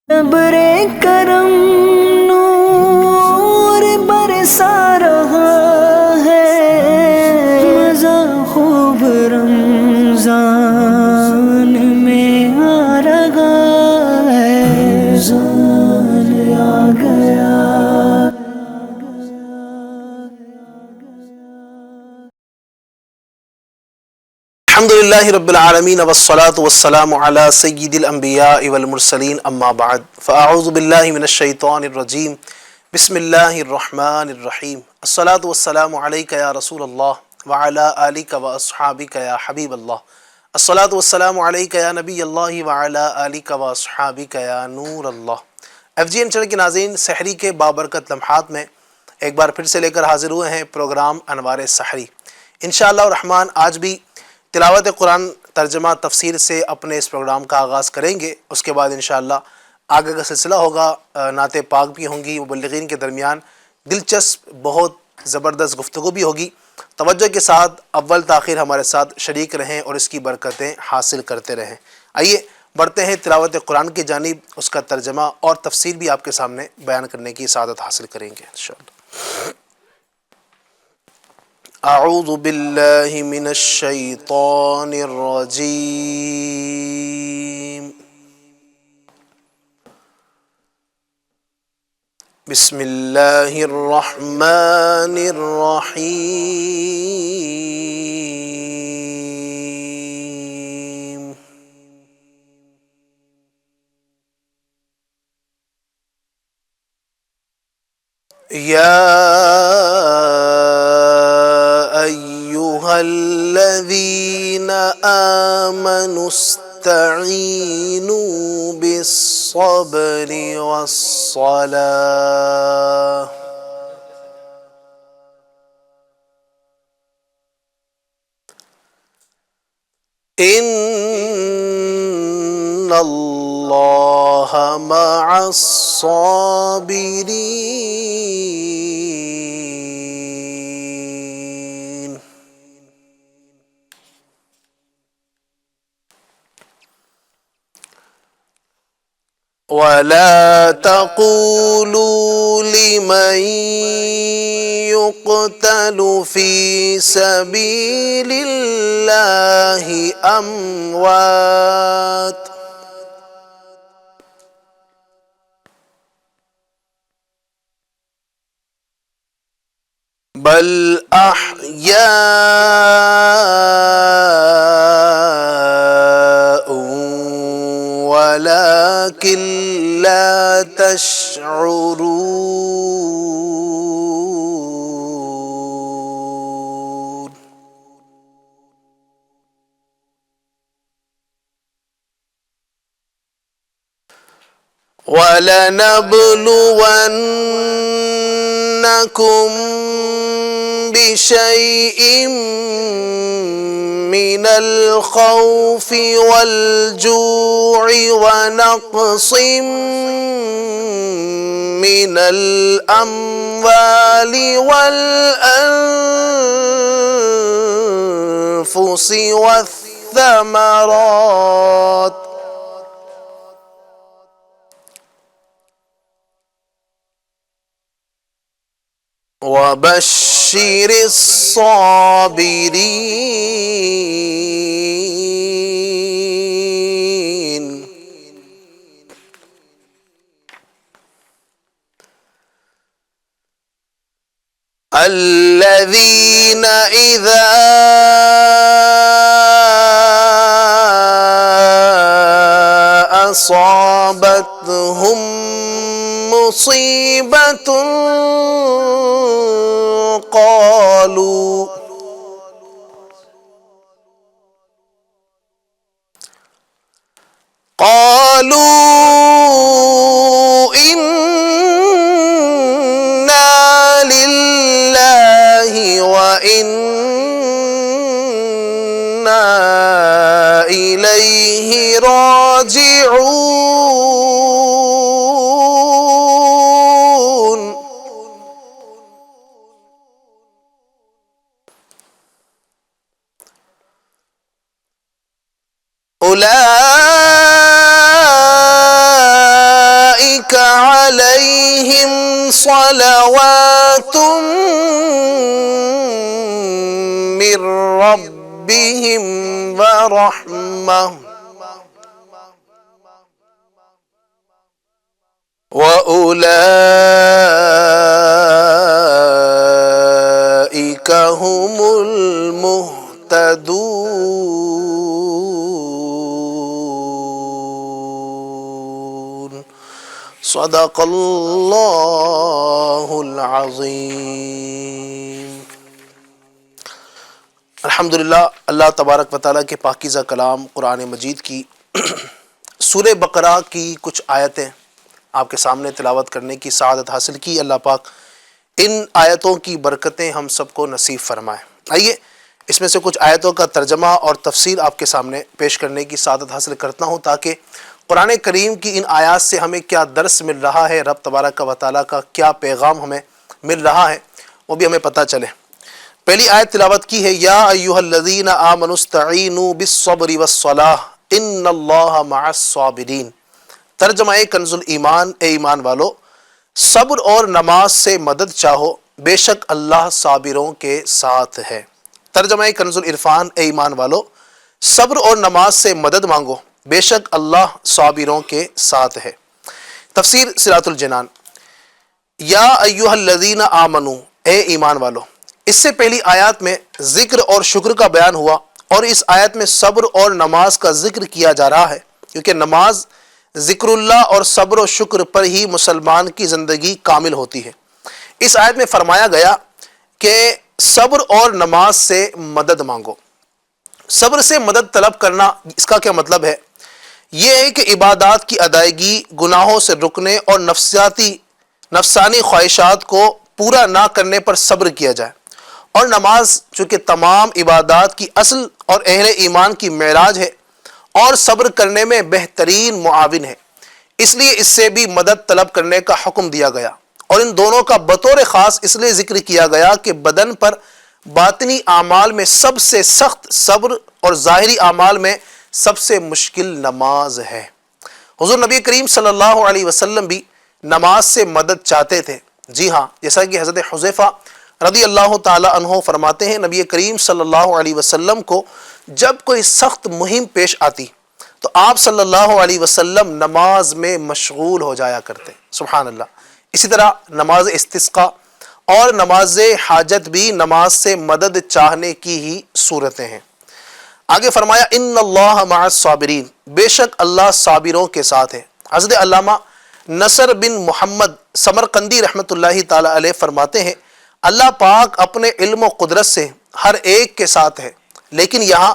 ابر کرم نور برسا رہا ہے، مزہ خوب رمضان میں آ رہا ہے، رمضان آ گیا۔ الحمد للہ رب العالمین والصلاة والسلام علی سید الانبیاء والمرسلین اما بعد فاعوذ باللہ من الشیطان الرجیم بسم اللہ الرحمن الرحیم الصلاة والسلام علیک یا رسول اللہ وعلی آلک واصحابک یا حبیب اللہ، الصلاة والسلام علیک یا نبی اللہ وعلی آلک واصحابک یا نور اللہ۔ ایف جی این چینل کے ناظرین، سحری کے بابرکت لمحات میں ایک بار پھر سے لے کر حاضر ہوئے ہیں پروگرام انوار سحری۔ انشاءاللہ الرحمن آج بھی تلاوت قرآن ترجمہ تفسیر سے اپنے اس پروگرام کا آغاز کریں گے۔ اس کے بعد انشاءاللہ آگے کا سلسلہ ہوگا، نعت پاک بھی ہوں گی، مبلغین کے درمیان دلچسپ بہت زبردست گفتگو بھی ہوگی۔ توجہ کے ساتھ اول تاخیر ہمارے ساتھ شریک رہیں اور اس کی برکتیں حاصل کرتے رہیں۔ آئیے بڑھتے ہیں تلاوت قرآن کی جانب، اس کا ترجمہ اور تفسیر بھی آپ کے سامنے بیان کرنے کی سعادت حاصل کریں گے انشاءاللہ۔ اعوذ باللہ من الشیطان الرجیم، بسم اللہ الرحمن الرحیم۔ یا ایہا الذین آمنوا استعینوا بالصبر والصلاة ان اللہ مع الصابرین۔ وَلَا تَقُولُوا لِمَن يُقْتَلُ فِي سَبِيلِ اللَّهِ أَمْوَاتٌ بل أحياء ولكن لا تشعرون۔ وَلَنَبْلُوَنَّكُمْ بِشَيْءٍ مِّنَ الْخَوْفِ وَالْجُوعِ وَنَقْصٍ مِّنَ الْأَمْوَالِ وَالْأَنفُسِ وَالثَّمَرَاتِ وَبَشِّرِ الصَّابِرِينَ۔ الَّذِينَ إِذَا أَصَابَتْهُم مُّصِيبَةٌ قالوا إنا لله وإنا إليه راجعون۔ أولئك صلوات من ربهم ورحمة وأولئك هم المهتدون صدق اللہ العظیم۔ الحمدللہ، اللہ تبارک و تعالیٰ کے پاکیزہ کلام قرآن مجید کی سورہ بقرہ کی کچھ آیتیں آپ کے سامنے تلاوت کرنے کی سعادت حاصل کی۔ اللہ پاک ان آیتوں کی برکتیں ہم سب کو نصیب فرمائے۔ آئیے اس میں سے کچھ آیتوں کا ترجمہ اور تفسیر آپ کے سامنے پیش کرنے کی سعادت حاصل کرتا ہوں، تاکہ قرآن کریم کی ان آیات سے ہمیں کیا درس مل رہا ہے، رب تبارک و تعالیٰ کا کیا پیغام ہمیں مل رہا ہے، وہ بھی ہمیں پتہ چلے۔ پہلی آیت تلاوت کی ہے، یا ایھا الذین آمنوا استعینوا بالصبر والصلاۃ ان اللہ مع الصابرین۔ ترجمہ کنز الایمان، اے ایمان والو صبر اور نماز سے مدد چاہو، بے شک اللہ صابروں کے ساتھ ہے۔ ترجمہ کنز العرفان، اے ایمان والو صبر اور نماز سے مدد مانگو، بے شک اللہ صابروں کے ساتھ ہے۔ تفسیر صراط الجنان، یا ایھا الذین آمنو، اے ایمان والو، اس سے پہلی آیات میں ذکر اور شکر کا بیان ہوا، اور اس آیت میں صبر اور نماز کا ذکر کیا جا رہا ہے، کیونکہ نماز ذکر اللہ اور صبر و شکر پر ہی مسلمان کی زندگی کامل ہوتی ہے۔ اس آیت میں فرمایا گیا کہ صبر اور نماز سے مدد مانگو۔ صبر سے مدد طلب کرنا، اس کا کیا مطلب ہے؟ یہ ہے کہ عبادات کی ادائیگی، گناہوں سے رکنے اور نفسانی خواہشات کو پورا نہ کرنے پر صبر کیا جائے۔ اور نماز چونکہ تمام عبادات کی اصل اور اہل ایمان کی معراج ہے اور صبر کرنے میں بہترین معاون ہے، اس لیے اس سے بھی مدد طلب کرنے کا حکم دیا گیا، اور ان دونوں کا بطور خاص اس لیے ذکر کیا گیا کہ بدن پر باطنی اعمال میں سب سے سخت صبر اور ظاہری اعمال میں سب سے مشکل نماز ہے۔ حضور نبی کریم صلی اللہ علیہ وسلم بھی نماز سے مدد چاہتے تھے۔ جی ہاں، جیسا کہ حضرت حذیفہ رضی اللہ تعالی عنہ فرماتے ہیں، نبی کریم صلی اللہ علیہ وسلم کو جب کوئی سخت مہم پیش آتی تو آپ صلی اللہ علیہ وسلم نماز میں مشغول ہو جایا کرتے۔ سبحان اللہ۔ اسی طرح نماز استسقاء اور نماز حاجت بھی نماز سے مدد چاہنے کی ہی صورتیں ہیں۔ آگے فرمایا، ان اللہ مع الصابرین، بے شک اللہ صابروں کے ساتھ ہے۔ حضرت علامہ نصر بن محمد سمرقندی رحمۃ اللہ تعالی علیہ فرماتے ہیں، اللہ پاک اپنے علم و قدرت سے ہر ایک کے ساتھ ہے، لیکن یہاں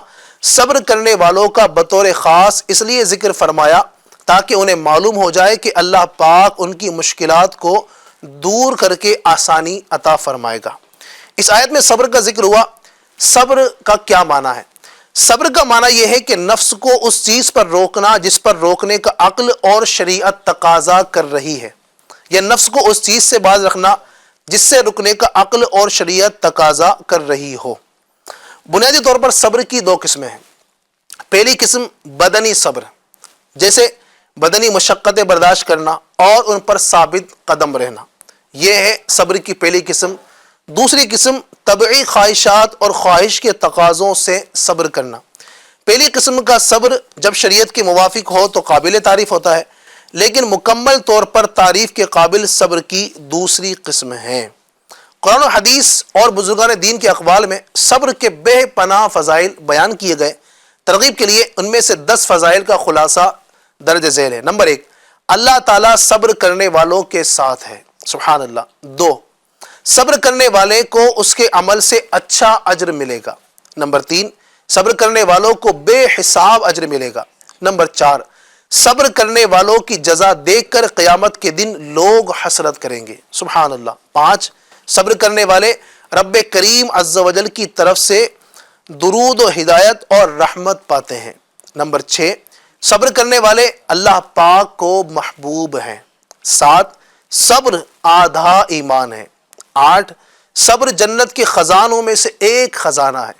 صبر کرنے والوں کا بطور خاص اس لیے ذکر فرمایا تاکہ انہیں معلوم ہو جائے کہ اللہ پاک ان کی مشکلات کو دور کر کے آسانی عطا فرمائے گا۔ اس آیت میں صبر کا ذکر ہوا۔ صبر کا کیا معنی ہے؟ صبر کا معنی یہ ہے کہ نفس کو اس چیز پر روکنا جس پر روکنے کا عقل اور شریعت تقاضا کر رہی ہے، یا نفس کو اس چیز سے باز رکھنا جس سے رکنے کا عقل اور شریعت تقاضا کر رہی ہو۔ بنیادی طور پر صبر کی دو قسمیں ہیں۔ پہلی قسم بدنی صبر، جیسے بدنی مشقتیں برداشت کرنا اور ان پر ثابت قدم رہنا، یہ ہے صبر کی پہلی قسم۔ دوسری قسم طبعی خواہشات اور خواہش کے تقاضوں سے صبر کرنا۔ پہلی قسم کا صبر جب شریعت کے موافق ہو تو قابل تعریف ہوتا ہے، لیکن مکمل طور پر تعریف کے قابل صبر کی دوسری قسم ہے۔ قرآن و حدیث اور بزرگان دین کے اقوال میں صبر کے بے پناہ فضائل بیان کیے گئے۔ ترغیب کے لیے ان میں سے 10 فضائل کا خلاصہ درج ذیل ہے۔ نمبر 1، اللہ تعالیٰ صبر کرنے والوں کے ساتھ ہے۔ سبحان اللہ۔ 2، صبر کرنے والے کو اس کے عمل سے اچھا اجر ملے گا۔ نمبر 3، صبر کرنے والوں کو بے حساب اجر ملے گا۔ نمبر 4، صبر کرنے والوں کی جزا دیکھ کر قیامت کے دن لوگ حسرت کریں گے۔ سبحان اللہ۔ 5، صبر کرنے والے رب کریم عز و جل کی طرف سے درود و ہدایت اور رحمت پاتے ہیں۔ نمبر 6، صبر کرنے والے اللہ پاک کو محبوب ہیں۔ 7، صبر آدھا ایمان ہے۔ 8، صبر جنت کے خزانوں میں سے ایک خزانہ ہے۔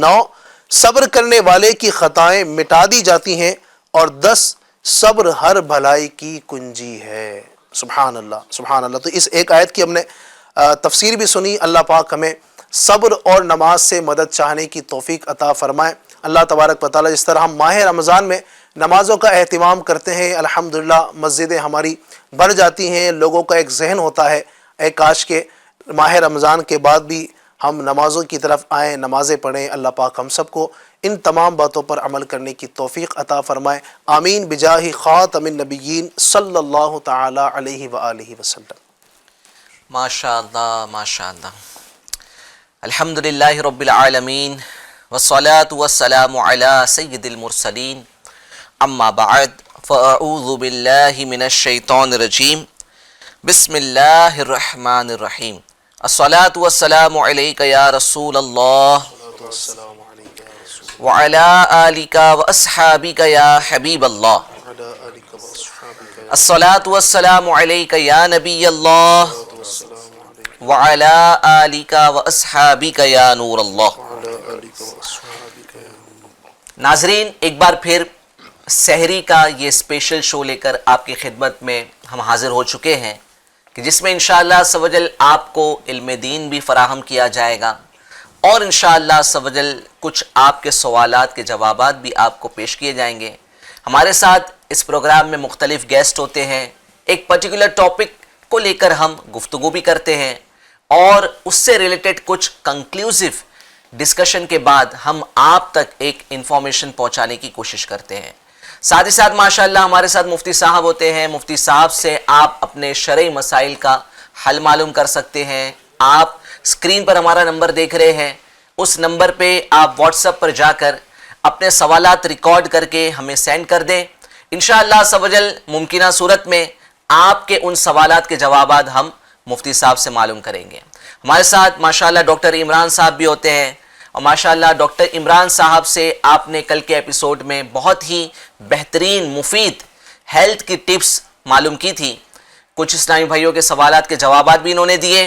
9، صبر کرنے والے کی خطائیں مٹا دی جاتی ہیں۔ اور 10، صبر ہر بھلائی کی کنجی ہے۔ سبحان اللہ سبحان اللہ. تو اس ایک آیت کی ہم نے تفسیر بھی سنی. اللہ پاک ہمیں صبر اور نماز سے مدد چاہنے کی توفیق عطا فرمائے. اللہ تبارک و تعالیٰ جس طرح ہم ماہ رمضان میں نمازوں کا اہتمام کرتے ہیں، الحمدللہ مسجدیں ہماری بڑھ جاتی ہیں، لوگوں کا ایک ذہن ہوتا ہے اے کاش کے ماہ رمضان کے بعد بھی ہم نمازوں کی طرف آئیں، نمازیں پڑھیں. اللہ پاک ہم سب کو ان تمام باتوں پر عمل کرنے کی توفیق عطا فرمائے. آمین بجاہ خاتم النبیین صلی اللہ تعالی علیہ وآلہ وسلم. ماشاء اللہ ماشاء اللہ. الحمدللہ رب العالمین والصلاة والسلام علی سید المرسلین. اما بعد فاعوذ باللہ من الشیطان الرجیم. بسم اللہ الرحمن الرحیم. الصلاة والسلام علیک یا رسول اللہ وعلی آلک واصحابک یا حبیب اللہ. الصلاة والسلام علیک یا نبی اللہ وعلی آلک واصحابک یا نور اللہ. ناظرین، ایک بار پھر سحری کا یہ اسپیشل شو لے کر آپ کی خدمت میں ہم حاضر ہو چکے ہیں کہ جس میں انشاءاللہ عز و جل آپ کو علم دین بھی فراہم کیا جائے گا اور انشاءاللہ عز و جل کچھ آپ کے سوالات کے جوابات بھی آپ کو پیش کیے جائیں گے. ہمارے ساتھ اس پروگرام میں مختلف گیسٹ ہوتے ہیں. ایک پرٹیکولر ٹاپک کو لے کر ہم گفتگو بھی کرتے ہیں اور اس سے ریلیٹڈ کچھ کنکلیوزیو ڈسکشن کے بعد ہم آپ تک ایک انفارمیشن پہنچانے کی کوشش کرتے ہیں. ساتھ ہی ساتھ ماشاءاللہ ہمارے ساتھ مفتی صاحب ہوتے ہیں. مفتی صاحب سے آپ اپنے شرعی مسائل کا حل معلوم کر سکتے ہیں. آپ اسکرین پر ہمارا نمبر دیکھ رہے ہیں، اس نمبر پہ آپ واٹس ایپ پر جا کر اپنے سوالات ریکارڈ کر کے ہمیں سینڈ کر دیں. انشاءاللہ عز و جل ممکنہ صورت میں آپ کے ان سوالات کے جوابات ہم مفتی صاحب سے معلوم کریں گے. ہمارے ساتھ ماشاءاللہ ڈاکٹر عمران صاحب بھی ہوتے ہیں اور ماشاءاللہ ڈاکٹر عمران صاحب سے آپ نے کل کے ایپیسوڈ میں بہت ہی بہترین مفید ہیلتھ کی ٹپس معلوم کی تھی. کچھ اسلامی بھائیوں کے سوالات کے جوابات بھی انہوں نے دیے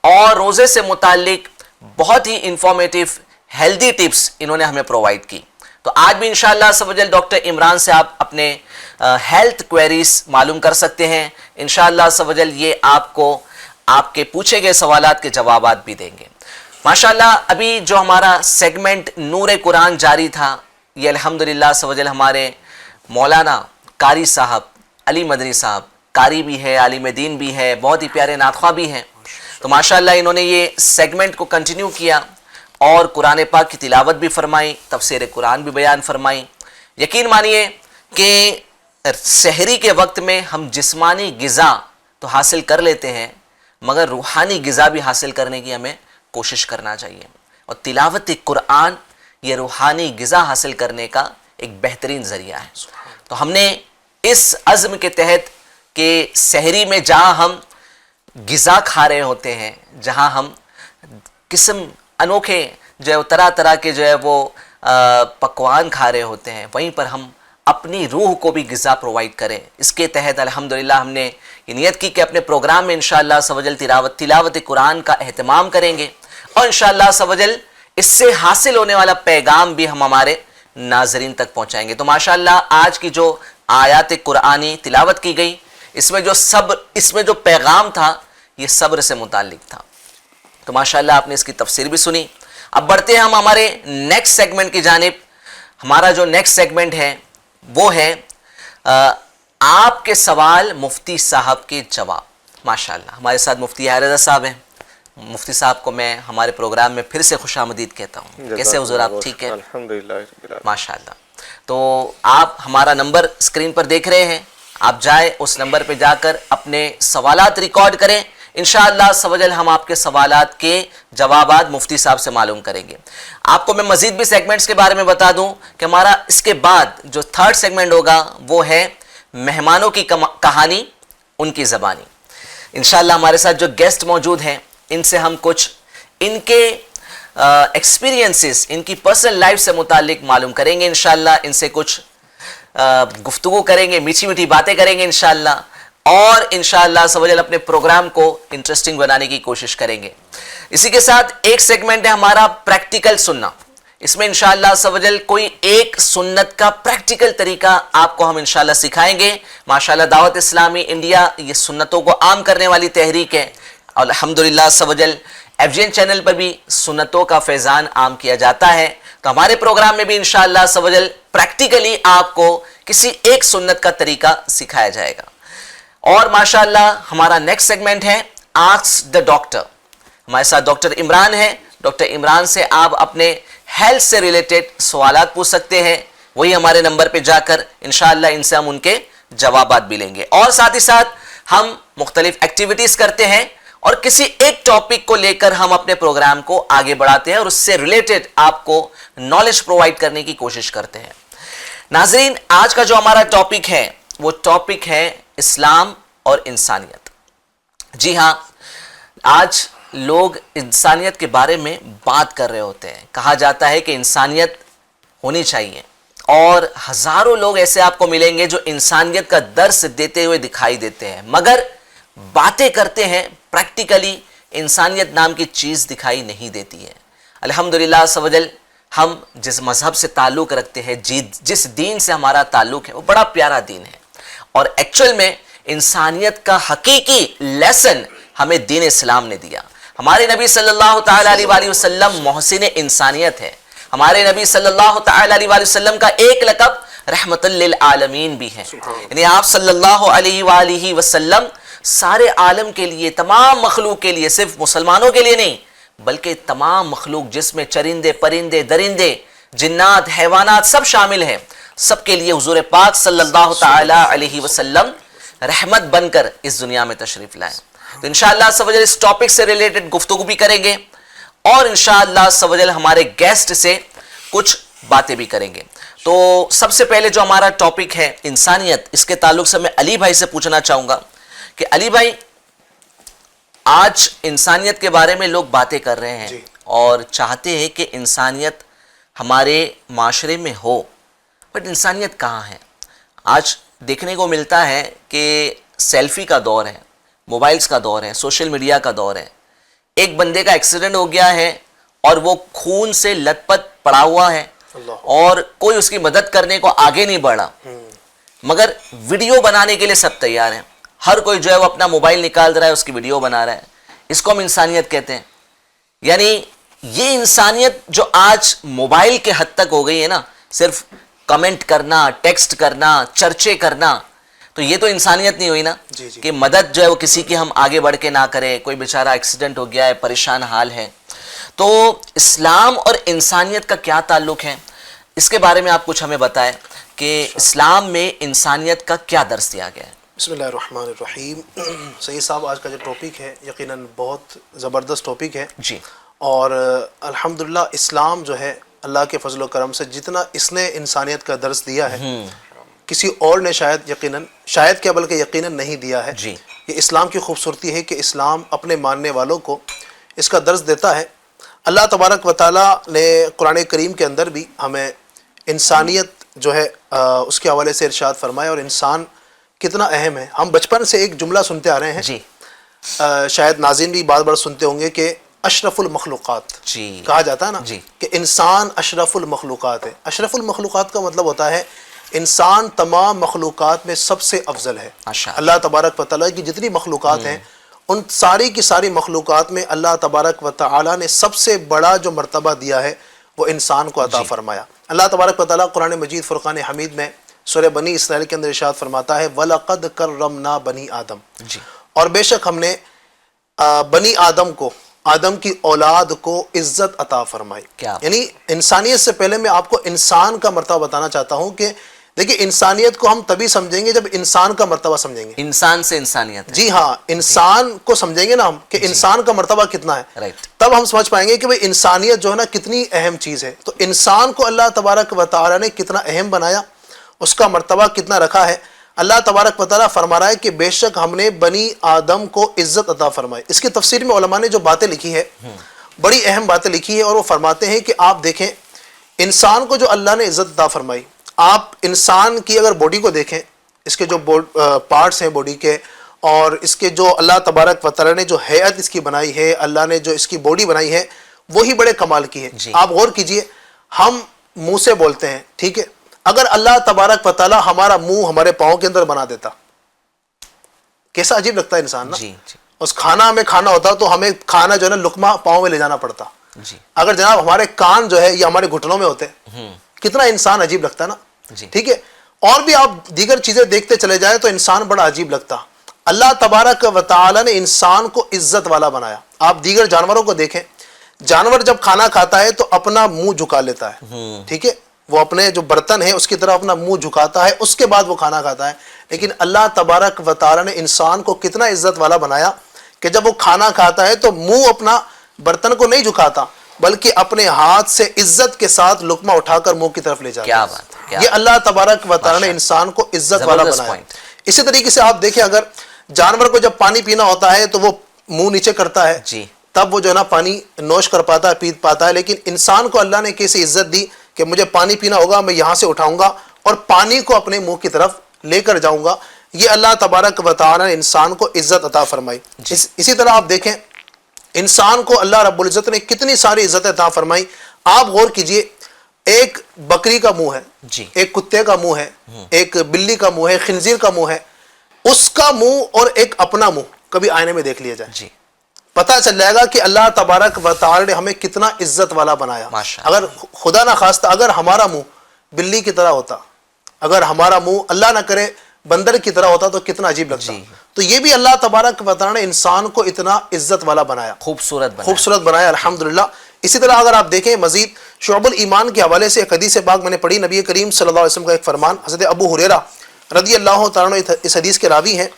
اور روزے سے متعلق بہت ہی انفارمیٹیو ہیلدی ٹپس انہوں نے ہمیں پرووائڈ کی. تو آج بھی انشاءاللہ عز و جل ڈاکٹر عمران سے آپ اپنے ہیلتھ کوئریز معلوم کر سکتے ہیں. انشاءاللہ عز و جل یہ آپ کو آپ کے پوچھے گئے سوالات کے جوابات بھی دیں گے. ماشاءاللہ ابھی جو ہمارا سیگمنٹ نور قرآن جاری تھا، یہ الحمدللہ عز و جل ہمارے مولانا قاری صاحب علی مدنی صاحب قاری بھی ہے، عالم دین بھی ہے، بہت ہی پیارے نعت خواہ بھی ہیں. تو ماشاءاللہ انہوں نے یہ سیگمنٹ کو کنٹینیو کیا اور قرآن پاک کی تلاوت بھی فرمائی، تفسیر قرآن بھی بیان فرمائی. یقین مانیے کہ سحری کے وقت میں ہم جسمانی غذا تو حاصل کر لیتے ہیں مگر روحانی غذا بھی حاصل کرنے کی ہمیں کوشش کرنا چاہیے. اور تلاوت قرآن یہ روحانی غذا حاصل کرنے کا ایک بہترین ذریعہ ہے. تو ہم نے اس عزم کے تحت کہ سحری میں جہاں ہم غذا کھا رہے ہوتے ہیں، جہاں ہم قسم انوکھے جو ہے طرح طرح کے جو ہے وہ پکوان کھا رہے ہوتے ہیں، وہیں پر ہم اپنی روح کو بھی غذا پرووائڈ کریں. اس کے تحت الحمدللہ ہم نے یہ نیت کی کہ اپنے پروگرام میں انشاءاللہ عز و جل تلاوت قرآن کا اہتمام کریں گے اور انشاءاللہ عز و جل اس سے حاصل ہونے والا پیغام بھی ہم ہمارے ناظرین تک پہنچائیں گے. تو ماشاءاللہ آج کی جو آیات قرآنی تلاوت کی گئی، اس میں جو پیغام تھا یہ صبر سے متعلق تھا. تو ماشاءاللہ آپ نے اس کی تفسیر بھی سنی. اب بڑھتے ہیں ہم ہمارے نیکسٹ سیگمنٹ کی جانب. ہمارا جو نیکسٹ سیگمنٹ ہے وہ ہے آپ کے سوال مفتی صاحب کے جواب. ماشاءاللہ ہمارے ساتھ مفتی رضا صاحب ہیں. مفتی صاحب کو میں ہمارے پروگرام میں پھر سے خوش آمدید کہتا ہوں. کیسے حضور آپ ٹھیک ہیں؟ الحمدللہ ماشاءاللہ. تو آپ ہمارا نمبر اسکرین پر دیکھ رہے ہیں، آپ جائیں اس نمبر پہ جا کر اپنے سوالات ریکارڈ کریں. انشاءاللہ عز و جل ہم آپ کے سوالات کے جوابات مفتی صاحب سے معلوم کریں گے. آپ کو میں مزید بھی سیگمنٹس کے بارے میں بتا دوں کہ ہمارا اس کے بعد جو تھرڈ سیگمنٹ ہوگا وہ ہے مہمانوں کی کہانی ان کی زبانی. انشاءاللہ ہمارے ساتھ جو گیسٹ موجود ہیں ان سے ہم کچھ ان کے ایکسپیرینسز، ان کی پرسنل لائف سے متعلق معلوم کریں گے. انشاءاللہ ان سے کچھ گفتگو کریں گے، میٹھی میٹھی باتیں کریں گے انشاءاللہ، اور انشاءاللہ عز و جل اپنے پروگرام کو انٹرسٹنگ بنانے کی کوشش کریں گے. اسی کے ساتھ ایک سیگمنٹ ہے ہمارا پریکٹیکل سننا. اس میں انشاءاللہ عز و جل کوئی ایک سنت کا پریکٹیکل طریقہ آپ کو ہم انشاءاللہ سکھائیں گے. ماشاءاللہ دعوت اسلامی انڈیا یہ سنتوں کو عام کرنے والی تحریک ہے. الحمدللہ عز و جل FGN چینل پر بھی سنتوں کا فیضان عام کیا جاتا ہے. تو ہمارے پروگرام میں بھی انشاءاللہ عز و جل پریکٹیکلی آپ کو کسی ایک سنت کا طریقہ سکھایا جائے گا. اور ماشاءاللہ ہمارا نیکسٹ سیگمنٹ ہے آسک دا ڈاکٹر. ہمارے ساتھ ڈاکٹر عمران ہے. ڈاکٹر عمران سے آپ اپنے ہیلتھ سے ریلیٹڈ سوالات پوچھ سکتے ہیں. وہی ہمارے نمبر پہ جا کر انشاءاللہ ان سے ہم ان کے جوابات بھی لیں گے. اور ساتھ ہی ساتھ ہم مختلف ایکٹیویٹیز کرتے ہیں اور کسی ایک ٹاپک کو لے کر ہم اپنے پروگرام کو آگے بڑھاتے ہیں اور اس سے ریلیٹڈ آپ کو نالج پرووائڈ کرنے کی کوشش کرتے ہیں. ناظرین آج کا جو ہمارا ٹاپک ہے وہ ٹاپک ہے اسلام اور انسانیت. جی ہاں آج لوگ انسانیت کے بارے میں بات کر رہے ہوتے ہیں. کہا جاتا ہے کہ انسانیت ہونی چاہیے اور ہزاروں لوگ ایسے آپ کو ملیں گے جو انسانیت کا درس دیتے ہوئے دکھائی دیتے ہیں مگر باتیں کرتے ہیں پریکٹیکلی انسانیت نام کی چیز دکھائی نہیں دیتی ہے. الحمدللہ عز و جل ہم جس مذہب سے تعلق رکھتے ہیں جس دین سے ہمارا تعلق ہے وہ بڑا پیارا دین ہے اور ایکچول میں انسانیت کا حقیقی لیسن ہمیں دین اسلام نے دیا. ہمارے نبی صلی اللہ تعالیٰ علیہ وآلہ وسلم محسن انسانیت ہے. ہمارے نبی صلی اللہ تعالیٰ علیہ وآلہ وسلم کا ایک لقب رحمت للعالمین بھی ہے. یعنی آپ صلی اللہ علیہ وآلہ وسلم سارے عالم کے لیے تمام مخلوق کے لیے صرف مسلمانوں کے لیے نہیں بلکہ تمام مخلوق جس میں چرندے پرندے درندے جنات حیوانات سب شامل ہیں سب کے لیے حضور پاک صلی اللہ تعالیٰ علیہ وسلم رحمت بن کر اس دنیا میں تشریف لائے. تو انشاءاللہ عز و جل اس ٹاپک سے ریلیٹڈ گفتگو بھی کریں گے اور انشاءاللہ عز و جل ہمارے گیسٹ سے کچھ باتیں بھی کریں گے. تو سب سے پہلے جو ہمارا ٹاپک ہے انسانیت اس کے تعلق سے میں علی بھائی سے پوچھنا چاہوں گا کہ علی بھائی آج انسانیت کے بارے میں لوگ باتیں کر رہے ہیں اور چاہتے ہیں کہ انسانیت ہمارے معاشرے میں ہو بٹ انسانیت کہاں ہے؟ آج دیکھنے کو ملتا ہے کہ سیلفی کا دور ہے موبائلز کا دور ہے سوشل میڈیا کا دور ہے. ایک بندے کا ایکسیڈنٹ ہو گیا ہے اور وہ خون سے لت پت پڑا ہوا ہے اور کوئی اس کی مدد کرنے کو آگے نہیں بڑھا مگر ویڈیو بنانے کے لیے سب تیار ہیں. ہر کوئی جو ہے وہ اپنا موبائل نکال رہا ہے اس کی ویڈیو بنا رہا ہے. اس کو ہم انسانیت کہتے ہیں. یعنی یہ انسانیت جو آج موبائل کے حد تک ہو گئی ہے نا صرف کمنٹ کرنا ٹیکسٹ کرنا چرچے کرنا تو یہ تو انسانیت نہیں ہوئی نا کہ مدد جو ہے وہ کسی کی ہم آگے بڑھ کے نہ کریں. کوئی بیچارہ ایکسیڈنٹ ہو گیا ہے پریشان حال ہے. تو اسلام اور انسانیت کا کیا تعلق ہے اس کے بارے میں آپ کچھ ہمیں بتائیں کہ اسلام میں انسانیت کا کیا درس دیا گیا ہے. بسم اللہ الرحمن الرحیم. سید صاحب آج کا جو ٹاپک ہے یقیناً بہت زبردست ٹاپک ہے جی اور الحمدللہ اسلام جو ہے اللہ کے فضل و کرم سے جتنا اس نے انسانیت کا درس دیا ہے کسی اور نے شاید کیا بلکہ یقیناً نہیں دیا ہے. یہ اسلام کی خوبصورتی ہے کہ اسلام اپنے ماننے والوں کو اس کا درس دیتا ہے. اللہ تبارک و تعالیٰ نے قرآن کریم کے اندر بھی ہمیں انسانیت جو ہے اس کے حوالے سے ارشاد فرمایا اور انسان کتنا اہم ہے. ہم بچپن سے ایک جملہ سنتے آ رہے ہیں جی شاید ناظرین بھی بار بار سنتے ہوں گے کہ اشرف المخلوقات کہا جاتا ہے نا کہ انسان اشرف المخلوقات ہے. اشرف المخلوقات کا مطلب ہوتا ہے انسان تمام مخلوقات میں سب سے افضل ہے. اللہ تبارک و تعالیٰ کی جتنی مخلوقات ہیں ان ساری کی ساری مخلوقات میں اللہ تبارک و تعالیٰ نے سب سے بڑا جو مرتبہ دیا ہے وہ انسان کو عطا فرمایا. اللہ تبارک و تعالیٰ قرآن مجید فرقان حمید میں سورہ بنی اسرائیل کے اندر ارشاد فرماتا ہے وَلَقَدْ كَرَّمْنَا بَنِي آدم اور بے شک ہم نے بنی آدم کو آدم کی اولاد کو عزت عطا فرمائی. یعنی انسانیت سے پہلے میں آپ کو انسان کا مرتبہ بتانا چاہتا ہوں کہ دیکھیں انسانیت کو ہم تبھی سمجھیں گے جب انسان کا مرتبہ سمجھیں گے. انسان سے انسانیت جی ہاں انسان کو سمجھیں گے نا ہم کہ انسان کا مرتبہ کتنا ہے تب ہم سمجھ پائیں گے کہ بھئی انسانیت جو ہے نا کتنی اہم چیز ہے. تو انسان کو اللہ تبارک و تعالیٰ نے کتنا اہم بنایا اس کا مرتبہ کتنا رکھا ہے. اللہ تبارک و تعالیٰ فرما رہا ہے کہ بے شک ہم نے بنی آدم کو عزت عطا فرمائی. اس کی تفسیر میں علماء نے جو باتیں لکھی ہے بڑی اہم باتیں لکھی ہے اور وہ فرماتے ہیں کہ آپ دیکھیں انسان کو جو اللہ نے عزت عطا فرمائی آپ انسان کی اگر باڈی کو دیکھیں اس کے جو پارٹس ہیں باڈی کے اور اس کے جو اللہ تبارک و تعالیٰ نے جو حیت اس کی بنائی ہے اللہ نے جو اس کی باڈی بنائی ہے وہی بڑے کمال کی ہے. آپ غور کیجئے ہم منہ سے بولتے ہیں، ٹھیک ہے، اگر اللہ تبارک و تعالیٰ ہمارا منہ ہمارے پاؤں کے اندر بنا دیتا، کیسا عجیب لگتا ہے انسان نا. جی جی اس کھانا ہمیں کھانا ہوتا تو ہمیں کھانا جو ہے نا لقمہ پاؤں میں لے جانا پڑتا. جی اگر جناب ہمارے کان جو ہے یہ ہمارے گھٹنوں میں ہوتے، کتنا انسان عجیب لگتا نا. جی. ٹھیک ہے، اور بھی آپ دیگر چیزیں دیکھتے چلے جائیں تو انسان بڑا عجیب لگتا. اللہ تبارک و تعالی نے انسان کو عزت والا بنایا. آپ دیگر جانوروں کو دیکھیں، جانور جب کھانا کھاتا ہے تو اپنا منہ جھکا لیتا ہے، ٹھیک ہے، وہ اپنے جو برتن ہے اس کی طرف اپنا منہ جھکاتا ہے، اس کے بعد وہ کھانا کھاتا ہے. لیکن اللہ تبارک و تعالی نے انسان کو کتنا عزت والا بنایا کہ جب وہ کھانا کھاتا ہے تو منہ اپنا برتن کو نہیں جھکاتا بلکہ اپنے ہاتھ سے عزت کے ساتھ لقمہ اٹھا کر منہ کی طرف لے جاتا. کیا بات ہے، یہ اللہ تبارک و تعالی نے انسان کو عزت والا بنایا. اسی طریقے سے آپ دیکھیں، اگر جانور کو جب پانی پینا ہوتا ہے تو وہ منہ نیچے کرتا ہے، جی تب وہ جو ہے نا پانی نوش کر پاتا ہے، پی پاتا ہے. لیکن انسان کو اللہ نے کیسی عزت دی کہ مجھے پانی پینا ہوگا میں یہاں سے اٹھاؤں گا اور پانی کو اپنے منہ کی طرف لے کر جاؤں گا. یہ اللہ تبارک و تعالی نے انسان کو عزت عطا فرمائی. اسی طرح آپ دیکھیں انسان کو اللہ رب العزت نے کتنی ساری عزت عطا فرمائی. آپ غور کیجئے، ایک بکری کا منہ ہے، جی ایک کتے کا منہ ہے، ایک بلی کا منہ ہے، خنزیر کا منہ ہے. اس کا منہ اور ایک اپنا منہ کبھی آئینے میں دیکھ لیا جائے، جی پتہ چل جائے گا کہ اللہ تبارک و تعالی نے ہمیں کتنا عزت والا بنایا. ماشاءاللہ. اگر خدا نہ خواستہ اگر ہمارا منہ بلی کی طرح ہوتا، اگر ہمارا منہ اللہ نہ کرے بندر کی طرح ہوتا تو کتنا عجیب لگتا. جی. تو یہ بھی اللہ تبارک و تعالی نے انسان کو اتنا عزت والا بنایا، خوبصورت بنایا الحمدللہ. اسی طرح اگر آپ دیکھیں مزید شعب الایمان کے حوالے سے ایک حدیث پاک میں نے پڑھی، نبی کریم صلی اللہ علیہ وسلم کا ایک فرمان. حضرت ابو ہریرہ رضی اللہ تعالیٰ عنہ اس حدیث کے راوی ہیں.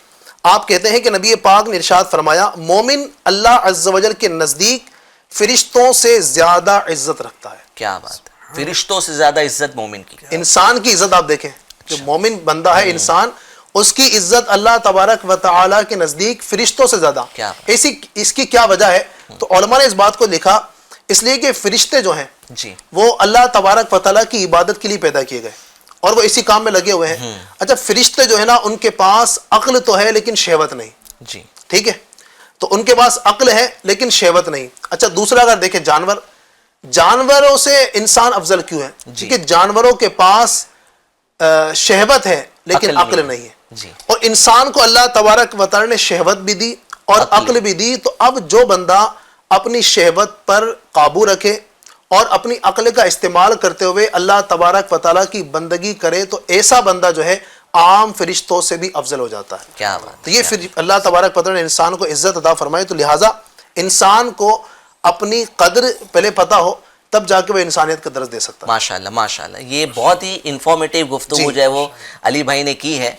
آپ کہتے ہیں کہ نبی پاک نے ارشاد فرمایا، مومن اللہ عز و جل کے نزدیک فرشتوں سے زیادہ عزت رکھتا ہے. کیا بات ہے، فرشتوں سے زیادہ عزت مومن کی. انسان کی عزت آپ دیکھیں، جو مومن بندہ ہے انسان، اس کی عزت اللہ تبارک و تعالی کے نزدیک فرشتوں سے زیادہ. اس کی کیا وجہ ہے؟ تو علماء نے اس بات کو لکھا اس لیے کہ فرشتے جو ہیں جی وہ اللہ تبارک و تعالی کی عبادت کے لیے پیدا کیے گئے اور وہ اسی کام میں لگے ہوئے ہیں. اچھا، فرشتے جو ہے نا ان کے پاس عقل تو ہے لیکن شہوت نہیں. جی ٹھیک ہے، تو ان کے پاس عقل ہے لیکن شہوت نہیں. اچھا، دوسرا اگر دیکھیں جانوروں سے انسان افضل کیوں ہے؟ کیونکہ جانوروں کے پاس شہوت ہے لیکن عقل نہیں ہے. اور انسان کو اللہ تبارک و تعالی نے شہوت بھی دی اور عقل بھی دی. تو اب جو بندہ اپنی شہوت پر قابو رکھے اور اپنی عقل کا استعمال کرتے ہوئے اللہ تبارک و تعالیٰ کی بندگی کرے تو ایسا بندہ جو ہے عام فرشتوں سے بھی افضل ہو جاتا ہے. کیا بات. تو یہ اللہ تبارک و تعالیٰ نے انسان کو عزت عطا فرمائی. تو لہٰذا انسان کو اپنی قدر پہلے پتہ ہو تب جا کے وہ انسانیت کا درس دے سکتا ہے. ماشاءاللہ ماشاءاللہ. یہ بہت ہی انفارمیٹیو گفتگو جو ہے وہ علی بھائی نے کی ہے.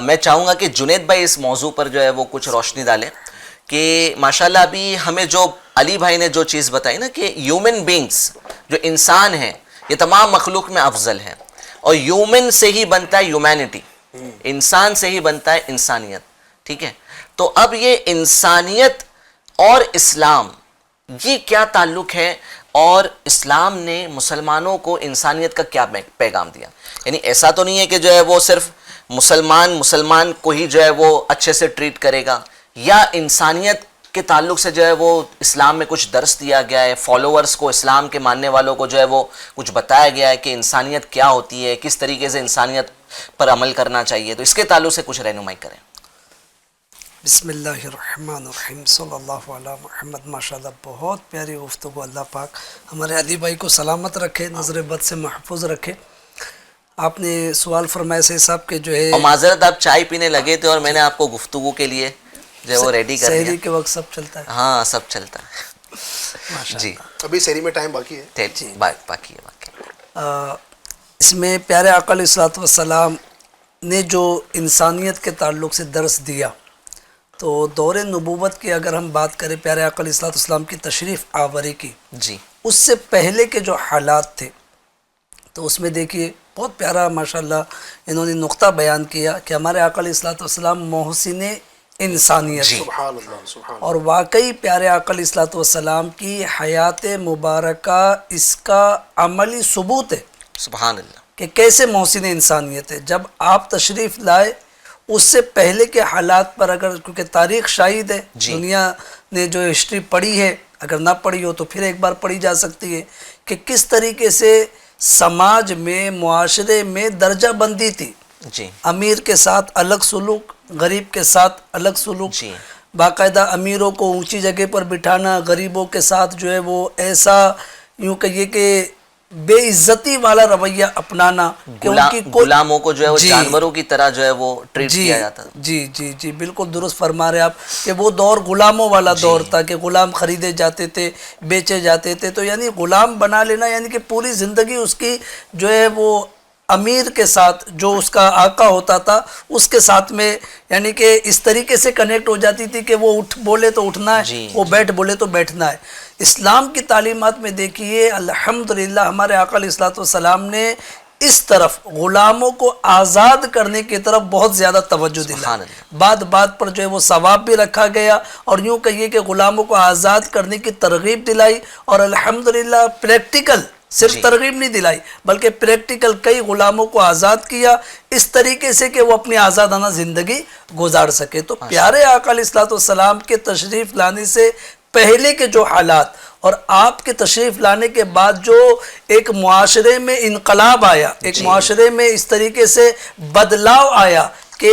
میں چاہوں گا کہ جنید بھائی اس موضوع پر جو ہے وہ کچھ روشنی ڈالیں کہ ماشاءاللہ ابھی ہمیں جو علی بھائی نے جو چیز بتائی نا کہ ہیومن بینگز جو انسان ہیں یہ تمام مخلوق میں افضل ہیں اور ہیومن سے ہی بنتا ہے ہیومینٹی، انسان سے ہی بنتا ہے انسانیت. ٹھیک ہے، تو اب یہ انسانیت اور اسلام یہ کیا تعلق ہے اور اسلام نے مسلمانوں کو انسانیت کا کیا پیغام دیا؟ یعنی ایسا تو نہیں ہے کہ جو ہے وہ صرف مسلمان کو ہی جو ہے وہ اچھے سے ٹریٹ کرے گا، یا انسانیت کے تعلق سے جو ہے وہ اسلام میں کچھ درس دیا گیا ہے، فالوورز کو، اسلام کے ماننے والوں کو جو ہے وہ کچھ بتایا گیا ہے کہ انسانیت کیا ہوتی ہے، کس طریقے سے انسانیت پر عمل کرنا چاہیے. تو اس کے تعلق سے کچھ رہنمائی کریں. بسم اللہ الرحمن الرحیم، صلی اللہ علی محمد. ماشاءاللہ بہت پیاری گفتگو. اللہ پاک ہمارے علی بھائی کو سلامت رکھے، نظر بد سے محفوظ رکھے. آپ نے سوال فرمایا سے صاحب کہ جو ہے، اور معذرت آپ چائے پینے لگے تھے اور میں نے آپ کو گفتگو کے لیے جو ہے وہ ریڈی کر دیا. سحری کے وقت سب چلتا ہے. ہاں سب چلتا ہے. جی ابھی سحری میں ٹائم باقی ہے. جی باقی ہے. اس میں پیارے آقا علیہ الصلوۃ والسلام نے جو انسانیت کے تعلق سے درس دیا، تو دور نبوت کی اگر ہم بات کریں، پیارے آقا علیہ الصلوۃ والسلام کی تشریف آوری کی، جی اس سے پہلے کے جو حالات تھے تو اس میں دیکھیے بہت پیارا ماشاءاللہ انہوں نے نقطہ بیان کیا کہ ہمارے آقا علیہ الصلوۃ والسلام محسن انسانیت. سبحان اللہ سبحان اللہ. اور واقعی پیارے آقا علیہ الصلوۃ والسلام کی حیات مبارکہ اس کا عملی ثبوت ہے. سبحان اللہ. کہ کیسے محسن انسانیت ہے. جب آپ تشریف لائے اس سے پہلے کے حالات پر اگر، کیونکہ تاریخ شاہد ہے، دنیا نے جو ہسٹری پڑھی ہے اگر نہ پڑھی ہو تو پھر ایک بار پڑھی جا سکتی ہے کہ کس طریقے سے سماج میں معاشرے میں درجہ بندی تھی. جی امیر کے ساتھ الگ سلوک، غریب کے ساتھ الگ سلوک، جی باقاعدہ امیروں کو اونچی جگہ پر بٹھانا، غریبوں کے ساتھ جو ہے وہ ایسا یوں کہیے کہ بے عزتی والا رویہ اپنانا کہ ان کی غلاموں کو جو ہے وہ جانوروں کی طرح جو ہے وہ ٹریٹ کیا جاتا. جی بالکل درست فرما رہے آپ کہ وہ دور غلاموں والا دور تھا کہ غلام خریدے جاتے تھے، بیچے جاتے تھے. تو یعنی غلام بنا لینا یعنی کہ پوری زندگی اس کی جو ہے وہ امیر کے ساتھ، جو اس کا آقا ہوتا تھا اس کے ساتھ میں یعنی کہ اس طریقے سے کنیکٹ ہو جاتی تھی کہ وہ اٹھ بولے تو اٹھنا ہے، وہ بیٹھ بولے تو بیٹھنا ہے. اسلام کی تعلیمات میں دیکھیے الحمدللہ ہمارے آقا علیہ الصلوۃ والسلام نے اس طرف غلاموں کو آزاد کرنے کی طرف بہت زیادہ توجہ دلائی. بات بات پر جو ہے وہ ثواب بھی رکھا گیا اور یوں کہیے کہ غلاموں کو آزاد کرنے کی ترغیب دلائی. اور الحمدللہ پریکٹیکل صرف ترغیب نہیں دلائی بلکہ پریکٹیکل کئی غلاموں کو آزاد کیا اس طریقے سے کہ وہ اپنی آزادانہ زندگی گزار سکے. تو پیارے آقا علیہ الصلوۃ والسلام کے تشریف لانے سے پہلے کے جو حالات اور آپ کے تشریف لانے کے بعد جو ایک معاشرے میں انقلاب آیا، ایک معاشرے میں اس طریقے سے بدلاؤ آیا کہ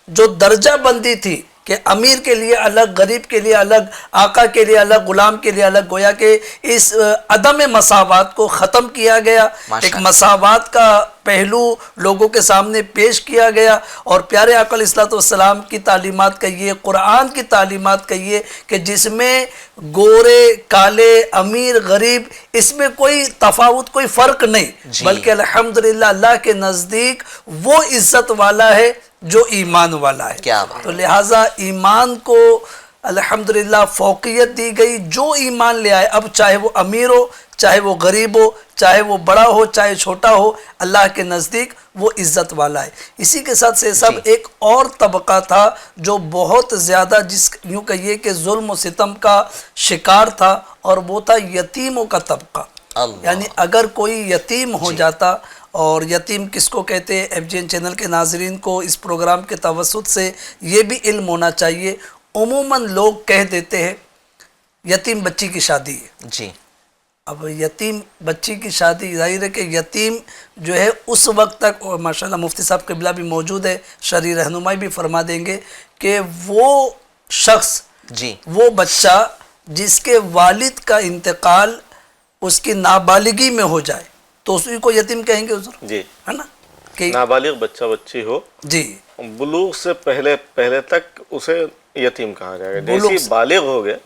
جو درجہ بندی تھی کہ امیر کے لیے الگ، غریب کے لیے الگ، آقا کے لیے الگ، غلام کے لیے الگ، گویا کہ اس عدم مساوات کو ختم کیا گیا. ایک مساوات کا پہلو لوگوں کے سامنے پیش کیا گیا. اور پیارے آقا علیہ الصلوۃ والسلام کی تعلیمات کہیے، قرآن کی تعلیمات کہیے کہ جس میں گورے کالے، امیر غریب، اس میں کوئی تفاوت، کوئی فرق نہیں، بلکہ الحمدللہ اللہ کے نزدیک وہ عزت والا ہے جو ایمان والا ہے. تو لہٰذا ایمان کو الحمدللہ فوقیت دی گئی. جو ایمان لے آئے، اب چاہے وہ امیر ہو، چاہے وہ غریب ہو، چاہے وہ بڑا ہو، چاہے چھوٹا ہو، اللہ کے نزدیک وہ عزت والا ہے. اسی کے ساتھ سے سب ایک اور طبقہ تھا جو بہت زیادہ جس یوں کہیے کہ ظلم و ستم کا شکار تھا، اور وہ تھا یتیموں کا طبقہ. یعنی اگر کوئی یتیم ہو جاتا، اور یتیم کس کو کہتے ہیں، ایف جی این چینل کے ناظرین کو اس پروگرام کے توسط سے یہ بھی علم ہونا چاہیے. عموماً لوگ کہہ دیتے ہیں یتیم بچی کی شادی ہے. جی اب یتیم بچی کی شادی، ظاہر ہے کہ یتیم جو ہے اس وقت تک، اور ماشاءاللہ مفتی صاحب قبلہ بھی موجود ہے، شرعی رہنمائی بھی فرما دیں گے کہ وہ شخص، وہ بچہ جس کے والد کا انتقال اس کی نابالغی میں ہو جائے تو اسی کو یتیم کہیں گے حضور، جی ہے نا، کہ نابالغ بچہ بچی ہو، جی بلوغ سے پہلے تک اسے یتیم کہا جائے گا. جیسے بالغ ہو گئے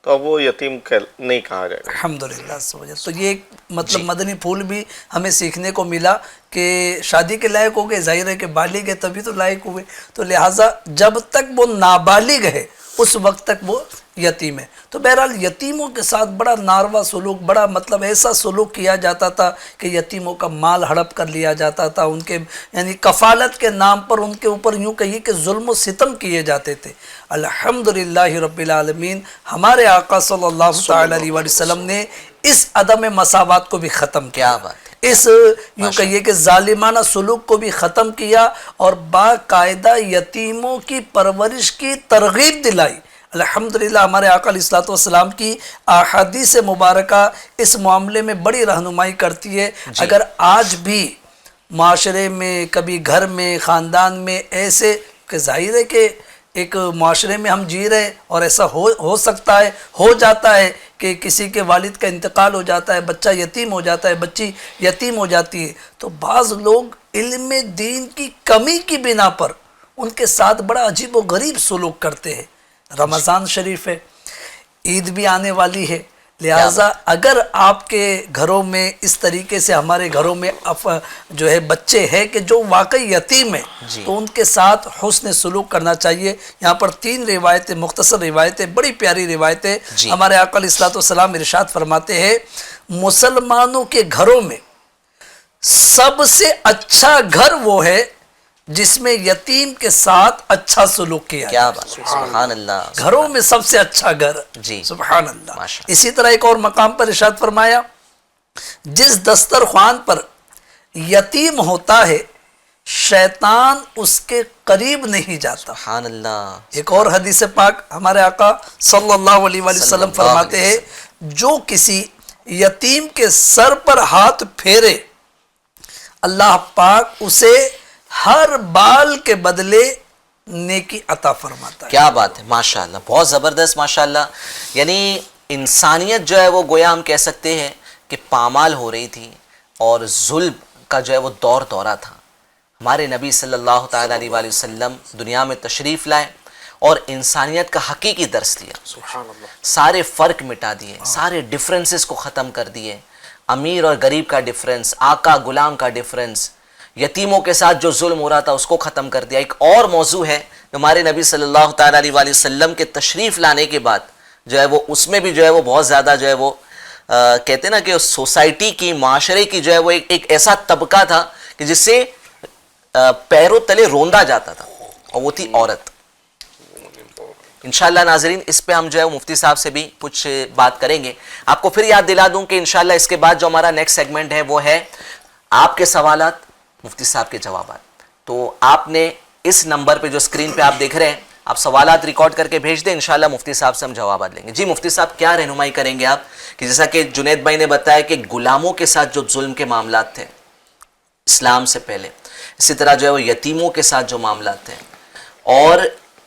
تو اب وہ یتیم نہیں کہا جائے گا. الحمدللہ. تو یہ ایک مطلب مدنی پھول بھی ہمیں سیکھنے کو ملا کہ شادی کے لائق ہو گئے، ظاہر ہے کہ بالغ ہے تبھی تو لائق ہوئے. تو لہٰذا جب تک وہ نابالغ ہے اس وقت تک وہ یتیم ہے. تو بہرحال یتیموں کے ساتھ بڑا ناروا سلوک، بڑا مطلب ایسا سلوک کیا جاتا تھا کہ یتیموں کا مال ہڑپ کر لیا جاتا تھا، ان کے یعنی کفالت کے نام پر ان کے اوپر یوں کہیے کہ ظلم و ستم کیے جاتے تھے. الحمدللہ رب العالمین ہمارے آقا صلی اللہ تعالی علیہ وسلم نے اس عدم مساوات کو بھی ختم کیا، اس یوں کہیے کہ ظالمانہ سلوک کو بھی ختم کیا، اور باقاعدہ یتیموں کی پرورش کی ترغیب دلائی. الحمدللہ ہمارے آقا علیہ الصلوۃ والسلام کی احادیث مبارکہ اس معاملے میں بڑی رہنمائی کرتی ہے. اگر آج بھی معاشرے میں، کبھی گھر میں، خاندان میں ایسے، کہ ظاہر ہے کہ ایک معاشرے میں ہم جی رہے اور ایسا ہو سکتا ہے، ہو جاتا ہے کہ کسی کے والد کا انتقال ہو جاتا ہے، بچہ یتیم ہو جاتا ہے، بچی یتیم ہو جاتی ہے، تو بعض لوگ علم دین کی کمی کی بنا پر ان کے ساتھ بڑا عجیب و غریب سلوک کرتے ہیں. رمضان شریف ہے، عید بھی آنے والی ہے، لہٰذا اگر آپ کے گھروں میں اس طریقے سے، ہمارے گھروں میں جو ہے بچے ہیں کہ جو واقعی یتیم ہیں، تو ان کے ساتھ حسن سلوک کرنا چاہیے. یہاں پر 3 روایتیں، مختصر روایتیں، بڑی پیاری روایتیں. ہمارے آقا علیہ الصلوۃ والسلام ارشاد فرماتے ہیں مسلمانوں کے گھروں میں سب سے اچھا گھر وہ ہے جس میں یتیم کے ساتھ اچھا سلوک کیا. کیا بات، سبحان اللہ. گھروں میں سب سے اچھا گھر، سبحان اللہ. اسی طرح ایک اور مقام پر ارشاد فرمایا جس دسترخوان پر یتیم ہوتا ہے شیطان اس کے قریب نہیں جاتا. سبحان اللہ. ایک اور حدیث پاک ہمارے آقا صلی اللہ علیہ وآلہ وسلم فرماتے ہیں جو کسی یتیم کے سر پر ہاتھ پھیرے اللہ پاک اسے ہر بال کے بدلے نیکی عطا فرماتا ہے. کیا بات ہے، ماشاءاللہ، بہت زبردست، ماشاءاللہ. یعنی انسانیت جو ہے وہ گویا ہم کہہ سکتے ہیں کہ پامال ہو رہی تھی اور ظلم کا جو ہے وہ دور دورہ تھا. ہمارے نبی صلی اللہ تعالیٰ علیہ وآلہ وسلم دنیا میں تشریف لائے اور انسانیت کا حقیقی درس دیا. سارے فرق مٹا دیے، سارے ڈفرنسز کو ختم کر دیے. امیر اور غریب کا ڈفرنس، آقا غلام کا ڈفرنس، یتیموں کے ساتھ جو ظلم ہو رہا تھا اس کو ختم کر دیا. ایک اور موضوع ہے ہمارے نبی صلی اللہ تعالیٰ علیہ وآلہ وسلم کے تشریف لانے کے بعد جو ہے وہ اس میں بھی جو ہے وہ بہت زیادہ جو ہے وہ کہتے ہیں نا کہ سوسائٹی کی، معاشرے کی جو ہے وہ ایک ایسا طبقہ تھا کہ جس سے پیروں تلے روندا جاتا تھا، اور وہ تھی عورت. انشاءاللہ ناظرین اس پہ ہم جو ہے مفتی صاحب سے بھی کچھ بات کریں گے. آپ کو پھر یاد دلا دوں کہ انشاءاللہ اس کے بعد جو ہمارا نیکسٹ سیگمنٹ ہے وہ ہے آپ کے سوالات، مفتی صاحب کے جوابات. تو آپ نے اس نمبر پہ جو اسکرین پہ آپ دیکھ رہے ہیں آپ سوالات ریکارڈ کر کے بھیج دیں، انشاءاللہ مفتی صاحب سے ہم جوابات لیں گے. جی مفتی صاحب کیا رہنمائی کریں گے آپ کہ جیسا کہ جنید بھائی نے بتایا کہ غلاموں کے ساتھ جو ظلم کے معاملات تھے اسلام سے پہلے، اسی طرح جو ہے وہ یتیموں کے ساتھ جو معاملات تھے اور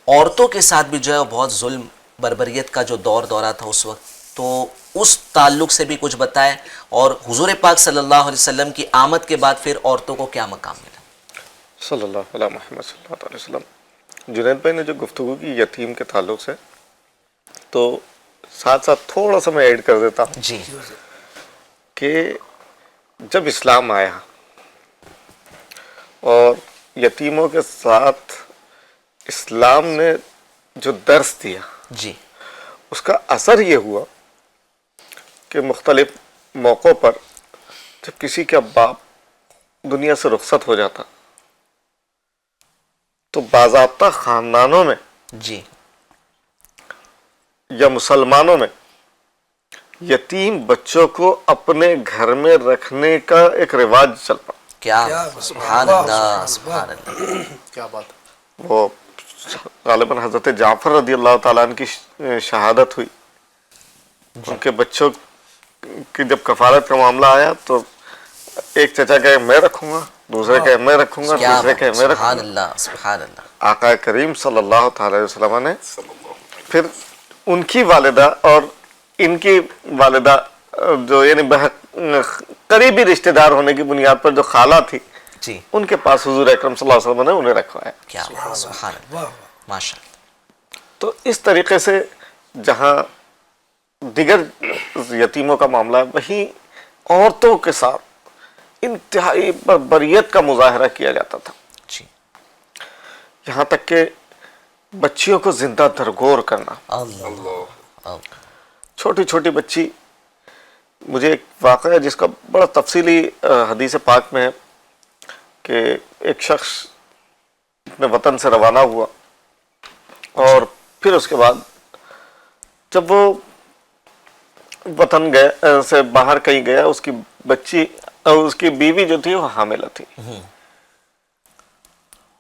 عورتوں کے ساتھ بھی جو ہے بہت ظلم بربریت کا جو دور دورہ تھا اس وقت، تو اس تعلق سے بھی کچھ بتائیں. اور حضور پاک صلی اللہ علیہ وسلم کی آمد کے بعد پھر عورتوں کو کیا مقام ملا؟ صلی اللہ علیہ محمد صلی اللہ علیہ وسلم. جنید بھائی نے جو گفتگو کی یتیم کے تعلق سے، تو ساتھ ساتھ تھوڑا سا میں ایڈ کر دیتا ہوں جی. کہ جب اسلام آیا اور یتیموں کے ساتھ اسلام نے جو درس دیا جی. اس کا اثر یہ ہوا کہ مختلف موقعوں پر جب کسی کا باپ دنیا سے رخصت ہو جاتا تو باضابطہ خاندانوں میں جی. یا مسلمانوں میں یتیم بچوں کو اپنے گھر میں رکھنے کا ایک رواج چل پڑا. کیا سبحان اللہ، سبحان اللہ. کیا بات. وہ غالباً حضرت جعفر رضی اللہ تعالیٰ عنہ کی شہادت ہوئی، ان کے بچوں کی جب کفالت کا معاملہ آیا تو ایک چچا کہے میں رکھوں گا، دوسرے کہے میں رکھوں گا، تیسرے کہے میں رکھوں سبحان گا. اللہ، سبحان اللہ. آقا کریم صلی اللہ تعالی وسلم نے پھر ان کی والدہ اور ان کی والدہ جو یعنی قریبی رشتہ دار ہونے کی بنیاد پر جو خالہ تھی جی. ان کے پاس حضور اکرم صلی اللہ علیہ وسلم نے انہیں رکھوایا. کیا سبحان اللہ، ماشاء اللہ. تو اس طریقے سے جہاں دیگر یتیموں کا معاملہ ہے، وہیں عورتوں کے ساتھ انتہائی بربریت کا مظاہرہ کیا جاتا تھا. جی. یہاں تک کہ بچیوں کو زندہ درگور کرنا. اللہ. چھوٹی چھوٹی بچی، مجھے ایک واقعہ ہے جس کا بڑا تفصیلی حدیث پاک میں ہے کہ ایک شخص اپنے وطن سے روانہ ہوا اور پھر اس کے بعد جب وہ وطن سے باہر کہیں گیا، اس کی بچی، اس کی بیوی جو تھی وہ حاملہ تھی.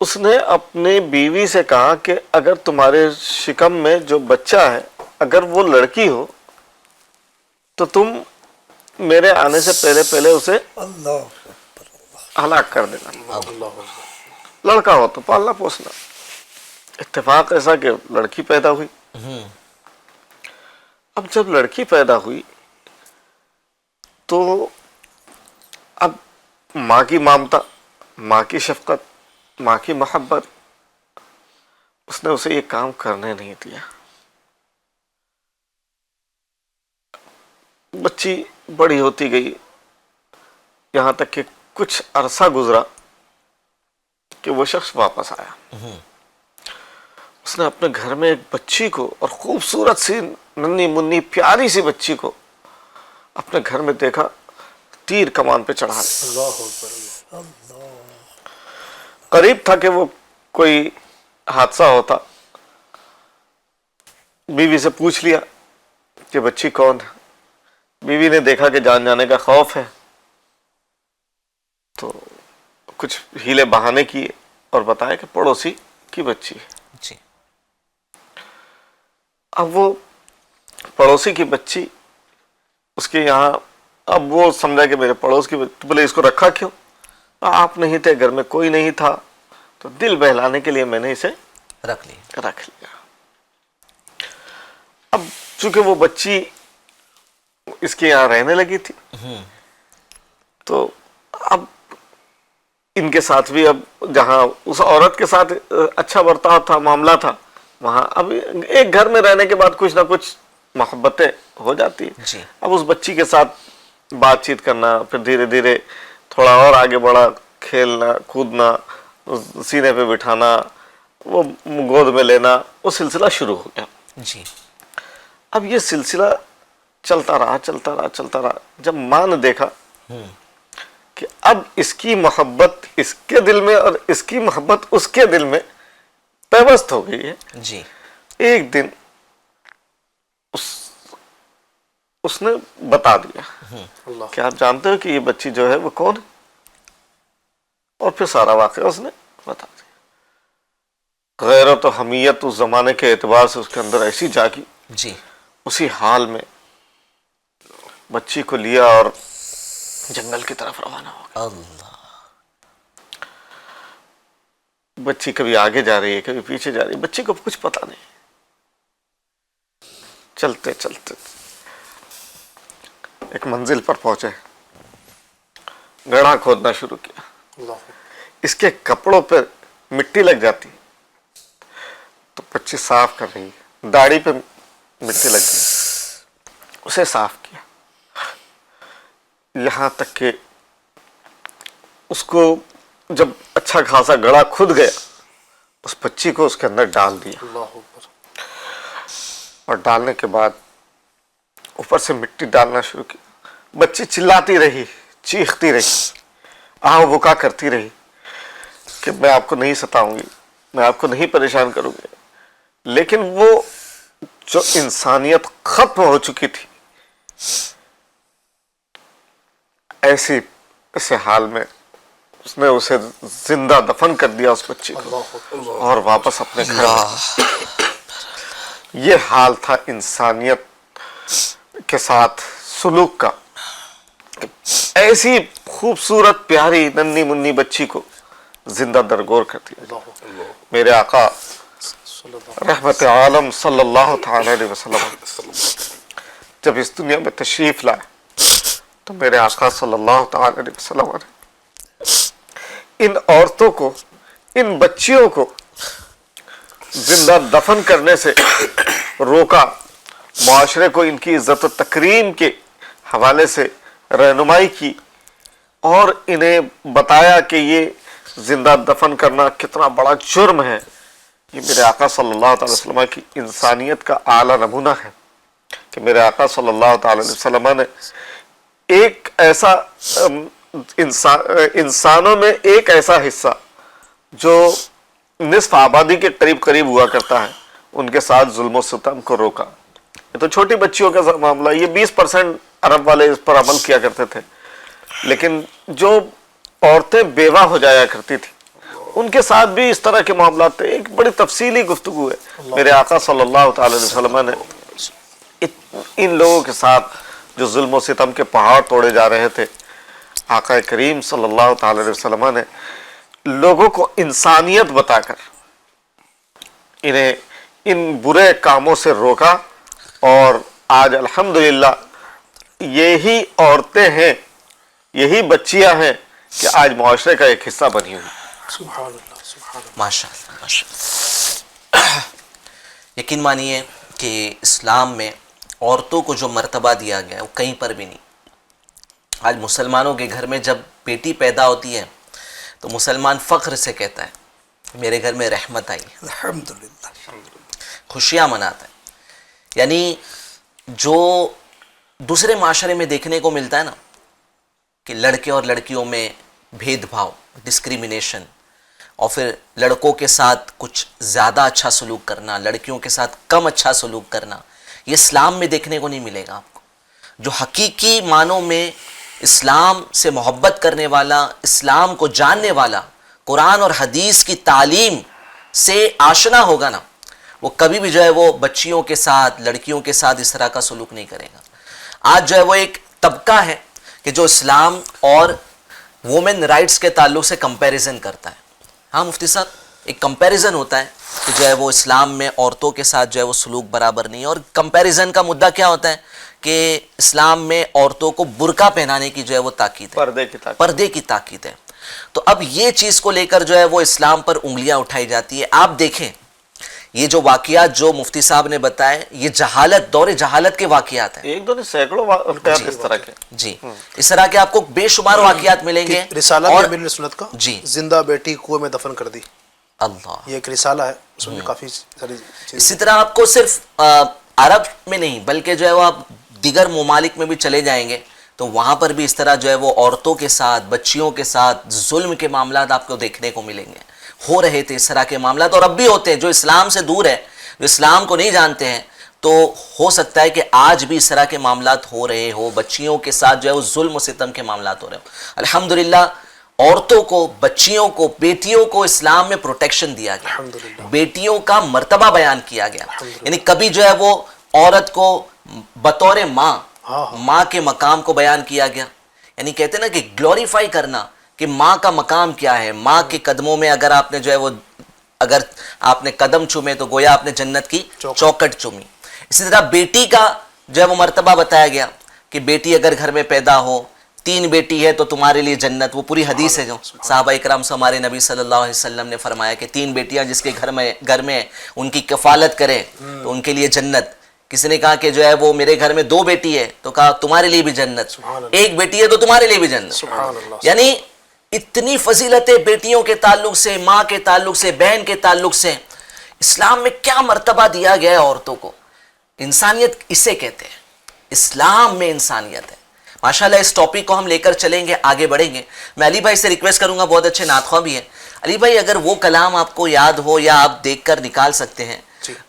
اس نے اپنے بیوی سے کہا کہ اگر تمہارے شکم میں جو بچہ ہے اگر وہ لڑکی ہو تو تم میرے آنے سے پہلے اسے ہلاک کر دینا، لڑکا ہو تو پالنا پوسنا. اتفاق ایسا کہ لڑکی پیدا ہوئی. اب جب لڑکی پیدا ہوئی تو اب ماں کی ممتا، ماں کی شفقت، ماں کی محبت، اس نے اسے یہ کام کرنے نہیں دیا. بچی بڑی ہوتی گئی، یہاں تک کہ کچھ عرصہ گزرا کہ وہ شخص واپس آیا. اس نے اپنے گھر میں ایک بچی کو، اور خوبصورت سی ننھی منی پیاری سی بچی کو اپنے گھر میں دیکھا، تیر کمان پہ چڑھا. قریب تھا کہ وہ کوئی حادثہ ہوتا. بیوی سے پوچھ لیا کہ بچی کون ہے. بیوی نے دیکھا کہ جان جانے کا خوف ہے تو کچھ ہیلے بہانے کیے اور بتایا کہ پڑوسی کی بچی ہے. جی اب وہ پڑوسی کی بچی اس کے یہاں، اب وہ سمجھا کہ میرے پڑوس کی بچی، بولے اس کو رکھا کیوں؟ آپ نہیں تھے گھر میں، کوئی نہیں تھا، تو دل بہلانے کے لیے میں نے اسے رکھ لی. رکھ لیا. اب چونکہ وہ بچی اس کے یہاں رہنے لگی تھی تو اب ان کے ساتھ بھی، اب جہاں اس عورت کے ساتھ اچھا برتاؤ تھا، معاملہ تھا، وہاں اب ایک گھر میں رہنے کے بعد کچھ نہ کچھ محبتیں ہو جاتی ہیں. جی. اب اس بچی کے ساتھ بات چیت کرنا، پھر دھیرے دھیرے تھوڑا اور آگے بڑھا، کھیلنا کودنا، سینے پہ بٹھانا، وہ گود میں لینا، وہ سلسلہ شروع ہو گیا. جی. اب یہ سلسلہ چلتا رہا چلتا رہا چلتا رہا. جب ماں نے دیکھا کہ اب اس کی محبت اس کے دل میں اور اس کی محبت اس کے دل میں پیوست ہو گئی ہے، جی. ایک دن اس نے بتا دیا کہ آپ جانتے ہو کہ یہ بچی جو ہے وہ کون ہے، اور پھر سارا واقعہ اس نے بتا دیا. غیرت و حمیت اس زمانے کے اعتبار سے اس کے اندر ایسی جاگی، جی. اسی حال میں بچی کو لیا اور جنگل کی طرف روانہ ہو گیا. اللہ. بچی کبھی آگے جا رہی ہے کبھی پیچھے جا رہی ہے، بچی کو کچھ پتا نہیں. چلتے چلتے ایک منزل پر پہنچے، گڑھا کھودنا شروع کیا. اس کے کپڑوں پہ مٹی لگ جاتی تو بچی صاف کر رہی ہے، داڑھی پہ مٹی لگ گئی، اسے صاف کیا. یہاں تک کہ اس کو جب اچھا خاصا گڑھا کھد گیا، اس بچی کو اس کے اندر ڈال دیا، اور ڈالنے کے بعد اوپر سے مٹی ڈالنا شروع کی. بچی چلاتی رہی، چیختی رہی، آہ بکا کرتی رہی کہ میں آپ کو نہیں ستاؤں گی، میں آپ کو نہیں پریشان کروں گی. لیکن وہ جو انسانیت ختم ہو چکی تھی، ایسے حال میں اس نے اسے زندہ دفن کر دیا اس بچی کو، اور واپس اپنے گھر. یہ حال تھا انسانیت کے ساتھ سلوک کا. ایسی خوبصورت پیاری ننھی منی بچی کو زندہ درگور کر دیا. میرے آقا رحمت عالم صلی اللہ تعالی علیہ وسلم جب اس دنیا میں تشریف لائے تو میرے آقا صلی اللہ تعالی علیہ وسلم نے ان عورتوں کو، ان بچیوں کو زندہ دفن کرنے سے روکا، معاشرے کو ان کی عزت و تکریم کے حوالے سے رہنمائی کی، اور انہیں بتایا کہ یہ زندہ دفن کرنا کتنا بڑا جرم ہے. یہ میرے آقا صلی اللہ تعالی وسلم کی انسانیت کا اعلیٰ نمونہ ہے کہ میرے آقا صلی اللہ تعالی وسلم نے ایک ایسا انسانوں میں ایک ایسا حصہ جو نصف آبادی کے قریب قریب ہوا کرتا ہے، ان کے ساتھ ظلم و ستم کو روکا. یہ تو چھوٹی بچیوں کا معاملہ، یہ 20% عرب والے اس پر عمل کیا کرتے تھے، لیکن جو عورتیں بیوہ ہو جایا کرتی تھی ان کے ساتھ بھی اس طرح کے معاملات تھے. ایک بڑی تفصیلی گفتگو ہے. میرے آقا صلی اللہ تعالی علیہ وسلم نے ان لوگوں کے ساتھ جو ظلم و ستم کے پہاڑ توڑے جا رہے تھے، آقا کریم صلی اللہ تعالی علیہ وسلم نے لوگوں کو انسانیت بتا کر انہیں ان برے کاموں سے روکا. اور آج الحمدللہ یہی عورتیں ہیں، یہی بچیاں ہیں کہ آج معاشرے کا ایک حصہ بنی ہوئی. سبحان اللہ سبحان اللہ. ماشاء اللہ ماشاء اللہ. یقین مانیے کہ اسلام میں عورتوں کو جو مرتبہ دیا گیا ہے وہ کہیں پر بھی نہیں. آج مسلمانوں کے گھر میں جب بیٹی پیدا ہوتی ہے تو مسلمان فخر سے کہتا ہے میرے گھر میں رحمت آئی، الحمدللہ. خوشیاں مناتا ہے. یعنی جو دوسرے معاشرے میں دیکھنے کو ملتا ہے نا کہ لڑکے اور لڑکیوں میں بھید بھاؤ، ڈسکریمنیشن، اور پھر لڑکوں کے ساتھ کچھ زیادہ اچھا سلوک کرنا، لڑکیوں کے ساتھ کم اچھا سلوک کرنا، یہ اسلام میں دیکھنے کو نہیں ملے گا آپ کو. جو حقیقی معنوں میں اسلام سے محبت کرنے والا، اسلام کو جاننے والا، قرآن اور حدیث کی تعلیم سے آشنا ہوگا نا، وہ کبھی بھی جو ہے وہ بچیوں کے ساتھ، لڑکیوں کے ساتھ اس طرح کا سلوک نہیں کرے گا۔ آج جو ہے وہ ایک طبقہ ہے کہ جو اسلام اور وومن رائٹس کے تعلق سے کمپیریزن کرتا ہے۔ ہاں مفتی صاحب، ایک کمپیریزن ہوتا ہے کہ جو ہے وہ اسلام میں عورتوں کے ساتھ جو ہے وہ سلوک برابر نہیں ہے، اور کمپیریزن کا مدعا کیا ہوتا ہے کہ اسلام میں عورتوں کو برقع پہنانے کی جو ہے وہ تاکید ہے، پردے کی تاکید ہے۔ تو اب یہ چیز کو لے کر جو ہے وہ اسلام پر انگلیاں اٹھائی جاتی ہے۔ آپ دیکھیں یہ جو واقعات جو مفتی صاحب نے بتائے، یہ جہالت، دور جہالت کے واقعات ہیں، ایک دو نہیں سینکڑوں واقعات اس طرح کے۔ جی اس طرح کے آپ کو بے شمار واقعات ملیں گے۔ رسالہ اور امیر سنت کا جی زندہ بیٹی کنویں میں دفن کر دی، اللہ، یہ ایک رسالہ ہے، اس میں کافی ساری چیزیں۔ اسی طرح آپ کو صرف عرب میں نہیں بلکہ جو ہے وہ آپ دیگر ممالک میں بھی چلے جائیں گے تو وہاں پر بھی اس طرح جو ہے وہ عورتوں کے ساتھ، بچیوں کے ساتھ ظلم کے معاملات آپ کو دیکھنے کو ملیں گے۔ ہو رہے تھے اس طرح کے معاملات، اور اب بھی ہوتے ہیں۔ جو اسلام سے دور ہے، جو اسلام کو نہیں جانتے ہیں، تو ہو سکتا ہے کہ آج بھی اس طرح کے معاملات ہو رہے ہو، بچیوں کے ساتھ جو ہے وہ ظلم و ستم کے معاملات ہو رہے ہو۔ الحمدللہ عورتوں کو، بچیوں کو، بیٹیوں کو اسلام میں پروٹیکشن دیا گیا، بیٹیوں کا مرتبہ بیان کیا گیا، یعنی کبھی جو ہے وہ عورت کو بطور ماں کے مقام کو بیان کیا گیا، یعنی کہتے ہیں نا کہ گلوریفائی کرنا کہ ماں کا مقام کیا ہے۔ ماں کے قدموں میں اگر آپ نے جو ہے وہ، اگر آپ نے قدم چومے تو گویا آپ نے جنت کی چوکٹ چومی۔ اسی طرح بیٹی کا جو ہے وہ مرتبہ بتایا گیا کہ بیٹی اگر گھر میں پیدا ہو، 3 بیٹی ہے تو تمہارے لیے جنت، وہ پوری حدیث ہے جو صحابہ اکرام سے ہمارے نبی صلی اللہ علیہ وسلم نے فرمایا کہ 3 بیٹیاں جس کے گھر میں ان کی کفالت کرے تو ان کے لیے جنت۔ کسی نے کہا کہ جو ہے وہ میرے گھر میں 2 بیٹی ہے تو کہا تمہارے لیے بھی جنت، 1 بیٹی ہے تو تمہارے لیے بھی جنت۔ یعنی اتنی فضیلتیں بیٹیوں کے تعلق سے، ماں کے تعلق سے، بہن کے تعلق سے، اسلام میں کیا مرتبہ دیا گیا ہے عورتوں کو۔ انسانیت اسے کہتے ہیں، اسلام میں انسانیت ہے۔ ماشاءاللہ اس ٹاپک کو ہم لے کر چلیں گے، آگے بڑھیں گے۔ میں علی بھائی سے ریکویسٹ کروں گا، بہت اچھے نعت خواں بھی ہیں، علی بھائی اگر وہ کلام آپ کو یاد ہو یا آپ دیکھ کر نکال سکتے ہیں،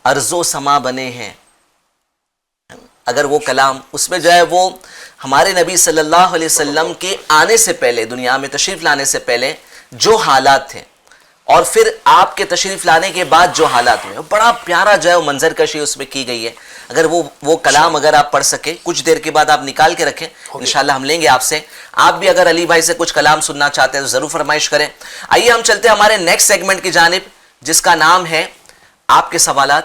ارض و سما بنے ہیں، اگر وہ کلام، اس میں جو ہے وہ ہمارے نبی صلی اللہ علیہ وسلم کے آنے سے پہلے، دنیا میں تشریف لانے سے پہلے جو حالات تھے، اور پھر آپ کے تشریف لانے کے بعد جو حالات ہوئے، بڑا پیارا جو ہے وہ منظر کشی اس میں کی گئی ہے۔ اگر وہ کلام اگر آپ پڑھ سکے، کچھ دیر کے بعد آپ نکال کے رکھیں، انشاءاللہ ہم لیں گے آپ سے۔ آپ بھی اگر علی بھائی سے کچھ کلام سننا چاہتے ہیں تو ضرور فرمائش کریں۔ آئیے ہم چلتے ہیں ہمارے نیکسٹ سیگمنٹ کی جانب، جس کا نام ہے آپ کے سوالات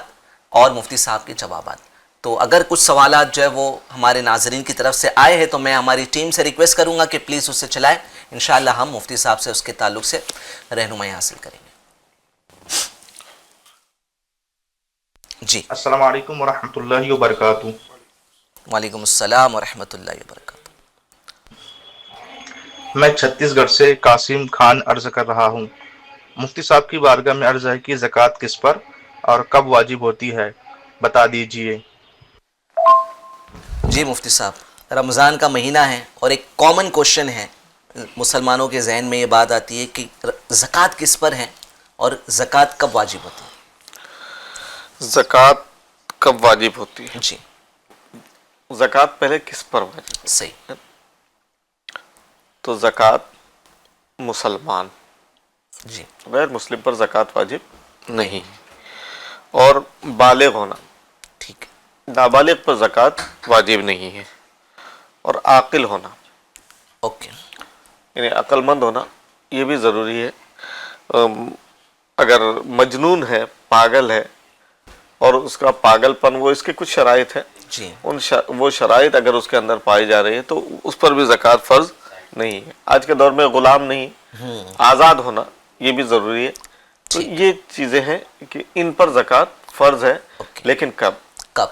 اور مفتی صاحب کے جوابات۔ تو اگر کچھ سوالات جو ہے وہ ہمارے ناظرین کی طرف سے آئے ہیں تو میں ہماری ٹیم سے ریکویسٹ کروں گا کہ پلیز اسے چلائیں، انشاءاللہ ہم مفتی صاحب سے اس کے تعلق سے رہنمائی حاصل کریں گے۔ جی السلام علیکم ورحمۃ اللہ وبرکاتہ۔ وعلیکم السلام ورحمۃ اللہ وبرکاتہ۔ میں چھتیس گڑھ سے قاسم خان عرض کر رہا ہوں، مفتی صاحب کی بارگاہ میں عرض ہے کہ زکوٰۃ کس پر اور کب واجب ہوتی ہے، بتا دیجئے۔ جی مفتی صاحب، رمضان کا مہینہ ہے اور ایک کامن کوشچن ہے، مسلمانوں کے ذہن میں یہ بات آتی ہے کہ زکوٰۃ کس پر ہے اور زکوٰۃ کب واجب ہوتی ہے؟ زکوٰۃ کب واجب ہوتی ہے؟ جی زکوٰۃ پہلے کس پر واجب؟ صحیح۔ تو زکوٰۃ مسلمان، جی غیر مسلم پر زکوٰۃ واجب نہیں، اور بالغ ہونا، ٹھیک ہے، نابالغ پر زکوٰۃ واجب نہیں ہے، اور عاقل ہونا، اوکے، یعنی عقل مند ہونا یہ بھی ضروری ہے۔ اگر مجنون ہے، پاگل ہے، اور اس کا پاگل پن، وہ اس کی کچھ شرائط ہے، جی وہ شرائط اگر اس کے اندر پائی جا رہی ہے تو اس پر بھی زکوٰۃ فرض نہیں ہے۔ آج کے دور میں غلام نہیں، آزاد ہونا یہ بھی ضروری ہے۔ تو یہ چیزیں ہیں کہ ان پر زکوٰۃ فرض ہے، لیکن کب؟ کب؟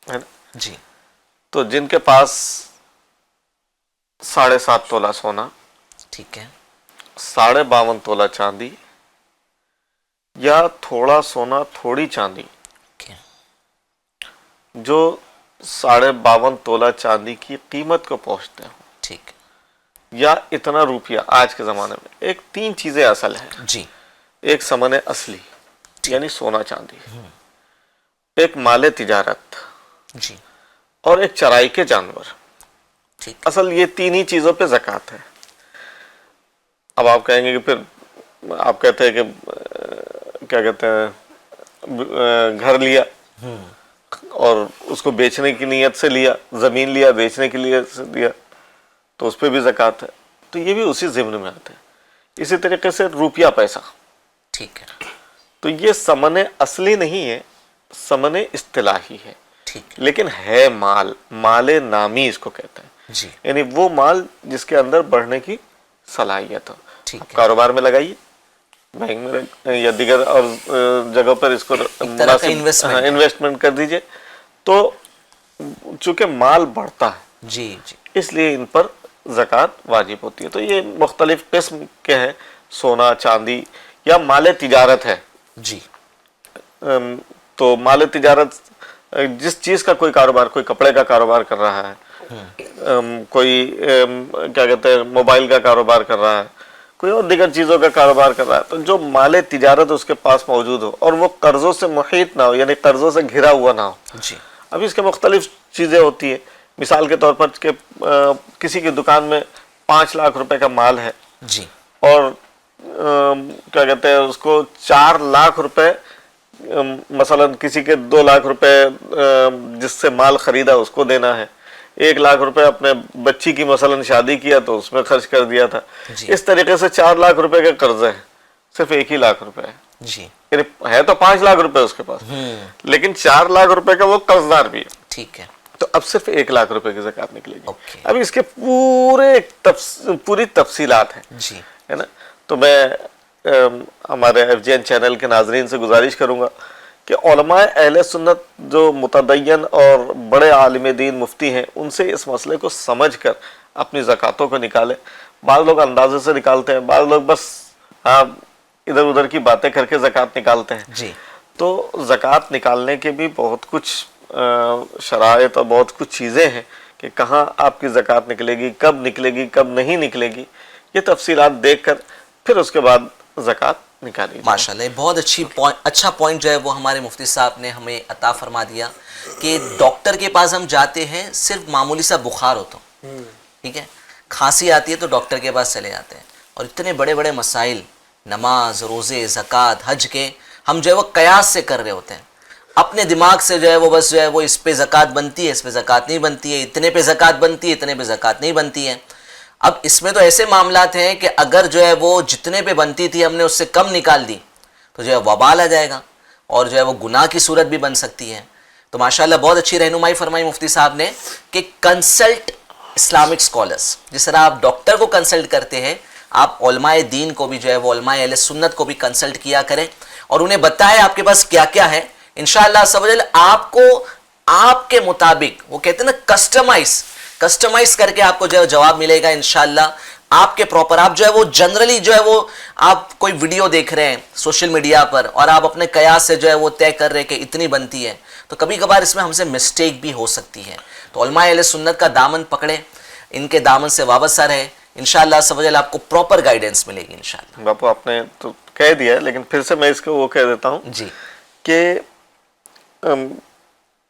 ہے نا؟ جی تو جن کے پاس 7.5 تولہ سونا، ٹھیک ہے، 52.5 تولہ چاندی، یا تھوڑا سونا تھوڑی چاندی، اوکے، جو 52.5 تولہ چاندی کی قیمت کو پہنچتے ہیں، ٹھیک، یا اتنا روپیہ آج کے زمانے میں، ایک 3 چیزیں اصل ہیں۔ جی ایک ثمن اصلی یعنی سونا چاندی، ایک مال تجارت، جی اور ایک چرائی کے جانور۔ ٹھیک اصل یہ تین ہی چیزوں پہ زکوٰۃ ہے. اب آپ کہیں گے کہ پھر آپ کہتے ہیں کہ کیا کہتے ہیں گھر لیا اور اس کو بیچنے کی نیت سے لیا, زمین لیا بیچنے کے لیے سے لیا, تو اس پہ بھی زکوٰۃ ہے. تو یہ بھی اسی ضمن میں آتے ہیں. اسی طریقے سے روپیہ پیسہ, ٹھیک ہے تو یہ ثمن اصلی نہیں ہے, ثمن اصطلاحی ہے, ٹھیک لیکن ہے مال, مال نامی اس کو کہتے ہیں. جی یعنی وہ مال جس کے اندر بڑھنے کی صلاحیت ہو. ٹھیک ہے. کاروبار میں لگائیے, بینک میں یا دیگر اور جگہوں پر اس کو طرح کا investment ہے. انویسٹمنٹ کر دیجئے. تو چونکہ مال بڑھتا ہے جی جی اس لیے ان پر زکوٰۃ واجب ہوتی ہے. تو یہ مختلف قسم کے ہیں, سونا چاندی یا مال تجارت ہے. جی تو مال تجارت جس چیز کا کوئی کاروبار, کوئی کپڑے کا کاروبار کر رہا ہے, کوئی کیا کہتے ہیں موبائل کا کاروبار کر رہا ہے, کوئی اور دیگر چیزوں کا کاروبار کر رہا ہے, تو جو مال تجارت اس کے پاس موجود ہو اور وہ قرضوں سے محیط نہ ہو, یعنی قرضوں سے گھرا ہوا نہ ہو. جی اب اس کے مختلف چیزیں ہوتی ہیں. مثال کے طور پر کہ کسی کی دکان میں 5 لاکھ روپے کا مال ہے جی اور کیا کہتے ہیں اس کو 4 لاکھ روپے, مثلا کسی کے 2 لاکھ روپے جس سے مال خریدا اس کو دینا ہے, 1 لاکھ روپے اپنے بچی کی مثلا شادی کیا تو اس میں خرچ کر دیا تھا. جی. اس طریقے سے 4 لاکھ روپے کے قرضے ہیں, صرف 1 ہی لاکھ روپے ہے. جی یعنی ہے تو 5 لاکھ روپے اس کے پاس, لیکن 4 لاکھ روپے کا وہ قرضدار بھی ہے. ٹھیک ہے. تو اب صرف 1 لاکھ روپے کی زکوٰۃ نکلے گی. اوکے. اب اس کے پوری تفصیلات ہیں, جی ہے نا. تو میں ہمارے FGN چینل کے ناظرین سے گزارش کروں گا کہ علماء اہل سنت جو متدین اور بڑے عالم دین مفتی ہیں ان سے اس مسئلے کو سمجھ کر اپنی زکوٰۃوں کو نکالیں. بعض لوگ اندازے سے نکالتے ہیں, بعض لوگ بس ادھر ادھر کی باتیں کر کے زکوٰۃ نکالتے ہیں. جی تو زکوٰۃ نکالنے کے بھی بہت کچھ شرائط اور بہت کچھ چیزیں ہیں کہ کہاں آپ کی زکوٰۃ نکلے گی, کب نکلے گی, کب نہیں نکلے گی. یہ تفصیلات دیکھ کر پھر اس کے بعد زکوٰۃ نکالی جائے. ماشاءاللہ بہت اچھا پوائنٹ جو ہے وہ ہمارے مفتی صاحب نے ہمیں عطا فرما دیا کہ ڈاکٹر کے پاس ہم جاتے ہیں صرف معمولی سا بخار ہوتا, ٹھیک ہے, کھانسی آتی ہے تو ڈاکٹر کے پاس چلے جاتے ہیں, اور اتنے بڑے بڑے مسائل نماز روزے زکوٰۃ حج کے ہم جو ہے وہ قیاس سے کر رہے ہوتے ہیں. اپنے دماغ سے جو ہے وہ بس جو ہے وہ اس پہ زکوٰۃ بنتی ہے, اس پہ زکوٰۃ نہیں بنتی ہے, اتنے پہ زکوٰۃ بنتی ہے, اتنے پہ زکوٰۃ نہیں بنتی ہے. اب اس میں تو ایسے معاملات ہیں کہ اگر جو ہے وہ جتنے پہ بنتی تھی ہم نے اس سے کم نکال دی تو جو ہے وبال آ جائے گا اور جو ہے وہ گناہ کی صورت بھی بن سکتی ہے. تو ماشاءاللہ بہت اچھی رہنمائی فرمائی مفتی صاحب نے کہ کنسلٹ اسلامک اسکالرس. جس طرح آپ ڈاکٹر کو کنسلٹ کرتے ہیں, آپ علماء دین کو بھی جو ہے وہ علماء اہل سنت کو بھی کنسلٹ کیا کریں اور انہیں بتائیں آپ کے پاس کیا کیا ہے. انشاءاللہ عز و جل آپ کو آپ کے مطابق, وہ کہتے ہیں نا کسٹمائز کر کے آپ کو جو ہے جواب ملے گا انشاءاللہ آپ کے پراپر. آپ جو ہے وہ جنرلی جو ہے وہ آپ کوئی ویڈیو دیکھ رہے ہیں سوشل میڈیا پر اور آپ اپنے قیاس سے جو ہے وہ طے کر رہے ہیں کہ اتنی بنتی ہے, تو کبھی کبھار اس میں ہم سے مسٹیک بھی ہو سکتی ہے. تو علماء اہل سنت کا دامن پکڑے, ان کے دامن سے وابستہ رہے, انشاءاللہ عز و جل آپ کو پراپر گائیڈنس ملے گی انشاءاللہ. باپو آپ نے تو کہہ دیا ہے, لیکن پھر سے میں اس کو وہ کہہ دیتا ہوں جی کہ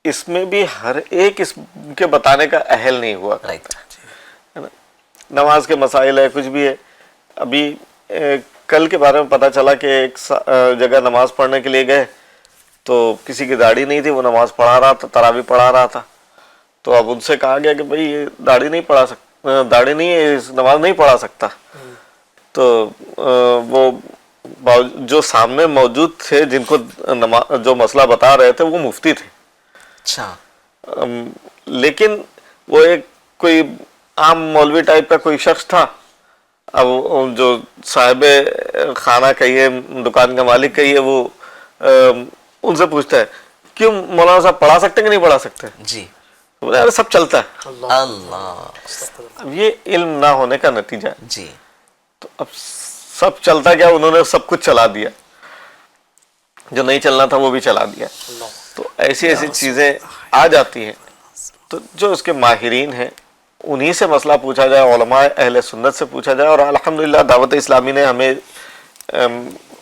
اس میں بھی ہر ایک اس کے بتانے کا اہل نہیں ہوا, رائٹ. ہے نا. نماز کے مسائل ہے, کچھ بھی ہے. ابھی کل کے بارے میں پتہ چلا کہ ایک جگہ نماز پڑھنے کے لیے گئے تو کسی کی داڑھی نہیں تھی, وہ نماز پڑھا رہا تھا, تراویح پڑھا رہا تھا. تو اب ان سے کہا گیا کہ بھئی یہ داڑھی نہیں ہے, اس نماز نہیں پڑھا سکتا. تو وہ جو سامنے موجود تھے جن کو جو مسئلہ بتا رہے تھے وہ مفتی تھے, اچھا, لیکن وہ ایک کوئی عام مولوی ٹائپ کا کوئی شخص تھا. اب جو صاحب خانہ کہیے, دکان کا مالک کہیے, وہ ان سے پوچھتا ہے کیوں مولانا صاحب پڑھا سکتے کہ نہیں پڑھا سکتے؟ جی بولے ارے سب چلتا ہے. اللہ, اب یہ علم نہ ہونے کا نتیجہ ہے. جی تو اب سب چلتا کیا, انہوں نے سب کچھ چلا دیا, جو نہیں چلنا تھا وہ بھی چلا دیا. تو ایسی چیزیں آ جاتی ہیں. تو جو اس کے ماہرین ہیں انہی سے مسئلہ پوچھا جائے, علماء اہل سنت سے پوچھا جائے. اور الحمدللہ دعوت اسلامی نے ہمیں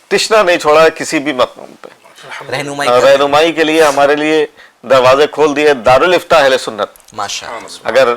تشنا نہیں چھوڑا ہے کسی بھی مقام پہ. رہنمائی کے لیے ہمارے لیے دروازے کھول دیے. دارالفتاء اہل سنت, ماشاءاللہ, اگر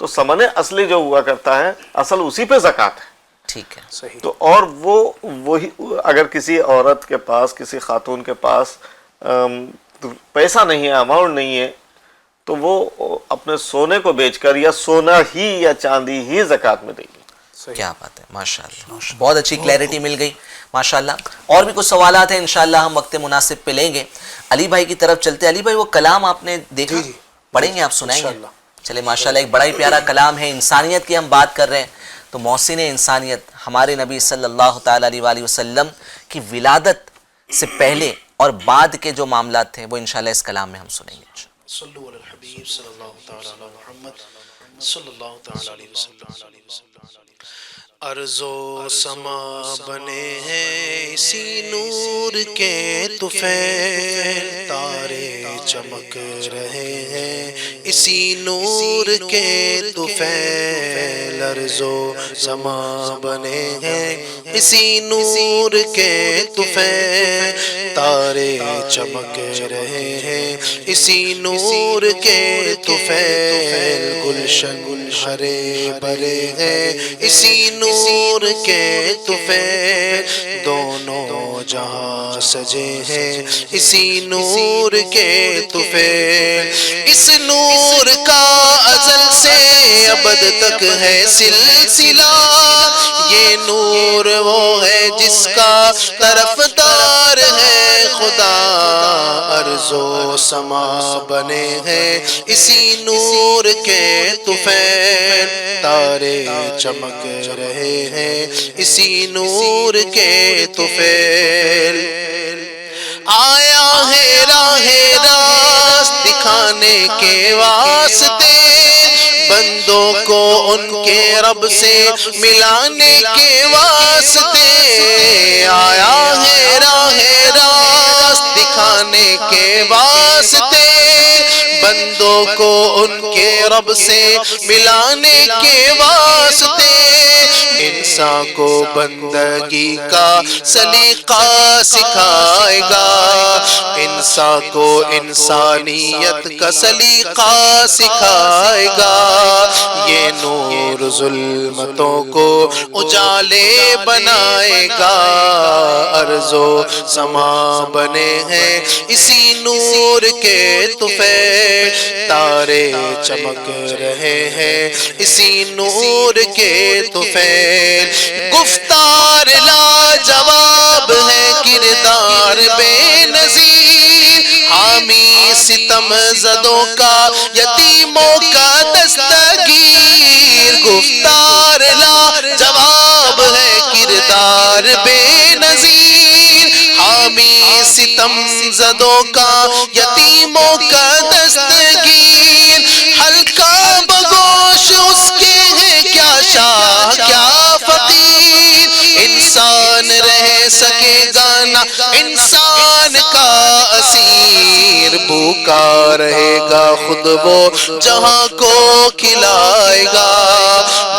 تو ثمن اصلی جو ہوا کرتا ہے اصل اسی پہ زکوٰۃ ہے. ٹھیک ہے. صحیح. تو اور وہی اگر کسی عورت کے پاس, کسی خاتون کے پاس پیسہ نہیں ہے, اماؤنٹ نہیں ہے, تو وہ اپنے سونے کو بیچ کر یا سونا ہی یا چاندی ہی زکوٰۃ میں دے گی. کیا بات ہے, ماشاءاللہ, بہت اچھی کلیئرٹی مل گئی ماشاءاللہ. اور بھی کچھ سوالات ہیں انشاءاللہ ہم وقت مناسب پہ لیں گے. علی بھائی کی طرف چلتے. علی بھائی وہ کلام آپ نے دیکھا, پڑھیں گے آپ, سنائیں گے؟ چلے ماشاءاللہ, ایک بڑا ہی پیارا کلام ہے. انسانیت کی ہم بات کر رہے ہیں تو محسن انسانیت ہمارے نبی صلی اللہ تعالیٰ علیہ وآلہ وسلم کی ولادت سے پہلے اور بعد کے جو معاملات تھے وہ انشاءاللہ اس کلام میں ہم سنیں گے. صلو علی الحبیب صلی اللہ تعالی علی محمد صلی اللہ تعالی علیہ وسلم. ارض و سما بنے ہیں اسی نور کے طفیل, تارے چمک رہے ہیں اسی نور کے طفیل. ارض و سما بنے ہیں اسی نور کے طفیل, تارے چمک رہے ہیں اسی نور کے طفیل. گلشن ہرے بھرے ہیں اسی نور کے طفیل, دونوں جہاں سجے ہیں اسی نور کے طفیل. اس نور کا ازل سے ابد تک ہے سلسلہ, یہ نور وہ ہے جس کا طرفدار ہے خدا. ارض و سما بنے ہیں اسی نور کے طفیل, تارے چمک رہے ہیں اسی نور کے طفیل. آیا ہے راہ راست دکھانے کے واسطے, بندوں کو ان کے رب سے ملانے کے واسطے. آیا ہے راہ راست دکھانے کے واسطے, بندوں کو ان کے رب سے ملانے کے واسطے. انسان کو بندگی کا سلیقہ سکھائے گا, انسان کو انسانیت کا سلیقہ سکھائے گا. یہ نور ظلمتوں کو اجالے بنائے گا. ارض و سما بنے ہیں اسی نور کے طفیل, تارے چمک رہے ہیں اسی نور کے طفیل. گفتار لاجواب ہے کردار بے نظیر, حامی ستم زدوں کا یتیموں کا دستگیر. گفتار لاجواب ہے کردار بے نظیر, حامی ستم زدوں کا یتیموں کا دستگیر. ہلکا بگوش اس کے ہے کیا شاہ کیا فقیر, انسان رہ سکے گا نہ انسان کا اسیر. بھوکا رہے گا خود وہ جہاں کو کھلائے گا,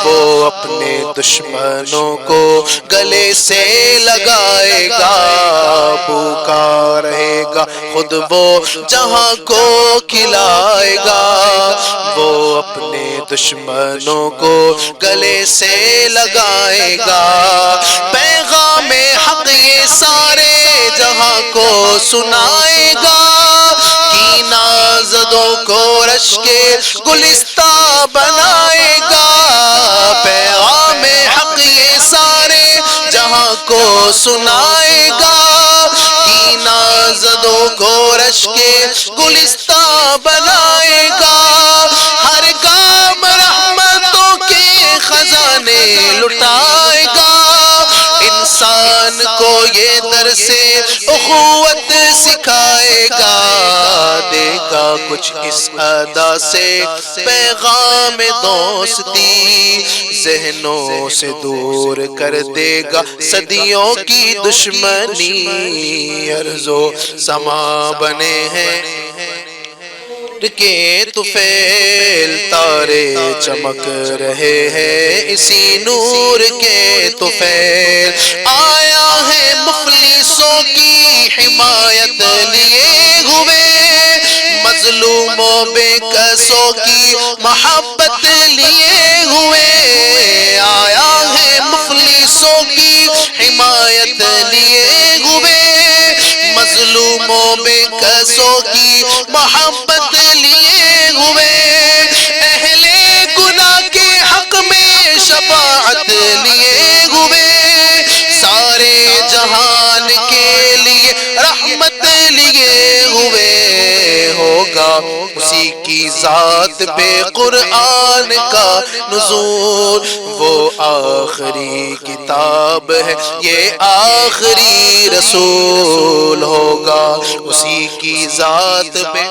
وہ اپنے دشمنوں کو گلے سے لگائے گا. بھوکا رہے گا خود وہ جہاں کو کھلائے گا, وہ اپنے دشمنوں کو گلے سے لگائے گا. پیغام حق یہ سارے جہاں کو سنائے گا, کینہ زدوں کو رش کے گلستہ بنائے گا. پیغام حق یہ سارے جہاں کو سنائے گا, کینہ زدوں کو رش کے گلستہ بنائے گا. ہر گام رحمتوں کے خزانے لٹائے گا, انسان کو یہ درس اخوت سکھائے گا. دے گا کچھ اس ادا سے پیغام دوستی, ذہنوں سے دور کر دے گا صدیوں کی دشمنی. ارض و سما بنے ہیں کے طفیل, تارے چمک رہے ہیں اسی نور کے طفیل. آیا ہے مفلسوں کی حمایت لیے ہوئے, مظلوموں بے کسوں کی محبت لیے ہوئے آیا ہے مفلسوں کی حمایت لیے ہوئے مظلوموں بے کسوں کی محبت لیے ہوئے اہل گناہ کے حق میں شفاعت لیے ہوئے سارے جہان کے لیے رحمت لیے ہوئے ہوگا اسی کی ذات پہ قرآن کا نزول وہ آخری کتاب ہے یہ آخری رسول ہوگا اسی کی ذات پہ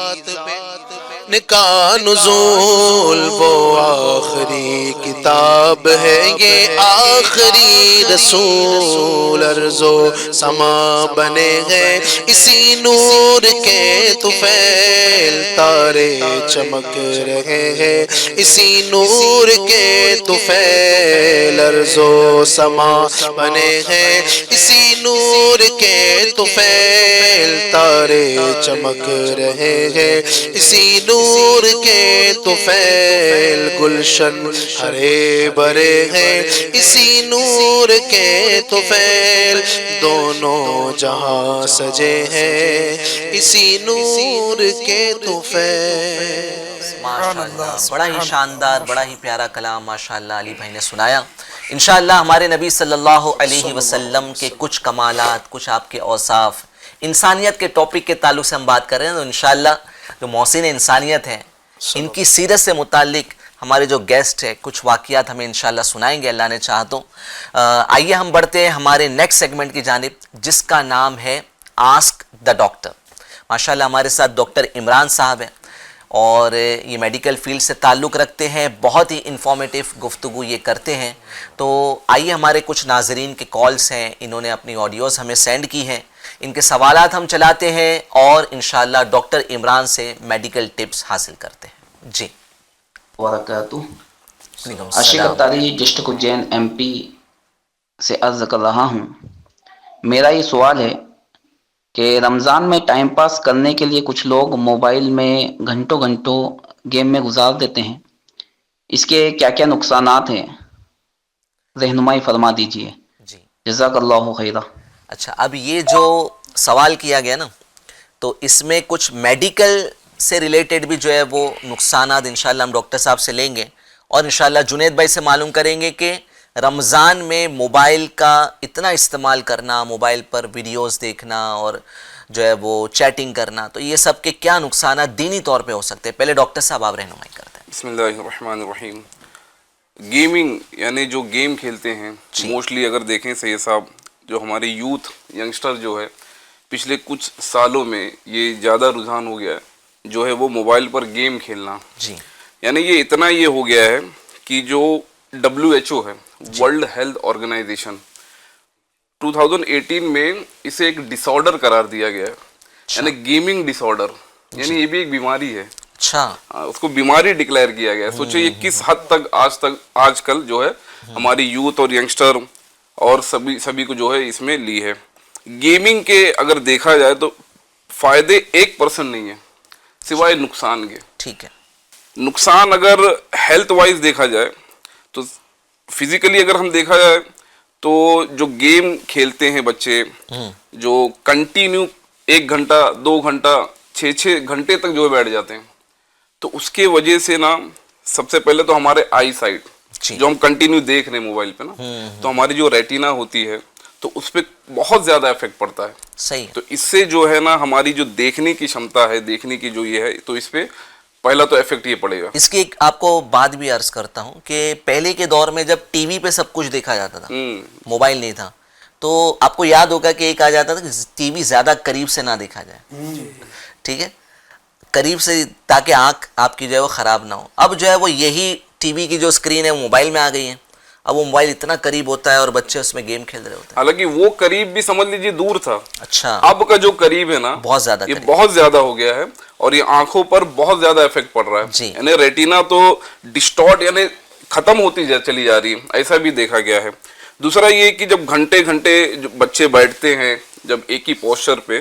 کا نزول وہ آخری کتاب ہے یہ آخری رسول ارض و سما بنے ہیں اسی نور کے طفیل تارے چمک رہے ہیں اسی نور کے طفیل ارض و سما بنے ہیں اسی نور کے طفیل تارے چمک رہے ہیں اسی نور کے طفیل گلشن ہرے بھرے ہیں اسی نور کے طفیل دونوں جہاں سجے ہیں اسی نور کے طفیل ماشاءاللہ بڑا ہی شاندار بڑا ہی پیارا کلام ماشاءاللہ علی بھائی نے سنایا انشاءاللہ ہمارے نبی صلی اللہ علیہ وسلم کے کچھ کمالات کچھ آپ کے اوصاف انسانیت کے ٹاپک کے تعلق سے ہم بات کر رہے ہیں تو انشاءاللہ جو محسن انسانیت ہیں ان کی سیرت سے متعلق ہمارے جو گیسٹ ہے کچھ واقعات ہمیں انشاءاللہ سنائیں گے اللہ نے چاہا تو آئیے ہم بڑھتے ہیں ہمارے نیکسٹ سیگمنٹ کی جانب جس کا نام ہے آسک دا ڈاکٹر ماشاءاللہ ہمارے ساتھ ڈاکٹر عمران صاحب ہیں اور یہ میڈیکل فیلڈ سے تعلق رکھتے ہیں بہت ہی انفارمیٹیو گفتگو یہ کرتے ہیں تو آئیے ہمارے کچھ ناظرین کے کالز ہیں انہوں نے اپنی آڈیوز ہمیں سینڈ کی ہیں ان کے سوالات ہم چلاتے ہیں اور انشاءاللہ ڈاکٹر عمران سے میڈیکل ٹپس حاصل کرتے ہیں جی وبرکاتہ عاشق اتاری ڈسٹرکٹ اجین ایم پی سے عرض کر رہا ہوں میرا یہ سوال ہے کہ رمضان میں ٹائم پاس کرنے کے لیے کچھ لوگ موبائل میں گھنٹوں گھنٹوں گیم میں گزار دیتے ہیں اس کے کیا کیا نقصانات ہیں رہنمائی فرما دیجیے جی جزاک اللہ خیرہ اچھا اب یہ جو سوال کیا گیا نا تو اس میں کچھ میڈیکل سے ریلیٹڈ بھی جو ہے وہ نقصانات انشاءاللہ ہم ڈاکٹر صاحب سے لیں گے اور انشاءاللہ جنید بھائی سے معلوم کریں گے کہ رمضان میں موبائل کا اتنا استعمال کرنا موبائل پر ویڈیوز دیکھنا اور جو ہے وہ چیٹنگ کرنا تو یہ سب کے کیا نقصانات دینی طور پہ ہو سکتے ہیں پہلے ڈاکٹر صاحب آپ رہنمائی کرتے ہیں بسم اللہ الرحمن الرحیم گیمنگ یعنی جو گیم کھیلتے ہیں موسٹلی اگر دیکھیں سید صاحب جو ہمارے یوتھ ینگسٹر جو ہے پچھلے کچھ سالوں میں یہ زیادہ رجحان ہو گیا ہے جو ہے وہ موبائل پر گیم کھیلنا جی یعنی یہ اتنا یہ ہو گیا ہے کہ جو WHO ہے ورلڈ ہیلتھ آرگنائزیشن 2018 میں اسے ایک ڈس آرڈر قرار دیا گیا ہے یعنی گیمنگ ڈس آرڈر یعنی یہ بھی ایک بیماری ہے اچھا اس کو بیماری ڈکلیئر کیا گیا ہے سوچو یہ کس حد تک آج کل جو ہے ہماری یوتھ اور ینگسٹر اور سبھی کو جو ہے اس میں لی ہے گیمنگ کے اگر دیکھا جائے تو فائدے 1% نہیں ہے سوائے نقصان کے ٹھیک ہے نقصان اگر ہیلتھ وائز دیکھا جائے تو فزیکلی اگر ہم دیکھا جائے تو جو گیم کھیلتے ہیں بچے جو کنٹینیو 1 گھنٹہ 2 گھنٹہ 6 گھنٹے تک جو ہے بیٹھ جاتے ہیں تو اس کے وجہ سے نا سب سے پہلے تو ہمارے آئی سائٹ جو ہم کنٹینیو دیکھ رہے ہیں موبائل پہ نا تو ہماری جو ریٹینا ہوتی ہے تو اس پہ بہت زیادہ افیکٹ پڑتا ہے صحیح تو اس سے جو ہے نا ہماری جو دیکھنے کی شمتا ہے دیکھنے کی جو یہ ہے تو اس پہ پہلا تو افیکٹ یہ پڑے گا اس کی ایک آپ کو بات بھی عرض کرتا ہوں کہ پہلے کے دور میں جب ٹی وی پہ سب کچھ دیکھا جاتا تھا موبائل نہیں تھا تو آپ کو یاد ہوگا کہ ایک آ جاتا تھا کہ ٹی وی زیادہ قریب سے نہ دیکھا جائے ٹھیک ہے قریب سے تاکہ آنکھ آپ کی جو ہے وہ خراب نہ ہو اب جو ہے وہ یہی ٹی وی کی جو اسکرین ہے وہ موبائل میں آ گئی ہے اب وہ موبائل اتنا قریب ہوتا ہے اور بچے اس میں گیم کھیل رہے ہوتے ہیں حالانکہ وہ قریب بھی سمجھ لیجیے دور تھا اچھا اب کا جو قریب ہے نا بہت زیادہ یہ بہت زیادہ ہو گیا ہے اور یہ آنکھوں پر بہت زیادہ افیکٹ پڑ رہا ہے یعنی ریٹینا تو ڈسٹارٹ یعنی ختم ہوتی چلی جا رہی ہے ایسا بھی دیکھا گیا ہے دوسرا یہ کہ جب گھنٹے بچے بیٹھتے ہیں جب ایک ہی پوسچر پہ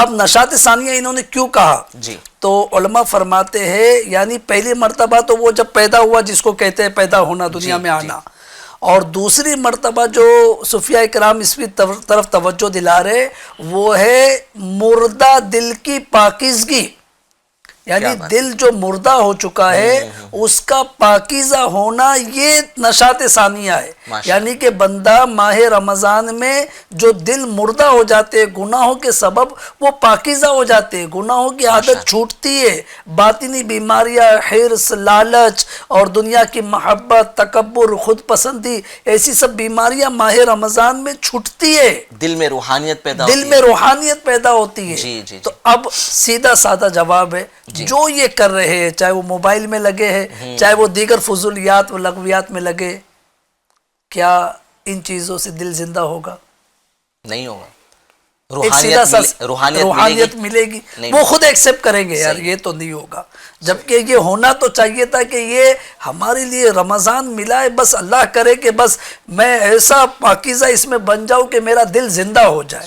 اب نشاط ثانیہ انہوں نے کیوں کہا جی تو علماء فرماتے ہیں یعنی پہلی مرتبہ تو وہ جب پیدا ہوا جس کو کہتے ہیں پیدا ہونا دنیا میں آنا، اور دوسری مرتبہ جو صوفیاء کرام اس کی طرف توجہ دلا رہے وہ ہے مردہ دل کی پاکیزگی، یعنی دل جو مردہ ہو چکا ہے اس کا پاکیزہ ہونا، یہ نشاط ثانیہ ہے. یعنی کہ بندہ ماہ رمضان میں جو دل مردہ ہو جاتے گناہوں کے سبب وہ پاکیزہ ہو جاتے، گناہوں کی عادت چھوٹتی ہے، باطنی بیماریاں، حرص، لالچ اور دنیا کی محبت، تکبر، خود پسندی، ایسی سب بیماریاں ماہ رمضان میں چھوٹتی ہے، دل میں روحانیت پیدا ہوتی ہے. تو اب سیدھا سادہ جواب ہے، جو یہ کر رہے ہیں چاہے وہ موبائل میں لگے ہیں چاہے وہ دیگر فضولیات و لغویات میں لگے، کیا ان چیزوں سے دل زندہ ہوگا؟ نہیں ہوگا. روحانیت ملے گی، وہ خود ایکسیپٹ کریں گے یار یہ تو نہیں ہوگا. جبکہ یہ ہونا تو چاہیے تھا کہ یہ ہمارے لیے رمضان ملا ہے، بس اللہ کرے کہ بس میں ایسا پاکیزہ اس میں بن جاؤں کہ میرا دل زندہ ہو جائے.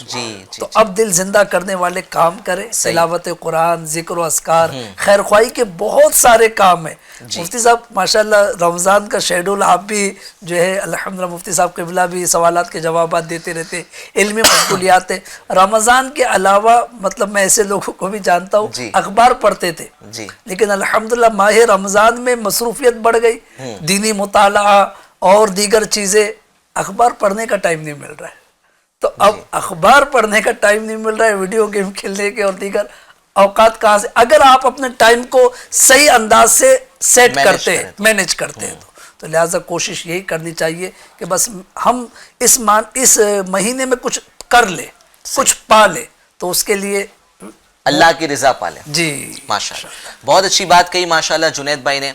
تو اب دل زندہ کرنے والے کام کریں، تلاوت قرآن، ذکر و اذکار، خیر خواہی کے بہت سارے کام ہیں. مفتی صاحب ماشاءاللہ رمضان کا شیڈول آپ بھی جو ہے الحمدللہ، مفتی صاحب قبلہ بھی سوالات کے جوابات دیتے رہتے، علمی مشغولیات ہیں. رمضان کے علاوہ مطلب میں ایسے لوگوں کو بھی جانتا ہوں اخبار پڑھتے تھے، لیکن الحمدللہ ماہ رمضان میں مصروفیت بڑھ گئی، دینی مطالعہ اور دیگر چیزیں، اخبار پڑھنے کا ٹائم نہیں مل رہا ہے. تو اب اخبار پڑھنے کا ٹائم نہیں مل رہا ہے، ویڈیو گیم کھیلنے کے اور دیگر اوقات کہاں سے؟ اگر آپ اپنے ٹائم کو صحیح انداز سے سیٹ کرتے ہیں، مینیج کرتے ہیں تو لہٰذا کوشش یہی کرنی چاہیے کہ بس ہم اس مہینے میں کچھ کر لیں، کچھ پا لیں، تو اس کے لیے اللہ کی رضا پالیں. جی ماشاءاللہ بہت اچھی بات کہی ماشاءاللہ جنید بھائی نے.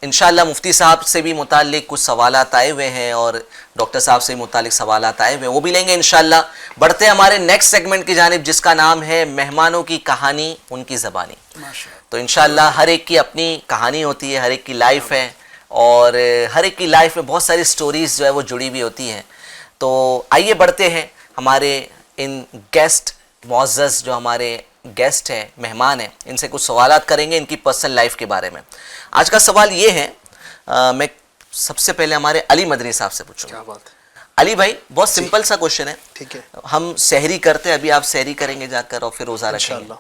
انشاءاللہ مفتی صاحب سے بھی متعلق کچھ سوالات آئے ہوئے ہیں اور ڈاکٹر صاحب سے متعلق سوالات آئے ہوئے ہیں، وہ بھی لیں گے انشاءاللہ. بڑھتے ہیں ہمارے نیکسٹ سیگمنٹ کی جانب جس کا نام ہے مہمانوں کی کہانی ان کی زبانی. تو انشاءاللہ ہر ایک کی اپنی کہانی ہوتی ہے، ہر ایک کی لائف ہے اور ہر ایک کی لائف میں بہت ساری سٹوریز جو ہے وہ جڑی ہوئی ہوتی ہیں. تو آئیے بڑھتے ہیں ہمارے ان گیسٹ معزز جو ہمارے گیسٹ ہیں، مہمان ہیں، ان سے کچھ سوالات کریں گے ان کی پرسنل لائف کے بارے میں. آج کا سوال یہ ہے، میں سب سے پہلے ہمارے علی مدنی صاحب سے پوچھوں. کیا بات ہے علی بھائی؟ بہت سمپل سا کوشچن ہے. ٹھیک ہے، ہم سحری کرتے ہیں، ابھی آپ سحری کریں گے جا کر اور پھر روزہ رکھیں گے.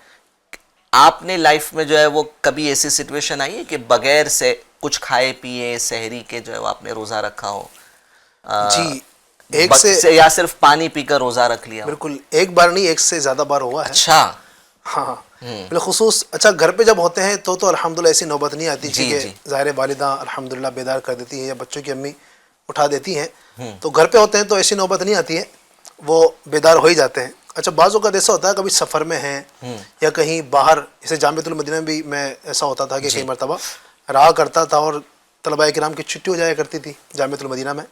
آپ نے لائف میں جو ہے وہ کبھی ایسی سچویشن آئی ہے کہ بغیر سے کچھ کھائے پیے سحری کے جو ہے وہ آپ نے روزہ رکھا ہو؟ جی ایک سے یا صرف پانی پی کر روزہ رکھ لیا؟ بالکل ایک بار نہیں، ایک سے زیادہ بار ہوا ہے. اچھا ہاں بالخصوص اچھا گھر پہ جب ہوتے ہیں تو الحمدللہ ایسی نوبت نہیں آتی کہ ظاہر والدہ الحمدللہ بیدار کر دیتی ہیں یا بچوں کی امی اٹھا دیتی ہیں. تو گھر پہ ہوتے ہیں تو ایسی نوبت نہیں آتی ہے، وہ بیدار ہو ہی جاتے ہیں. اچھا بعض اوقات ایسا ہوتا ہے کبھی سفر میں ہیں یا کہیں باہر، جیسے جامعۃ المدینہ میں بھی میں ایسا ہوتا تھا کہ کئی مرتبہ رہا کرتا تھا اور طلباء کرام کی چھٹی ہو جایا کرتی تھی جامعۃ المدینہ میں،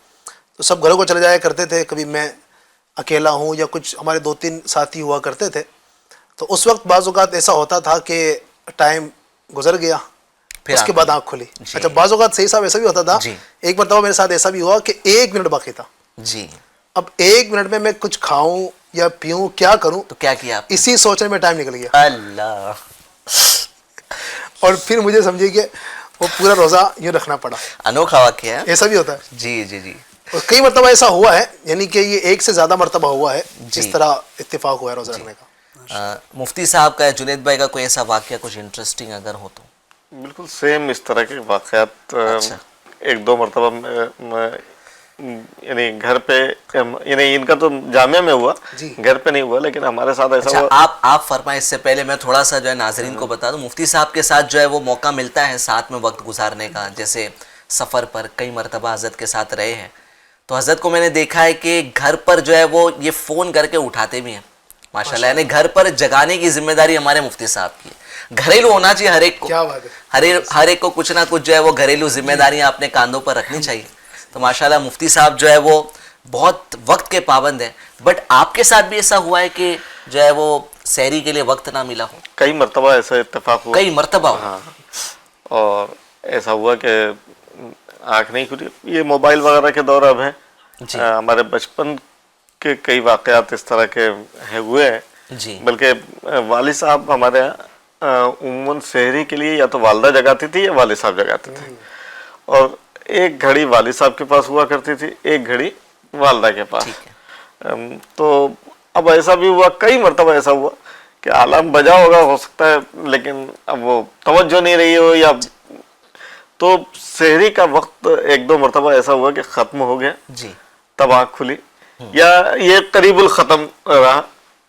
تو سب گھروں کو چلے جایا کرتے تھے. کبھی میں اکیلا ہوں یا کچھ ہمارے 2-3 ساتھی ہوا کرتے تھے، تو اس وقت بعض اوقات ایسا ہوتا تھا کہ ٹائم گزر گیا اس کے بعد آنکھ کھلی. اچھا بعض اوقات صحیح صاحب ایسا بھی ہوتا تھا، ایک مرتبہ میرے ساتھ ایسا بھی ہوا کہ 1 منٹ باقی تھا. جی اب 1 منٹ میں کچھ کھاؤں یا پیوں، کیا کروں؟ تو کیا کیا آپ؟ اسی سوچنے میں ٹائم نکل گیا. اللہ، اور پھر مجھے سمجھیے کہ وہ پورا روزہ یوں رکھنا پڑا. انوکھا واقعہ ہے، ایسا بھی ہوتا ہے. جی جی جی. اور کئی مرتبہ ایسا ہوا ہے، یعنی کہ یہ 1 سے زیادہ مرتبہ ہوا ہے جس طرح اتفاق ہوا ہے روزہ رکھنے کا. مفتی صاحب کا، جنید بھائی کا کوئی ایسا واقعہ کچھ انٹرسٹنگ اگر ہو تو؟ بالکل سیم اس طرح کے واقعات 1-2 مرتبہ یعنی گھر پہ، یعنی ان کا تو جامعہ میں ہوا، گھر پہ نہیں ہوا، لیکن ہمارے ساتھ ایسا ہوا. آپ فرمائیں. اس سے پہلے میں تھوڑا سا جو ہے ناظرین کو بتا دوں، مفتی صاحب کے ساتھ جو ہے وہ موقع ملتا ہے ساتھ میں وقت گزارنے کا. جیسے سفر پر کئی مرتبہ حضرت کے ساتھ رہے ہیں تو حضرت کو میں نے دیکھا ہے کہ گھر پر جو ہے وہ یہ فون کر کے اٹھاتے بھی ہیں ماشاءاللہ. یعنی گھر پر جگانے کی ذمہ داری ہمارے مفتی صاحب کی ہے. گھریلو ہونا چاہیے ہر ایک کو، ہر ایک کو کچھ نہ کچھ جو ہے وہ گھریلو ذمہ داریاں اپنے کاندھوں پر رکھنی چاہیے. تو ماشاءاللہ مفتی صاحب جو ہے وہ بہت وقت کے پابند ہیں. بٹ آپ کے ساتھ بھی ایسا ہوا ہے کہ جو ہے وہ سحری کے لیے وقت نہ ملا ہو؟ کئی مرتبہ ایسا اتفاق ہوا. کئی مرتبہ؟ ہاں. اور ایسا ہوا کہ آنکھ نہیں کھلی. یہ موبائل وغیرہ کے دور اب ہیں. ہمارے بچپن کے کئی واقعات اس طرح کے ہوئے ہیں جی بلکہ والد صاحب ہمارے یہاں عموماً سحری کے لیے یا تو والدہ جگاتی تھی یا والد صاحب جگاتے تھے، اور ایک گھڑی والد صاحب کے پاس ہوا کرتی تھی، ایک گھڑی والدہ کے پاس. تو اب ایسا بھی ہوا، کئی مرتبہ ایسا ہوا کہ الارم بجا ہوگا ہو سکتا ہے، لیکن اب وہ توجہ نہیں رہی ہو، یا تو سحری کا وقت ایک دو مرتبہ ایسا ہوا کہ ختم ہو گیا، جی تب آنکھ کھلی، یا یہ قریب الختم رہا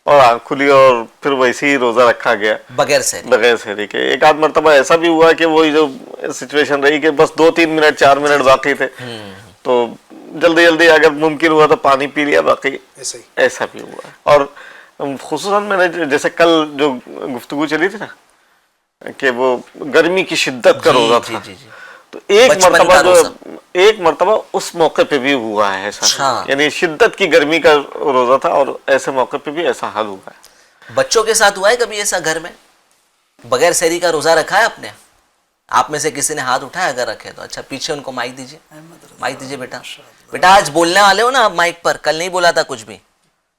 اور آنکھ کھلی اور پھر ویسے ہی روزہ رکھا گیا بغیر سحری. بغیر سحری کے. ایک آدھ مرتبہ ایسا بھی ہوا کہ وہی جو سچویشن رہی کہ بس 2-3 منٹ 4 منٹ باقی تھے، تو جلدی جلدی اگر ممکن ہوا تو پانی پی لیا، باقی ایسا بھی ہوا. اور خصوصاً میں نے جیسے کل جو گفتگو چلی تھی نا کہ وہ گرمی کی شدت کا روزہ تھا، تو ایک مرتبہ اس موقع پہ بھی ہوا ہے ایسا، یعنی شدت کی گرمی کا روزہ تھا اور ایسے موقع پہ بھی ایسا حال ہوا ہے. بچوں کے ساتھ ہوا ہے کبھی ایسا گھر میں بغیر سحری کا روزہ رکھا ہے آپ نے؟ آپ میں سے کسی نے ہاتھ اٹھایا اگر رکھے تو؟ اچھا پیچھے ان کو مائک دیجیے، مائک دیجیے بیٹا. بیٹا آج بولنے والے ہو نا آپ مائک پر، کل نہیں بولا تھا کچھ بھی.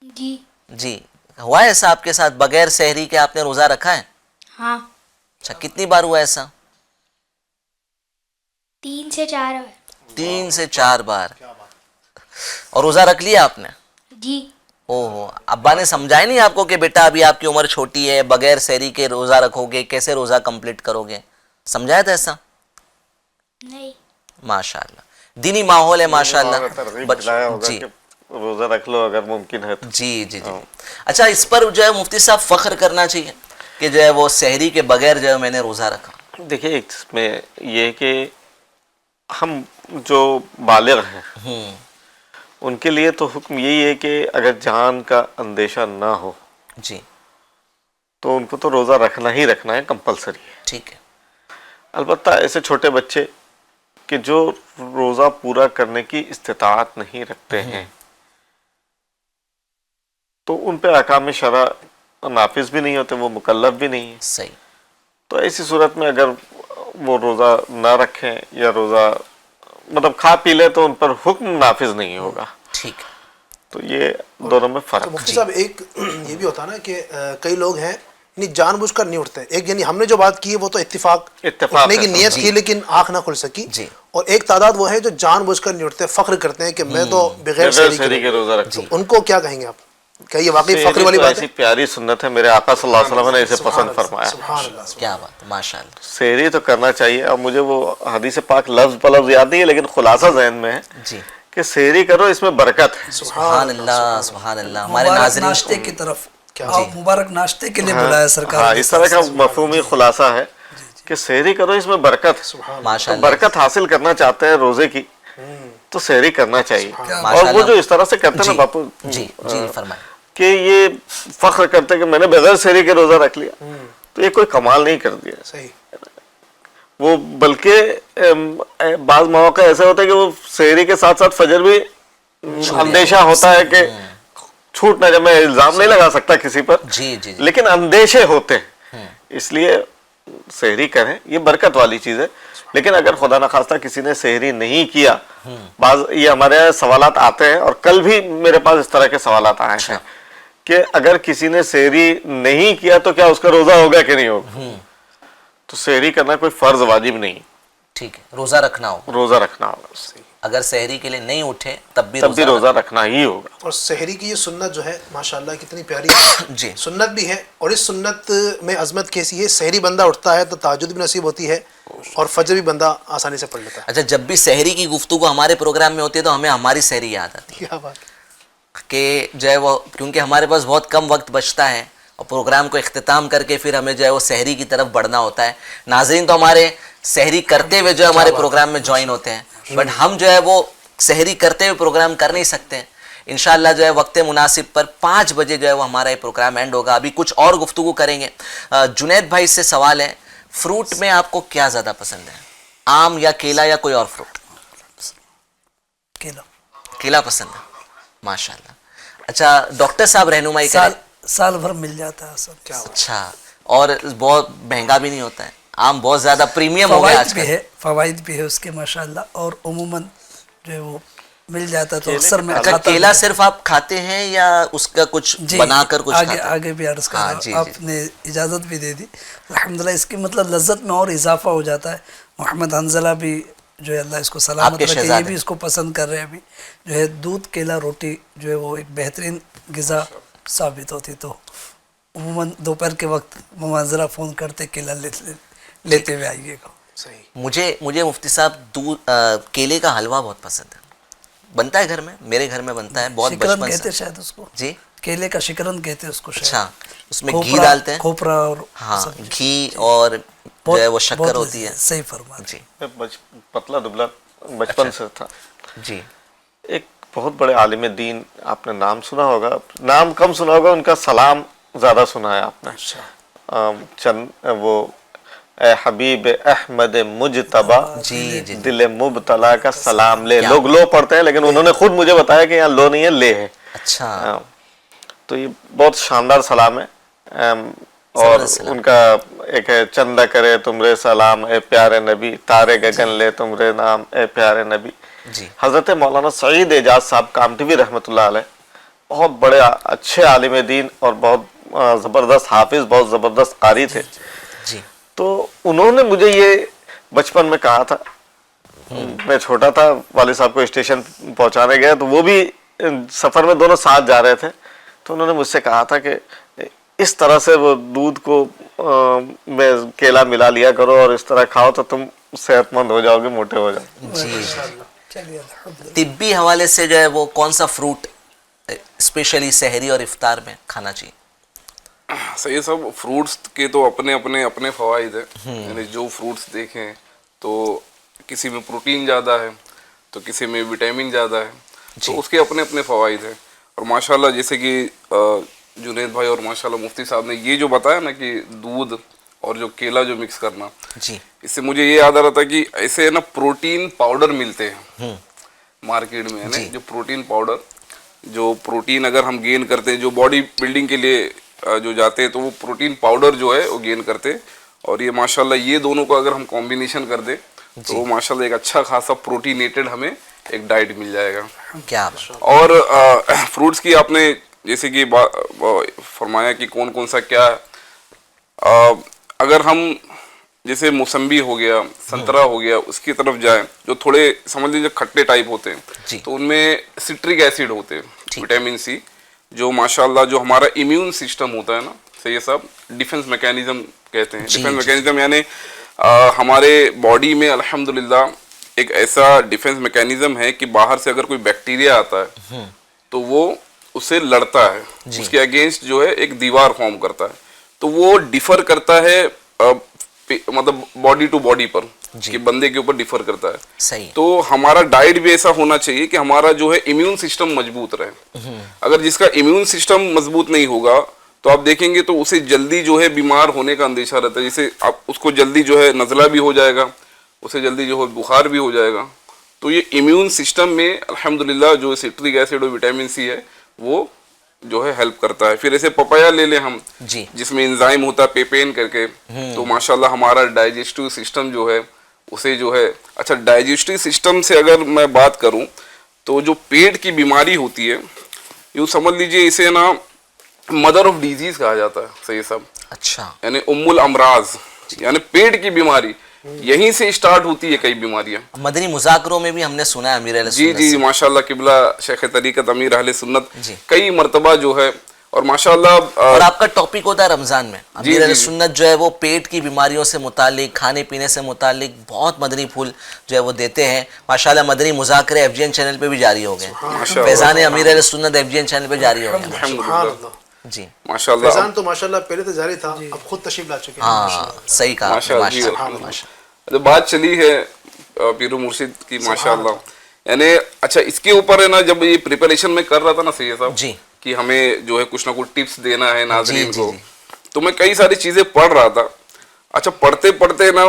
جی جی ہوا ہے ایسا آپ کے ساتھ بغیر سحری کے آپ نے روزہ رکھا ہے؟ ہاں. اچھا کتنی بار ہوا ایسا؟ 3 سے 4 بار. 3 سے 4 بار. اور روزہ رکھ لیا آپ نے؟ جی. اوہ ابا نے سمجھایا نہیں آپ کو کہ بیٹا ابھی آپ کی عمر چھوٹی ہے، بغیر سحری کے روزہ رکھو گے، کیسے روزہ کمپلیٹ کرو گے؟ سمجھایا تھا ایسا؟ نہیں. ماشاءاللہ دینی ماحول ہے ماشاءاللہ. ترغیب دلایا ہوگا کہ روزہ رکھ لو اگر ممکن ہے تو. جی جی جی. اچھا اس پر جو ہے مفتی صاحب فخر کرنا چاہیے کہ جو ہے وہ سحری کے بغیر جو ہے میں نے روزہ رکھا. دیکھیے ایک اس میں یہ کہ ہم جو بالغ ہیں ان کے لیے تو حکم یہی ہے کہ اگر جان کا اندیشہ نہ ہو جی تو ان کو تو روزہ رکھنا ہی رکھنا ہے، کمپلسری ہے. ٹھیک ہے. البتہ ایسے چھوٹے بچے کہ جو روزہ پورا کرنے کی استطاعت نہیں رکھتے ہیں تو ان پہ احکام شرع نافذ بھی نہیں ہوتے، وہ مکلف بھی نہیں ہیں. صحیح. تو ایسی صورت میں اگر وہ روزہ نہ رکھیں یا روزہ مطلب کھا پی لے تو ان پر حکم نافذ نہیں ہوگا. ٹھیک. تو یہ دونوں میں فرق. مفتی صاحب ایک یہ بھی ہوتا نا کہ کئی لوگ ہیں یعنی جان بوجھ کر نہیں اٹھتے. ایک یعنی ہم نے جو بات کی ہے وہ تو اتفاق اٹھنے کی نیت تھی لیکن آنکھ نہ کھل سکی، اور ایک تعداد وہ ہے جو جان بوجھ کر نہیں اٹھتے، فخر کرتے ہیں کہ میں تو بغیر سحری کے روزہ رکھتا ہوں. ان کو کیا کہیں گے آپ؟ کیا یہ واقعی فخر والی بات ہے؟ ایسی پیاری سنت ہے، میرے آقا صلی اللہ علیہ وسلم نے اسے پسند فرمایا. کیا بات، ماشاءاللہ. سحری تو کرنا چاہیے. اب مجھے وہ حدیث پاک لفظ پلفظ یاد نہیں ہے لیکن خلاصہ ذہن میں ہے جی کہ سحری کرو، اس میں برکت ہے. سبحان اللہ سبحان اللہ. ہمارے مبارک ناظرین ناشتے کی طرف مبارک ناشتے کے لیے بلایا سرکار. ہاں اس طرح کا مفہومی خلاصہ ہے کہ سحری کرو، اس میں برکت ہے. ماشاءاللہ. برکت حاصل کرنا چاہتے ہیں روزے کی تو سحری کرنا چاہیے. اور وہ جو اس طرح سے کرتے ہیں نا باپو جی جی فرمائیں کہ یہ فخر کرتے کہ میں نے بغیر سحری کے روزہ رکھ لیا، تو یہ کوئی کمال نہیں کر دیا. صحیح. وہ بلکہ بعض مواقع ایسے ہوتے ہیں کہ وہ سحری کے ساتھ ساتھ فجر بھی اندیشہ ہوتا ہے کہ چھوٹ نہ جائے. میں الزام نہیں لگا سکتا کسی پر، جی جی لیکن اندیشے ہوتے ہیں، اس لیے سحری کریں، یہ برکت والی چیز ہے. لیکن اگر خدا نخواستہ کسی نے سحری نہیں کیا، بعض یہ ہمارے یہاں سوالات آتے ہیں اور کل بھی میرے پاس اس طرح کے سوالات آئے ہیں کہ اگر کسی نے سحری نہیں کیا تو کیا اس کا روزہ ہوگا کہ نہیں ہوگا. تو سحری کرنا کوئی فرض واجب نہیں. ٹھیک ہے، روزہ رکھنا ہوگا. روزہ رکھنا ہوگا. اگر سحری کے لیے نہیں اٹھے تب بھی روزہ رکھنا ہی ہوگا. اور سحری کی یہ سنت جو ہے ماشاءاللہ کتنی پیاری جی سنت بھی ہے، اور اس سنت میں عظمت کیسی ہے، سحری بندہ اٹھتا ہے تو تہجد بھی نصیب ہوتی ہے اور فجر بھی بندہ آسانی سے پڑھ لیتا ہے. اچھا جب بھی سحری کی گفتگو ہمارے پروگرام میں ہوتی ہے تو ہمیں ہماری سحری یاد آتی ہے. کیا بات کہ جو ہے وہ کیونکہ ہمارے پاس بہت کم وقت بچتا ہے اور پروگرام کو اختتام کر کے پھر ہمیں جو ہے وہ سحری کی طرف بڑھنا ہوتا ہے. ناظرین تو ہمارے سحری کرتے ہوئے جو ہمارے پروگرام میں جوائن ہوتے ہیں، بٹ ہم جو ہے وہ سحری کرتے ہوئے پروگرام کر نہیں سکتے. انشاءاللہ جو ہے وقت مناسب پر 5 بجے جو ہے وہ ہمارا یہ پروگرام اینڈ ہوگا. ابھی کچھ اور گفتگو کریں گے. جنید بھائی سے سوال ہے، فروٹ میں آپ کو کیا زیادہ پسند ہے، آم یا کیلا یا کوئی اور فروٹ؟ کیلا پسند ہے. ماشاءاللہ. اچھا ڈاکٹر صاحب رہنمائی کریں. سال بھر مل جاتا ہے سب. اچھا اور بہت مہنگا بھی نہیں ہوتا ہے، آم بہت زیادہ پریمیم ہو گیا آج کل. فوائد بھی ہے اس کے ماشاءاللہ. اور عموماً جو ہے وہ مل جاتا تو اکثر میں اچھا کھاتا کیلا صرف آپ کھاتے ہیں یا اس کا کچھ بنا کر کچھ آگے کھاتے ہیں؟ آگے بھی عرض کر رہا جی ہوں، آپ نے اجازت بھی دے دی الحمدللہ، اس کی مطلب لذت میں اور اضافہ ہو جاتا ہے۔ محمد حنظلہ بھی جو ہے اللہ اس کو سلامت رکھے، یہ بھی اس کو پسند کر رہے ہیں ابھی، جو ہے دودھ کیلا روٹی جو ہے وہ ایک بہترین غذا ثابت ہوتی، تو عموماً دوپہر کے وقت محمد حنظلہ فون کرتے کیلا لیتے ہوئے آئیے گا۔ مجھے مفتی صاحب کیلے کا حلوہ بہت پسند ہے، بنتا ہے گھر میں، میرے گھر میں بنتا ہے بہت شکرن بچپن کہتے سے۔ شاید اس کو، جی کیلے کا شکرن کہتے ہیں اس کو شاید۔ اچھا، اس میں گھی ڈالتے ہیں؟ کھوپرا اور ہاں، گھی اور جو ہے وہ شکر ہوتی ہے۔ صحیح فرما جی پتلا دبلا بچپن سے تھا۔ جی ایک بہت بڑے عالم دین، آپ نے نام سنا ہوگا، نام کم سنا ہوگا، ان کا سلام زیادہ سنا ہے آپ نے۔ چند وہ اے حبیب احمد مجتبا جی جی دل مبتلا کا سلام لے، لوگ لو پڑھتے ہیں لیکن انہوں نے خود مجھے بتایا کہ یہاں لو نہیں ہے، لے ہے۔ اچھا، تو یہ بہت شاندار سلام ہے، اور ان کا ایک ہے چندہ کرے تمرے سلام اے پیارے نبی، تارے گگن لے تمرے نام اے پیارے نبی۔ جی حضرت مولانا سعید اعجاز صاحب کامٹیوی رحمۃ اللہ علیہ بہت بڑے اچھے عالم دین اور بہت زبردست حافظ، بہت زبردست قاری تھے۔ جی تو انہوں نے مجھے یہ بچپن میں کہا تھا، میں چھوٹا تھا، والد صاحب کو اسٹیشن پہنچانے گیا تو وہ بھی سفر میں دونوں ساتھ جا رہے تھے، تو انہوں نے مجھ سے کہا تھا کہ اس طرح سے وہ دودھ کو میں کیلا ملا لیا کرو اور اس طرح کھاؤ تو تم صحت مند ہو جاؤ گے، موٹے ہو جاؤ گے۔ جی طبی حوالے سے جو ہے وہ کون سا فروٹ اسپیشلی سحری اور افطار میں کھانا چاہیے؟ صحیح صاحب، فروٹس کے تو اپنے فوائد ہیں، یعنی جو فروٹس دیکھیں تو کسی میں پروٹین زیادہ ہے تو کسی میں وٹامن زیادہ ہے، تو اس کے اپنے فوائد ہیں۔ اور ماشاءاللہ جیسے کہ جنید بھائی اور ماشاءاللہ مفتی صاحب نے یہ جو بتایا نا کہ دودھ اور جو کیلا جو مکس کرنا، جی اس سے مجھے یہ یاد آ رہا تھا کہ ایسے نا پروٹین پاؤڈر ملتے ہیں مارکیٹ میں، یعنی جو پروٹین پاؤڈر، جو پروٹین اگر ہم گین کرتے ہیں، جو باڈی بلڈنگ کے لیے جو جاتے ہیں تو وہ پروٹین پاؤڈر جو ہے وہ گین کرتے ہیں، اور یہ ماشاءاللہ یہ دونوں کو اگر ہم کمبینیشن کر دیں تو ماشاءاللہ ایک اچھا خاصا پروٹینیٹڈ ہمیں ایک ڈائٹ مل جائے گا۔ کیا اور فروٹس کی آپ نے جیسے کہ فرمایا کہ کون کون سا کیا، اگر ہم جیسے موسمبی ہو گیا، سنترا ہو گیا، اس کی طرف جائیں جو تھوڑے سمجھ لیجیے کھٹے ٹائپ ہوتے ہیں، تو ان میں سٹرک ایسڈ ہوتے ہیں، وٹامن سی، جو ماشاءاللہ جو ہمارا امیون سسٹم ہوتا ہے نا، صحیح صاحب، ڈیفنس میکینزم کہتے ہیں۔ ڈیفنس میکینزم یعنی ہمارے باڈی میں الحمدللہ ایک ایسا ڈیفنس میکینزم ہے کہ باہر سے اگر کوئی بیکٹیریا آتا ہے تو وہ اسے لڑتا ہے، اس کے اگینسٹ جو ہے ایک دیوار فارم کرتا ہے، تو وہ ڈیفر کرتا ہے مطلب باڈی ٹو باڈی پر، کہ بندے کے اوپر ڈیفر کرتا ہے۔ صحیح، تو ہمارا ڈائٹ بھی ایسا ہونا چاہیے کہ ہمارا جو ہے امیون سسٹم مضبوط رہے۔ اگر جس کا امیون سسٹم مضبوط نہیں ہوگا تو آپ دیکھیں گے تو اسے جلدی جو ہے بیمار ہونے کا اندیشہ رہتا ہے، جیسے اس کو جلدی جو ہے نزلہ بھی ہو جائے گا، اسے جلدی جو ہے بخار بھی ہو جائے گا۔ تو یہ امیون سسٹم میں الحمدللہ جو سٹرک ایسڈ اور وٹامن سی ہے وہ جو ہے ہیلپ کرتا ہے۔ پھر ایسے پپایا لے لیں ہم، جس میں انزائم ہوتا ہے پیپین کر کے، تو ماشاءاللہ ہمارا ڈائجسٹو سسٹم جو ہے اسے جو ہے، اچھا ڈائجسٹو سسٹم سے اگر میں بات کروں تو جو پیٹ کی بیماری ہوتی ہے، یوں سمجھ لیجئے اسے نا مدر آف ڈیزیز کہا جاتا ہے، صحیح صاحب، اچھا، یعنی ام الامراض، یعنی پیٹ کی بیماری یہیں سے اسٹارٹ ہوتی ہے کئی بیماریاں۔ مدنی مذاکروں میں بھی ہم نے سنا ہے امیر اہل جی سنت جی سے۔ ماشاءاللہ قبلہ شیخ طریقت امیر اہل سنت کئی مرتبہ جو ہے، اور ماشاءاللہ اور آپ کا ٹاپک ہوتا ہے رمضان میں، امیر اہل سنت جو ہے وہ پیٹ کی بیماریوں سے متعلق، کھانے پینے سے متعلق بہت مدنی پھول جو ہے وہ دیتے ہیں۔ ماشاءاللہ مدنی مذاکرے ایف جی این چینل پہ بھی جاری ہو گئے، فیضان امیر اہل سنت ایف جی این چینل پہ جاری ہو گئے۔ الحمدللہ جی ماشاءاللہ، فیضان تو ماشاءاللہ پہلے تو جاری تھا، اب خود تشریف لا چکے ہیں۔ ہاں صحیح کہا، ماشاءاللہ جو بات چلی ہے پیر و مرشد کی ماشاءاللہ، یعنی اچھا اس کے اوپر ہے نا، جب یہ پریپریشن میں کر رہا تھا نا سید صاحب جی کہ ہمیں جو ہے کچھ نہ کچھ ٹپس دینا ہے ناظرین کو، تو میں کئی ساری چیزیں پڑھ رہا تھا۔ اچھا پڑھتے پڑھتے نا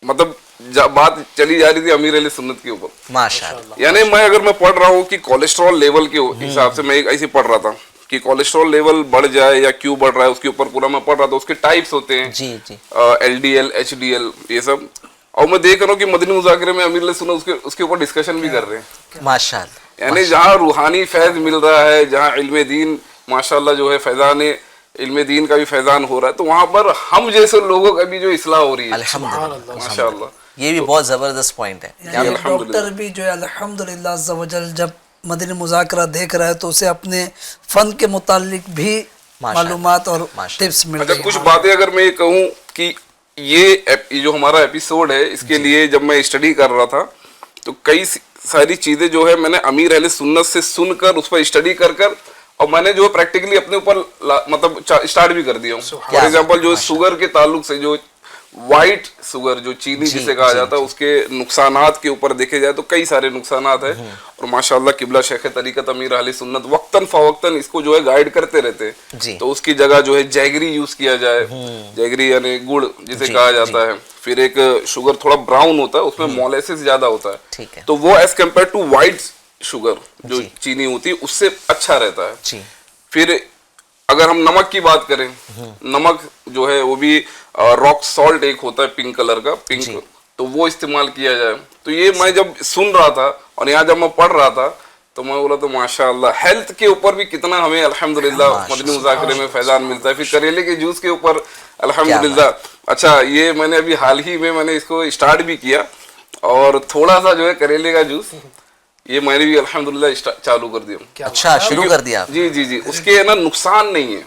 مطلب بات چلی جا رہی تھی امیر علیہ سنت کے اوپر، ماشاءاللہ، یعنی میں پڑھ رہا ہوں کہ کولیسٹرول لیول کے حساب سے، میں ایک ایسے پڑھ رہا تھا کہ کولیسٹرول لیول بڑھ جائے یا کیوں بڑھ رہا ہے، اس کے اوپر پورا میں پڑھ رہا تھا۔ اس کے ٹائپس ہوتے ہیں، جی جی، L D L, H D L, یہ سب، اور میں دیکھ رہا ہوں کہ مدنی مذاکرے میں امیر علیہ سنت اس کے اوپر ڈسکشن بھی کر رہے ہیں. ماشاءاللہ. یعنی جہاں روحانی فیض مل رہا ہے, جہاں علم دین ماشاءاللہ جو ہے فیضان علم دین کا بھی فیضان ہو رہا ہے, تو وہاں پر ہم جیسے لوگوں کا بھی جو اصلاح ہو رہی ہے الحمدللہ. ماشاءاللہ. یہ بھی بہت زبردست پوائنٹ ہے. یعنی ڈاکٹر بھی جو ہے الحمدللہ عز و جل جب مدنی مذاکرہ دیکھ رہا ہے تو اسے اپنے فن کے متعلق بھی معلومات اور ٹپس مل اچھا رہی کچھ باتیں اگر میں یہ کہوں کہ یہ جو ہمارا ایپیسوڈ ہے, اس کے لیے جب میں اسٹڈی کر رہا تھا تو کئی ساری چیزیں جو ہے میں نے امیر اہل سنت سے سن کر اس پر اسٹڈی کر اور میں نے جو پریکٹیکلی اپنے اوپر مطلب اسٹارٹ بھی کر دیا ہوں. فار ایگزامپل جو شوگر کے تعلق سے, جو وائٹ شوگر جو چینی جسے کہا جاتا ہے, اس کے نقصانات کے اوپر دیکھے جائے تو کئی سارے نقصانات ہیں, اور ماشاءاللہ قبلہ شیخ طریقت امیر اہل سنت وقتاً فوقتاً اس کو جو ہے گائیڈ کرتے رہتے ہیں. تو اس کی جگہ جو ہے جیگری یوز کیا جائے, جیگری یعنی گڑ جسے کہا جاتا ہے. پھر ایک شوگر تھوڑا براؤن ہوتا ہے, اس میں مولیسس زیادہ ہوتا ہے, تو وہ as compared to white sugar جو چینی ہوتی ہے اس سے اچھا رہتا ہے. پھر اگر ہم نمک کی بات کریں, نمک جو ہے وہ بھی راک سالٹ ایک ہوتا ہے پنک کلر کا, پنک, تو وہ استعمال کیا جائے. تو یہ میں جب سن رہا تھا اور یہاں جب میں پڑھ رہا تھا تو میں بولا تو ماشاءاللہ ہیلتھ کے اوپر بھی کتنا ہمیں الحمدللہ مدنی مذاکرے میں فیضان ملتا ہے. پھر کریلے کے جوس کے اوپر الحمدللہ. اچھا یہ میں نے ابھی حال ہی میں نے اس کو اسٹارٹ بھی کیا, اور تھوڑا سا جو ہے کریلے کا جوس یہ میں نے بھی الحمدللہ چالو کر دیا. اچھا شروع کر دیا. جی جی جی, اس کے نا نقصان نہیں ہے,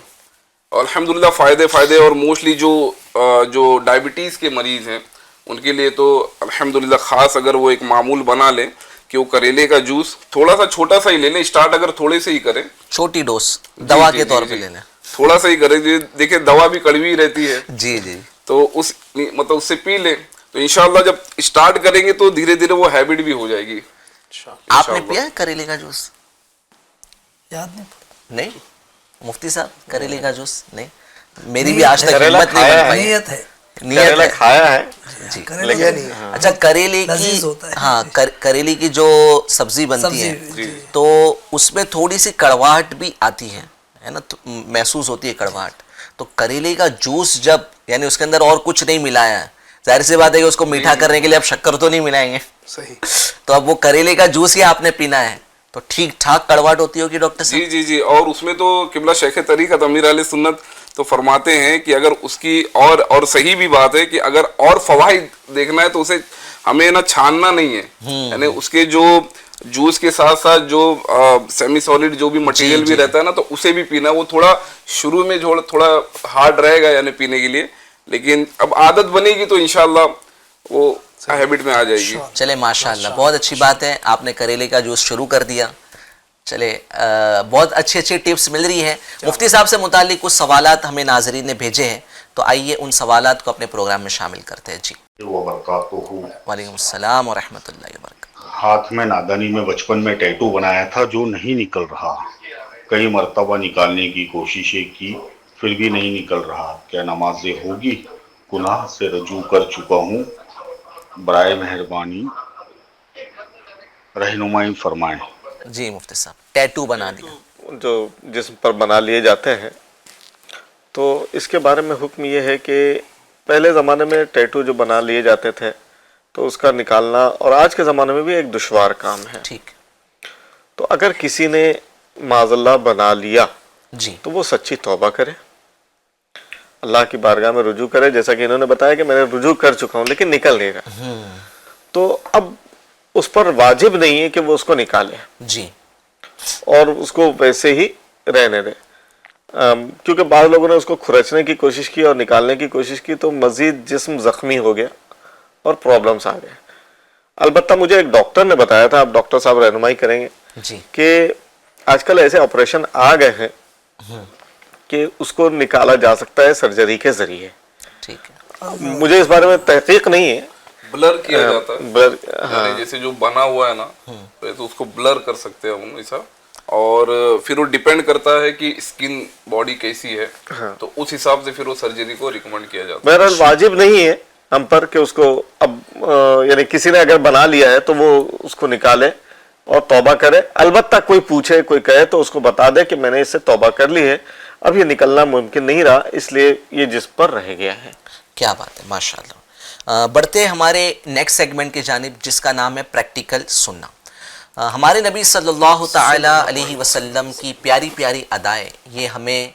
الحمدللہ فائدے. اور موسٹلی جو ڈائبٹیز کے مریض ہیں ان کے لیے تو الحمدللہ خاص اگر وہ ایک معمول بنا لیں کہ وہ کریلے کا جوس تھوڑا سا چھوٹا سا ہی لے لیں, اسٹارٹ اگر تھوڑے سے ہی کریں, چھوٹی ڈوز دوا کے طور پہ لے لیں, تھوڑا سا ہی کریں. دیکھیں دوا بھی کڑوی رہتی ہے, جی جی, تو مطلب اس سے پی لیں, تو انشاءاللہ جب اسٹارٹ کریں گے تو دھیرے دھیرے وہ ہیبٹ بھی ہو جائے گی. آپ نے پیا ہے کریلے کا جوس؟ یاد نہیں مفتی صاحب, کریلے کا جوس نہیں, میری بھی آج تک ہمت نہیں بن پائی. کریلا کھایا ہے جی. اچھا کریلے کی, ہاں کریلے کی جو سبزی بنتی ہے تو اس میں تھوڑی سی کڑواہٹ بھی آتی ہے نا, محسوس ہوتی ہے کڑواہٹ. تو کریلے کا جوس جب یعنی اس کے اندر اور کچھ نہیں ملایا ہے, ظاہر سی بات ہے کہ اس کو میٹھا کرنے کے لیے اب شکر تو نہیں ملائیں گے, صحیح, تو اب وہ کریلے کا جوس ہی آپ نے پینا ہے تو ٹھیک ٹھاک کڑواہٹ ہوتی ہوگی ڈاکٹر صاحب. جی جی جی, اور اس میں تو قبلہ شیخ طریقت امیر اہل سنت تو فرماتے ہیں کہ اگر اس کی اور صحیح بھی بات ہے کہ اگر اور فوائد دیکھنا ہے تو اسے ہمیں نا چھاننا نہیں ہے, یعنی اس کے جو جوس کے ساتھ ساتھ جو سیمی سالڈ جو بھی مٹیریل بھی رہتا ہے نا تو اسے بھی پینا. وہ تھوڑا شروع میں تھوڑا ہارڈ رہے گا یعنی پینے کے لیے, لیکن اب عادت بنے گی تو انشاءاللہ وہ ہیبٹ میں آ جائے گی. چلے ماشاءاللہ بہت اچھی بات ہے, آپ نے کریلے کا جوس شروع کر دیا. چلے بہت اچھی ٹپس مل رہی ہیں. مفتی صاحب سے متعلق کچھ سوالات ہمیں ناظرین نے بھیجے ہیں, تو آئیے ان سوالات کو اپنے پروگرام میں شامل کرتے ہیں. جی وعلیکم السلام ورحمۃ اللہ وبرکاتہ. ہاتھ میں نادانی میں بچپن میں ٹیٹو بنایا تھا جو نہیں نکل رہا, کئی مرتبہ نکالنے کی کوششیں کی پھر بھی نہیں نکل رہا, کیا نمازیں ہوگی؟ گناہ سے رجوع کر چکا ہوں, برائے مہربانی رہنمائی فرمائیں. جی مفتی صاحب, ٹیٹو بنا دیا جو جسم پر بنا لیے جاتے ہیں, تو اس کے بارے میں حکم یہ ہے کہ پہلے زمانے میں ٹیٹو جو بنا لیے جاتے تھے تو اس کا نکالنا اور آج کے زمانے میں بھی ایک دشوار کام ہے. ٹھیک, تو اگر کسی نے معاذ اللہ بنا لیا جی تو وہ سچی توبہ کرے, اللہ کی بارگاہ میں رجوع کرے, جیسا کہ انہوں نے بتایا کہ میں نے رجوع کر چکا ہوں لیکن نکل نہیں رہا, تو اب اس پر واجب نہیں ہے کہ وہ اس کو نکالے جی, اور اس کو ویسے ہی رہنے دے, کیونکہ بعض لوگوں نے اس کو کھرچنے کی کوشش کی اور نکالنے کی کوشش کی تو مزید جسم زخمی ہو گیا اور پرابلمس آ گئے. البتہ مجھے ایک ڈاکٹر نے بتایا تھا, آپ ڈاکٹر صاحب رہنمائی کریں گے جی, کہ آج کل ایسے آپریشن آ گئے ہیں کہ اس کو نکالا جا سکتا ہے سرجری کے ذریعے. ٹھیک ہے, مجھے اس بارے میں تحقیق نہیں ہے. بلر کیا جاتا ہے, جیسے جو بنا ہوا ہے نا تو اس کو بلر کر سکتے ہیں ہم ایسا, اور پھر وہ ڈیپینڈ کرتا ہے کہ اسکن باڈی کیسی ہے تو اس حساب سے پھر وہ سرجری کو ریکمینڈ کیا جاتا ہے. بہرحال واجب نہیں ہے ہم پر کہ اس کو اب یعنی کسی نے اگر بنا لیا ہے تو وہ اس کو نکالے اور توبہ کرے. البتہ کوئی پوچھے کوئی کہے تو اس کو بتا دے کہ میں نے اس سے توبہ کر لی ہے, اب یہ نکلنا ممکن نہیں رہا, اس لیے یہ جس پر رہ گیا ہے. کیا بات ہے, ماشاءاللہ. بڑھتے ہمارے نیکسٹ سیگمنٹ کی جانب جس کا نام ہے پریکٹیکل سننا. ہمارے نبی صلی اللہ تعالی علیہ وسلم کی پیاری پیاری ادائیں یہ ہمیں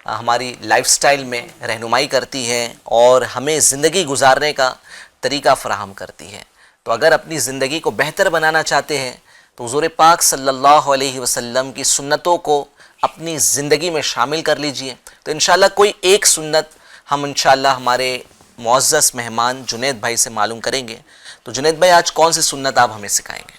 ہماری لائف سٹائل میں رہنمائی کرتی ہیں اور ہمیں زندگی گزارنے کا طریقہ فراہم کرتی ہے. تو اگر اپنی زندگی کو بہتر بنانا چاہتے ہیں تو حضور پاک صلی اللہ علیہ وسلم کی سنتوں کو اپنی زندگی میں شامل کر لیجئے. تو انشاءاللہ کوئی ایک سنت ہم انشاءاللہ ہمارے معزز مہمان جنید بھائی سے معلوم کریں گے. تو جنید بھائی آج کون سی سنت آپ ہمیں سکھائیں گے؟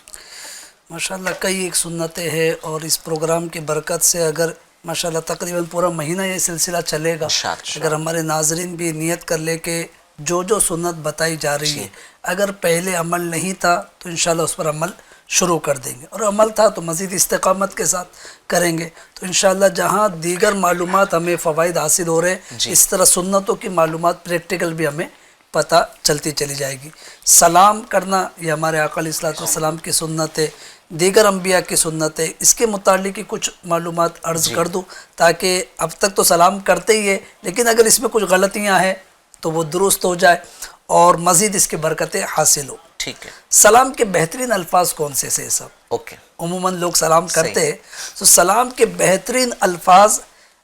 ماشاءاللہ کئی ایک سنتیں ہیں اور اس پروگرام کی برکت سے اگر ماشاءاللہ تقریباً پورا مہینہ یہ سلسلہ چلے گا. اگر ہمارے ناظرین بھی نیت کر لے کہ جو سنت بتائی جا رہی ہے اگر پہلے عمل نہیں تھا تو انشاءاللہ اس پر عمل شروع کر دیں گے، اور عمل تھا تو مزید استقامت کے ساتھ کریں گے. تو انشاءاللہ جہاں دیگر معلومات ہمیں فوائد حاصل ہو رہے ہیں اس طرح سنتوں کی معلومات پریکٹیکل بھی ہمیں پتہ چلتی چلی جائے گی. سلام کرنا یہ ہمارے آقا علیہ الصلوۃ والسلام کی سنت ہے، دیگر انبیاء کی سنت ہے. اس کے متعلق ہی کچھ معلومات عرض کر دوں تاکہ اب تک تو سلام کرتے ہی ہے لیکن اگر اس میں کچھ غلطیاں ہیں تو وہ درست ہو جائے اور مزید اس کی برکتیں حاصل ہو. ٹھیک ہے. سلام کے بہترین الفاظ کون سے ہیں سب؟ اوکے. عموماً لوگ سلام کرتے ہیں تو سلام کے بہترین الفاظ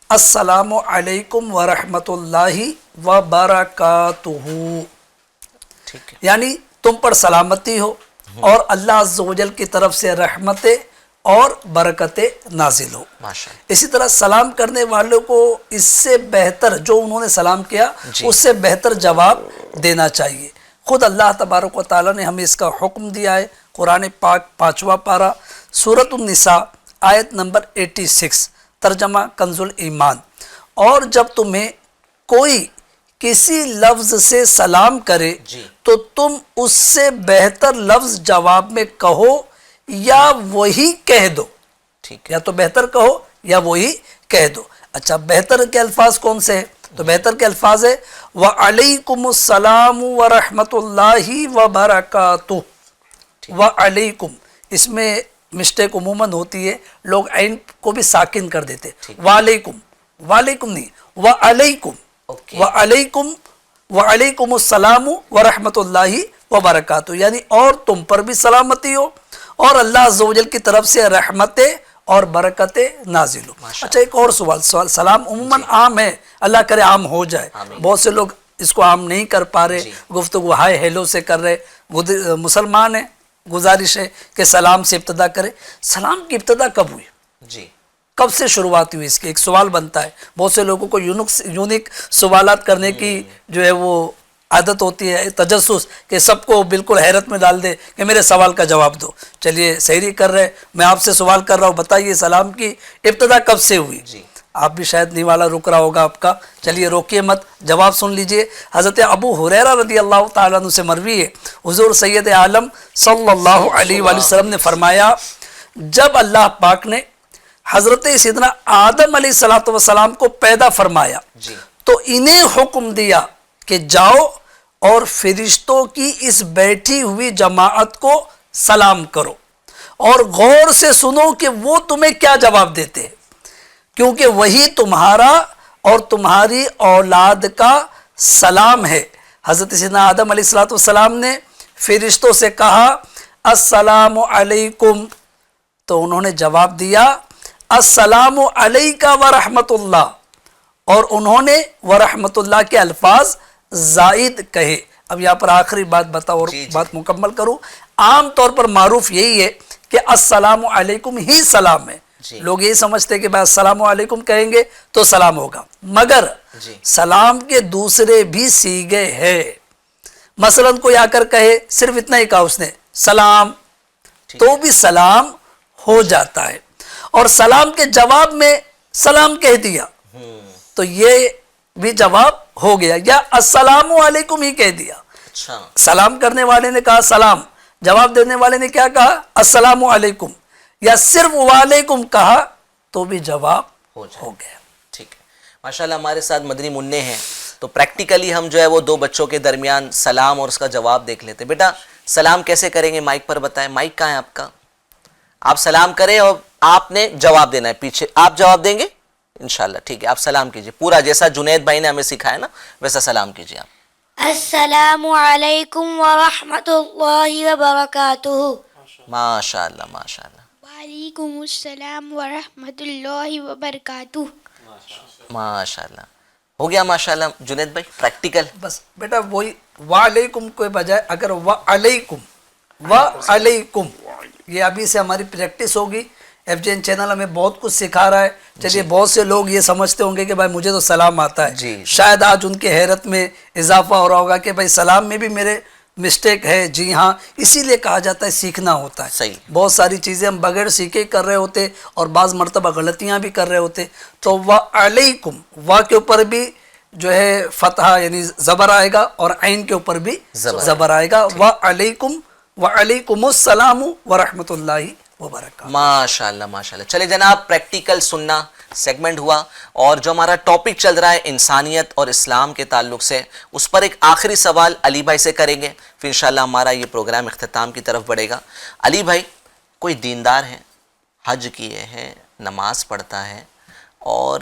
السلام علیکم ورحمۃ اللہ وبرکاتہ، ٹھیک ہے. یعنی تم پر سلامتی ہو اور اللہ عز و جل کی طرف سے رحمتیں اور برکتیں نازل ہو. اسی طرح سلام کرنے والوں کو اس سے بہتر جو انہوں نے سلام کیا اس سے بہتر جواب دینا چاہیے. خود اللہ تبارک و تعالیٰ نے ہمیں اس کا حکم دیا ہے. قرآن پاک 5واں پارہ سورۃ النساء آیت نمبر 86 ترجمہ کنز الایمان. اور جب تمہیں کوئی کسی لفظ سے سلام کرے تو تم اس سے بہتر لفظ جواب میں کہو یا وہی کہہ دو. ٹھیک، یا تو بہتر کہو یا وہی کہہ دو. اچھا، بہتر کے الفاظ کون سے ہیں؟ تو بہتر کے الفاظ ہے وعلیکم السلام ورحمۃ اللہ وبرکاتہ. وعلیکم، اس میں مسٹیک عموماً ہوتی ہے، لوگ عین کو بھی ساکن کر دیتے. وعلیکم، وعلیکم نہیں، وعلیکم. وعلیکم السلام ورحمۃ اللہ وبرکاتہ، یعنی اور تم پر بھی سلامتی ہو اور اللہ عز و جل کی طرف سے رحمتیں اور برکتیں نازل ہو. اچھا، ایک اور سوال. سلام عموماً عام ہے، اللہ کرے عام ہو جائے. بہت سے لوگ اس کو عام نہیں کر پا رہے، گفتگو ہائے ہیلو سے کر رہے. مسلمان ہیں، گزارش ہے کہ سلام سے ابتدا کرے. سلام کی ابتدا کب ہوئی؟ کب سے شروعات ہوئی اس کی؟ ایک سوال بنتا ہے. بہت سے لوگوں کو یونیک سوالات کرنے کی جو ہے وہ عادت ہوتی ہے، تجسس، کہ سب کو بالکل حیرت میں ڈال دے کہ میرے سوال کا جواب دو. چلیے سحری کر رہے، میں آپ سے سوال کر رہا ہوں، بتائیے سلام کی ابتدا کب سے ہوئی؟ آپ بھی شاید نہیں والا رک رہا ہوگا آپ کا. چلیے روکیے مت، جواب سن لیجئے. حضرت ابو ہریرہ رضی اللہ تعالیٰ عنہ سے مروی ہے، حضور سید عالم صلی اللہ علیہ وآلہ وسلم نے فرمایا جب اللہ پاک نے حضرت سیدنا آدم علیہ السلام کو پیدا فرمایا تو انہیں حکم دیا کہ جاؤ اور فرشتوں کی اس بیٹھی ہوئی جماعت کو سلام کرو اور غور سے سنو کہ وہ تمہیں کیا جواب دیتے ہیں، کیونکہ وہی تمہارا اور تمہاری اولاد کا سلام ہے. حضرت سیدنا آدم علیہ السلام نے فرشتوں سے کہا السلام علیکم، تو انہوں نے جواب دیا السلام علیکہ ورحمۃ اللہ، اور انہوں نے ورحمۃ اللہ کے الفاظ زائد کہے. اب یہاں پر آخری بات بتاؤ اور بات مکمل کروں. عام طور پر معروف یہی ہے کہ السلام علیکم ہی سلام ہے. لوگ یہی سمجھتے ہیں کہ بھائی السلام علیکم کہیں گے تو سلام ہوگا، مگر سلام کے دوسرے بھی سیغے ہیں. مثلا کوئی آ کر کہے، صرف اتنا ہی کہا اس نے سلام، تو بھی سلام ہو جاتا ہے. اور سلام کے جواب میں سلام کہہ دیا تو یہ بھی جواب ہو گیا، یا السلام علیکم ہی کہہ دیا. سلام کرنے والے نے کہا سلام، جواب دینے والے نے کیا کہا السلام علیکم، یا صرف وعلیکم کہا تو بھی جواب ہو گیا. ٹھیک ہے. ماشاءاللہ ہمارے ساتھ مدنی منع ہیں تو پریکٹیکلی ہم جو ہے وہ دو بچوں کے درمیان سلام اور اس کا جواب دیکھ لیتے. بیٹا سلام کیسے کریں گے مائک پر بتائیں. مائک کہاں ہے آپ کا؟ آپ سلام کریں اور آپ نے جواب دینا ہے. پیچھے آپ جواب دیں گے انشاءاللہ. ٹھیک ہے، آپ سلام کیجئے پورا جیسا جنید بھائی نے ہمیں سکھایا نا ویسا سلام کیجئے آپ. السلام علیکم ورحمۃ اللہ وبرکاتہ. ماشاء اللہ ماشاء اللہ وعلیکم السلام ورحمۃ اللہ وبرکاتہ. ماشاء اللہ. ہو گیا ماشاء اللہ. جنید بھائی پریکٹیکل. بس بیٹا وہی وعلیکم کے بجائے اگر وعلیکم یہ ابھی سے ہماری پریکٹس ہوگی. ایف جی این چینل ہمیں بہت کچھ سکھا رہا ہے. چلیے بہت سے لوگ یہ سمجھتے ہوں گے کہ بھائی مجھے تو سلام آتا ہے. جی. شاید آج ان کے حیرت میں اضافہ ہو رہا ہوگا کہ بھائی سلام میں بھی میرے مسٹیک ہے. جی ہاں، اسی لیے کہا جاتا ہے سیکھنا ہوتا ہے. صحیح. بہت ساری چیزیں ہم بغیر سیکھے کر رہے ہوتے اور بعض مرتبہ غلطیاں بھی کر رہے ہوتے. تو وعلیکم، وا کے اوپر بھی جو ہے فتحہ یعنی زبر آئے گا اور عین کے اوپر بھی زبر آئے گا. وعلیکم السلام ورحمۃ اللہ وبرکاتہ. ماشاء اللہ ماشاء اللہ. چلے جناب، پریکٹیکل سننا سیگمنٹ ہوا اور جو ہمارا ٹاپک چل رہا ہے انسانیت اور اسلام کے تعلق سے، اس پر ایک آخری سوال علی بھائی سے کریں گے، پھر انشاءاللہ ہمارا یہ پروگرام اختتام کی طرف بڑھے گا. علی بھائی، کوئی دیندار ہے، حج کیے ہیں، نماز پڑھتا ہے اور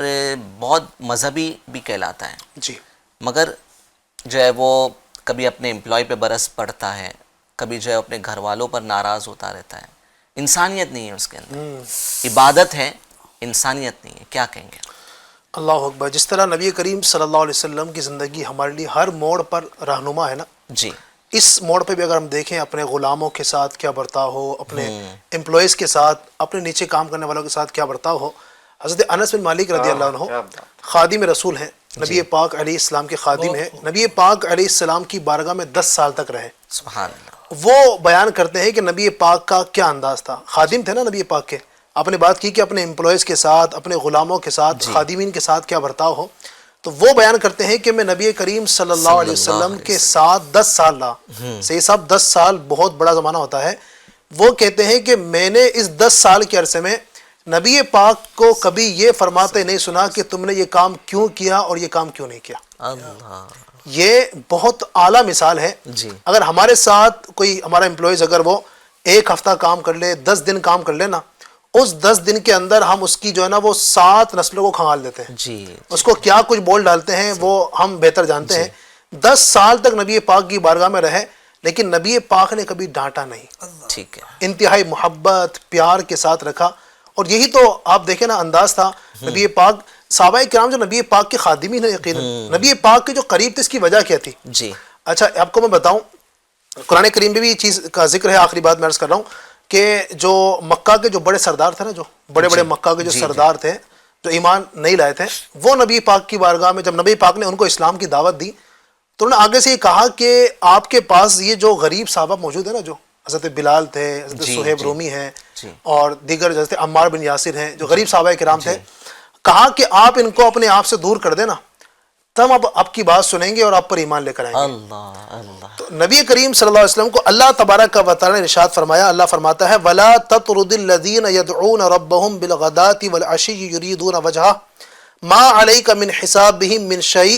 بہت مذہبی بھی کہلاتا ہے، جی، مگر جو ہے وہ کبھی اپنے امپلائی پہ برس پڑتا ہے، کبھی جو ہے اپنے گھر والوں پر ناراض ہوتا رہتا ہے. انسانیت نہیں ہے اس کے اندر. عبادت ہے، انسانیت نہیں ہے. کیا کہیں گے؟ اللہ اکبر. جس طرح نبی کریم صلی اللہ علیہ وسلم کی زندگی ہمارے لیے ہر موڑ پر رہنما ہے نا، جی، اس موڑ پہ بھی اگر ہم دیکھیں اپنے غلاموں کے ساتھ کیا برتاؤ ہو، اپنے امپلائیز کے ساتھ، اپنے نیچے کام کرنے والوں کے ساتھ کیا برتاؤ ہو. حضرت انس بن مالک رضی اللہ عنہ خادم رسول ہیں، نبی پاک علیہ السلام کے خادم ہیں. نبی پاک علیہ السلام کی بارگاہ میں 10 سال تک رہے. سبحان اللہ. وہ بیان کرتے ہیں کہ نبی پاک کا کیا انداز تھا. خادم تھے نا نبی پاک کے. آپ نے بات کی کہ اپنے امپلائیز کے ساتھ، اپنے غلاموں کے ساتھ، خادمین کے ساتھ کیا برتاؤ ہو. تو وہ بیان کرتے ہیں کہ میں نبی کریم صلی اللہ علیہ وسلم کے ساتھ 10 سال رہا. صحیح صاحب، 10 سال بہت بڑا زمانہ ہوتا ہے. وہ کہتے ہیں کہ میں نے اس 10 سال کے عرصے میں نبی پاک کو کبھی یہ فرماتے نہیں سنا کہ تم نے یہ کام کیوں کیا اور یہ کام کیوں نہیں کیا. اللہ، یہ بہت اعلیٰ مثال ہے. جی. اگر ہمارے ساتھ کوئی ہمارا امپلائیز اگر وہ 1 ہفتہ کام کر لے، 10 دن کام کر لے نا، اس 10 دن کے اندر ہم اس کی جو ہے نا وہ 7 نسلوں کو کھنگال دیتے ہیں. جی. اس کو کیا کچھ بول ڈالتے ہیں وہ ہم بہتر جانتے ہیں. 10 سال تک نبی پاک کی بارگاہ میں رہے، لیکن نبی پاک نے کبھی ڈانٹا نہیں. ٹھیک ہے. انتہائی محبت پیار کے ساتھ رکھا. اور یہی تو آپ دیکھیں نا انداز تھا نبی پاک. صحابہ کرام جو نبی پاک کے خادمین ہیں، یقیناً نبی پاک کے جو قریب تھے، اس کی وجہ کیا تھی؟ جی. اچھا، آپ کو میں بتاؤں، قرآن کریم میں بھی یہ چیز کا ذکر ہے. آخری بات میں عرض کر رہا ہوں کہ جو مکہ کے جو بڑے سردار تھے نا، جو بڑے بڑے مکہ کے جو سردار تھے، جو ایمان نہیں لائے تھے، وہ نبی پاک کی بارگاہ میں جب نبی پاک نے ان کو اسلام کی دعوت دی تو انہوں نے آگے سے یہ کہا کہ آپ کے پاس یہ جو غریب صحابہ موجود ہیں نا، جو حضرت بلال تھے، حضرت صہیب رومی ہیں اور دیگر حضرت عمار بن یاسر ہیں، جو غریب صحابہ کرام تھے، کہا کہ آپ ان کو اپنے آپ سے دور کر دینا، تم اب آپ کی بات سنیں گے اور آپ پر ایمان لے کر آئیں گے. اللہ اللہ. تو نبی کریم صلی اللہ علیہ وسلم کو اللہ تبارک و تعالی نے ارشاد فرمایا. اللہ فرماتا ہے وَلَا تَطْرُدِ الَّذِينَ يَدْعُونَ رَبَّهُمْ بِالْغَدَاةِ وَالْعَشِيِّ يُرِيدُونَ وَجْهَهُ مَا عَلَيْكَ مِنْ حِسَابِهِمْ مِنْ شَيْءٍ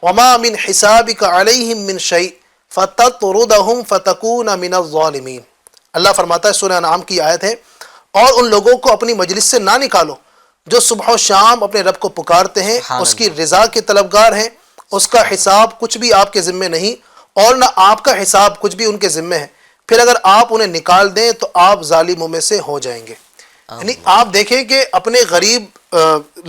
وَمَا مِنْ حِسَابِكَ عَلَيْهِمْ مِنْ شَيْءٍ فَتَطْرُدَهُمْ فَتَكُونَ مِنَ الظَّالِمِينَ. اللہ فرماتا ہے، سورہ انعام کی آیت ہے، اور ان لوگوں کو اپنی مجلس سے نہ نکالو جو صبح و شام اپنے رب کو پکارتے ہیں، اس کی رضا کے طلبگار ہیں. اس کا حساب کچھ بھی آپ کے ذمے نہیں اور نہ آپ کا حساب کچھ بھی ان کے ذمے ہے. پھر اگر آپ انہیں نکال دیں تو آپ ظالموں میں سے ہو جائیں گے. یعنی آپ دیکھیں کہ اپنے غریب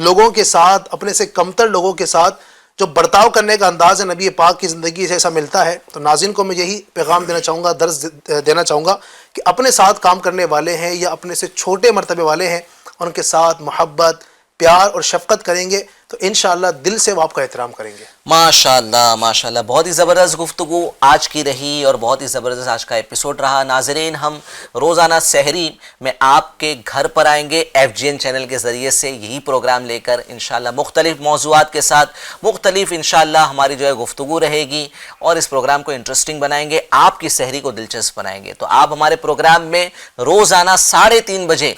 لوگوں کے ساتھ، اپنے سے کمتر لوگوں کے ساتھ جو برتاؤ کرنے کا انداز ہے نبی پاک کی زندگی سے ایسا ملتا ہے. تو ناظرین کو میں یہی پیغام دینا چاہوں گا، درس دینا چاہوں گا کہ اپنے ساتھ کام کرنے والے ہیں یا اپنے سے چھوٹے مرتبے والے ہیں، ان کے ساتھ محبت، پیار اور شفقت کریں گے تو انشاءاللہ دل سے وہ آپ کا احترام کریں گے. ماشاءاللہ ماشاءاللہ. بہت ہی زبردست گفتگو آج کی رہی اور بہت ہی زبردست آج کا ایپیسوڈ رہا. ناظرین، ہم روزانہ سحری میں آپ کے گھر پر آئیں گے ایف جی این چینل کے ذریعے سے، یہی پروگرام لے کر انشاءاللہ مختلف موضوعات کے ساتھ مختلف انشاءاللہ ہماری جو ہے گفتگو رہے گی اور اس پروگرام کو انٹرسٹنگ بنائیں گے، آپ کی سحری کو دلچسپ بنائیں گے. تو آپ ہمارے پروگرام میں روزانہ 3:30 بجے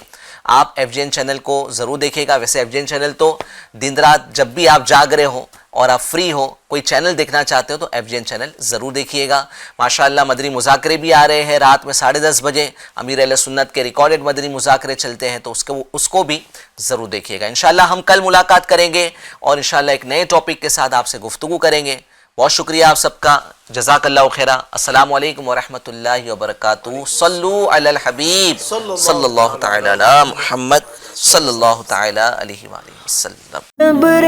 آپ ایف جی این چینل کو ضرور دیکھے گا. ویسے ایف جی این چینل تو دن رات جب بھی آپ جاگ رہے ہو اور آپ فری ہو، کوئی چینل دیکھنا چاہتے ہو تو ایف جی این چینل ضرور دیکھیے گا. ماشاءاللہ مدنی مذاکرے بھی آ رہے ہیں رات میں 10:30 بجے. امیر اہل سنت کے ریکارڈڈ مدنی مذاکرے چلتے ہیں تو اس کو بھی ضرور دیکھیے گا. انشاءاللہ ہم کل ملاقات کریں گے اور انشاءاللہ ایک نئے ٹاپک کے ساتھ آپ سے گفتگو کریں گے. بہت شکریہ آپ سب کا، جزاک اللہ خیرہ. السلام علیکم ورحمۃ اللہ وبرکاتہ. صلو علی الحبیب صلی اللہ تعالی علی محمد صلی اللہ تعالی علیہ وآلہ وسلم. صبر